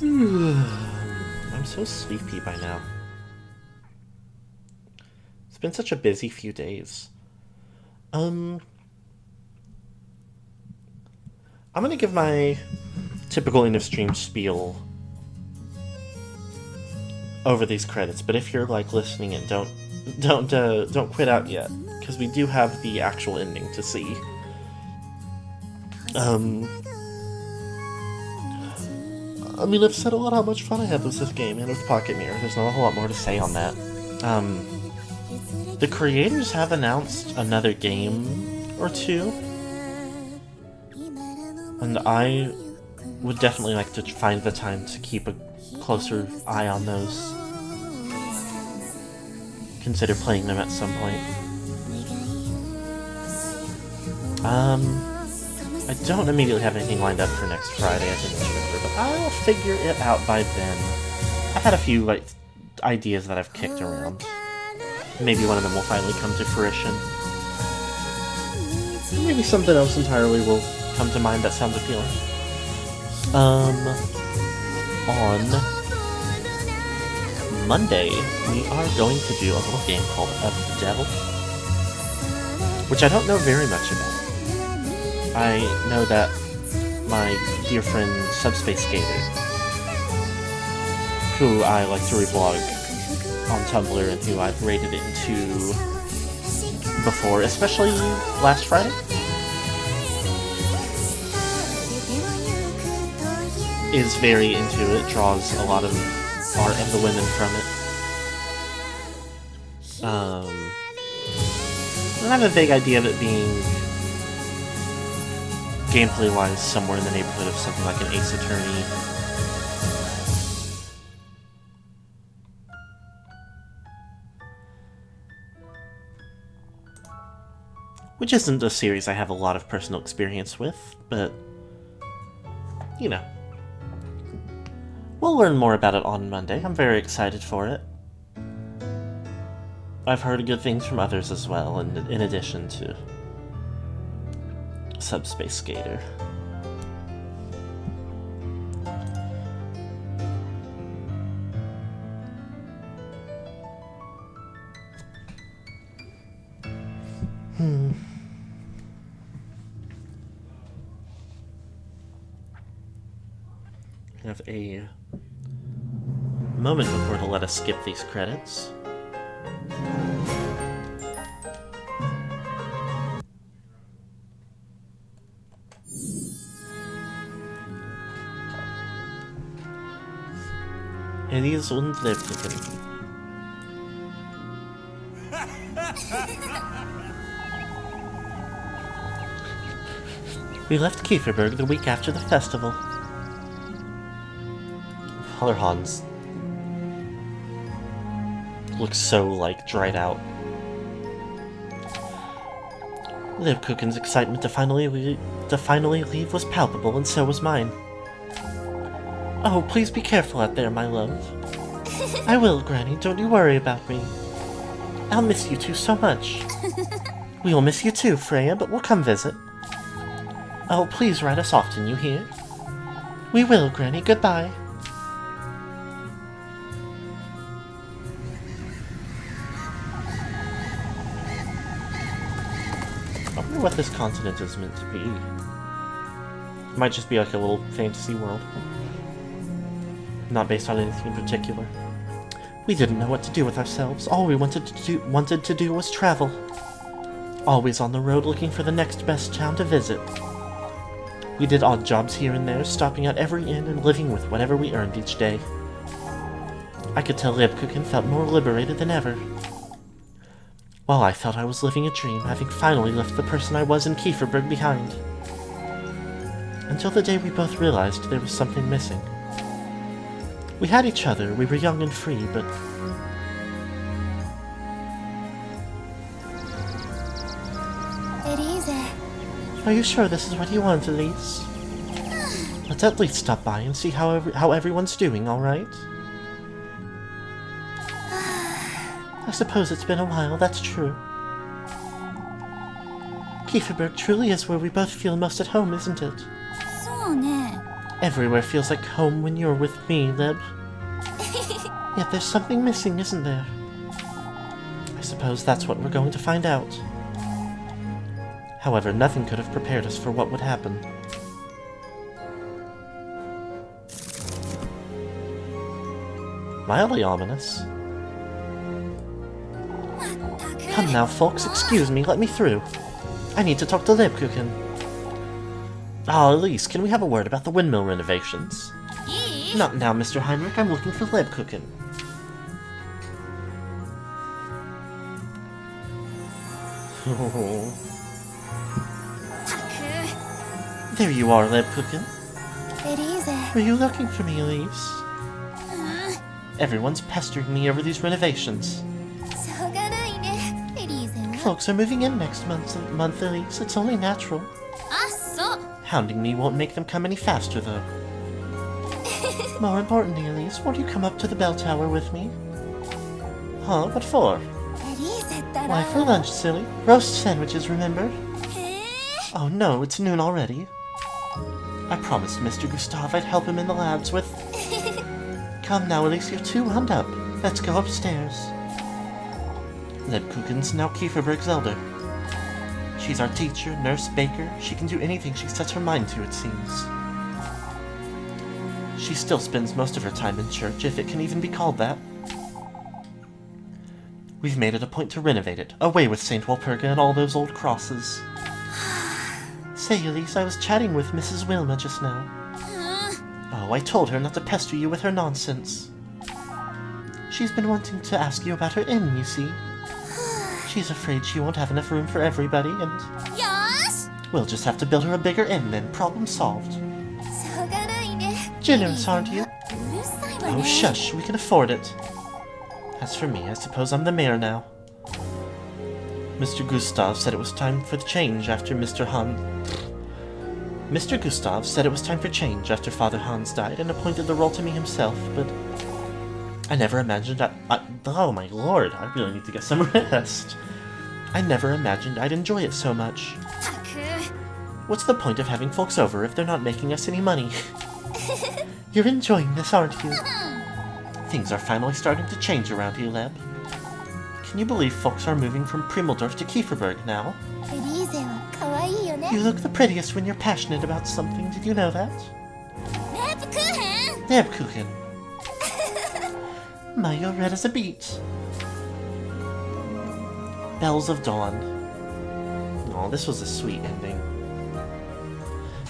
I'm so sleepy by now. It's been such a busy few days. I'm gonna give my typical end of stream spiel over these credits, but if you're like listening and don't quit out yet, because we do have the actual ending to see. I mean, I've said a lot how much fun I had with this game and with Pocket Mirror. There's not a whole lot more to say on that. The creators have announced another game or two, and I would definitely like to find the time to keep a closer eye on those. Consider playing them at some point. I don't immediately have anything lined up for next Friday, as I mentioned earlier, but I'll figure it out by then. I've had a few like ideas that I've kicked around. Maybe one of them will finally come to fruition. Maybe something else entirely will come to mind that sounds appealing. On Monday, we are going to do a little game called Of the Devil, which I don't know very much about. I know that my dear friend Subspace Skater, who I like to reblog on Tumblr and who I've raided into before, especially last Friday, is very into it, draws a lot of art of the women from it. And I have a vague idea of it being gameplay-wise somewhere in the neighborhood of something like an Ace Attorney. Which isn't a series I have a lot of personal experience with, but, you know. We'll learn more about it on Monday. I'm very excited for it. I've heard good things from others as well, in addition to Subspace Skater. Have a moment before to let us skip these credits. Elias und Lebkuchen. We left Kieferberg the week after the festival. Father Hans looks so, like, dried out. Lebkuchen's excitement to finally leave was palpable, and so was mine. Oh, please be careful out there, my love. I will, Granny, don't you worry about me. I'll miss you two so much. We will miss you too, Freya, but we'll come visit. Oh, please write us often, you hear? We will, Granny, goodbye. I wonder what this continent is meant to be. It might just be like a little fantasy world. Not based on anything in particular. We didn't know what to do with ourselves. All we wanted to do was travel. Always on the road looking for the next best town to visit. We did odd jobs here and there, stopping at every inn and living with whatever we earned each day. I could tell Lebkuchen felt more liberated than ever. While I felt I was living a dream, having finally left the person I was in Kieferberg behind. until the day we both realized there was something missing. We had each other, we were young and free, but... Elise. Are you sure this is what you want, Elise? Let's at least stop by and see how everyone's doing, alright? I suppose it's been a while, that's true. Kieferberg truly is where we both feel most at home, isn't it? そうね。 Everywhere feels like home when you're with me, Leb. Yet there's something missing, isn't there? I suppose that's what we're going to find out. However, nothing could have prepared us for what would happen. Mildly ominous. Come now, folks, excuse me, let me through. I need to talk to Lebkuchen. Ah, Elise, can we have a word about the windmill renovations? いい？ Not now, Mr. Heinrich, I'm looking for Lebkuchen. Oh. たく。 There you are, Lebkuchen. エリーゼ。 Were you looking for me, Elise? うん。 Everyone's pestering me over these renovations. しょうがないね。エリーゼは。 Folks are moving in next month, Elise. It's only natural. あ、そう。 Hounding me won't make them come any faster, though. More importantly, Elise, won't you come up to the bell tower with me? Huh? What for? エリーゼったら。 Why, for lunch, silly. Roast sandwiches, remember? へえ。 Oh no, it's noon already. I promised Mr. Gustav I'd help him in the labs with... Come now, Elise, you're too wound up. Let's go upstairs. Lebkuchen's now Kieferberg's elder. She's our teacher, nurse, baker. She can do anything she sets her mind to, it seems. She still spends most of her time in church, if it can even be called that. We've made it a point to renovate it, away with St. Walpurga and all those old crosses. Say, Elise, I was chatting with Mrs. Wilma just now. うん。 Oh, I told her not to pester you with her nonsense. She's been wanting to ask you about her inn, you see. She's afraid she won't have enough room for everybody, and よーし。 we'll just have to build her a bigger inn then. Problem solved. しょうがないね。 Generous, aren't you? うるさいわね。 Oh, shush, we can afford it. As for me, I suppose I'm the mayor now. Mr. Gustav said it was time for the change after Mr. Gustav said it was time for change after Father Hans died and appointed the role to me himself, but I never imagined oh my lord, I really need to get some rest. I never imagined I'd enjoy it so much. たく。 What's the point of having folks over if they're not making us any money? You're enjoying this, aren't you? Things are finally starting to change around here, Leb. Can you believe folks are moving from Primeldorf to Kieferberg now? エリーゼは可愛いよね。 You look the prettiest when you're passionate about something, did you know that? レープクーヘン。 Lebkuchen. My, you're red as a beet. Bells of Dawn. Oh, this was a sweet ending.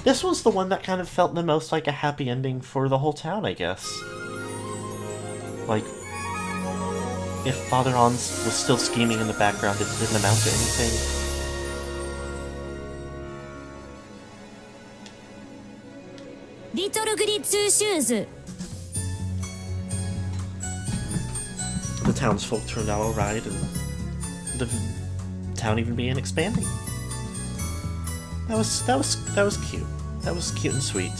This was the one that kind of felt the most like a happy ending for the whole town, I guess. Like, if Father Hans was still scheming in the background, it didn't amount to anything. Little Goody Two Shoes. The townsfolk turned out alright, and the town even began expanding. That was cute. That was cute and sweet.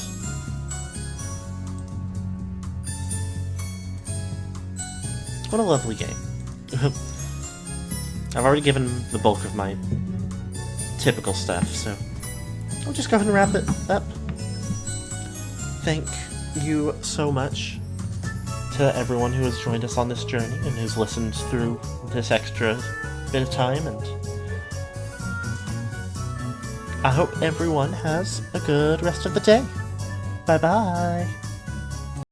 What a lovely game. I've already given the bulk of my typical stuff, so I'll just go ahead and wrap it up. Thank you so much to everyone who has joined us on this journey and who's listened through this extra bit of time, and I hope everyone has a good rest of the day. Bye bye!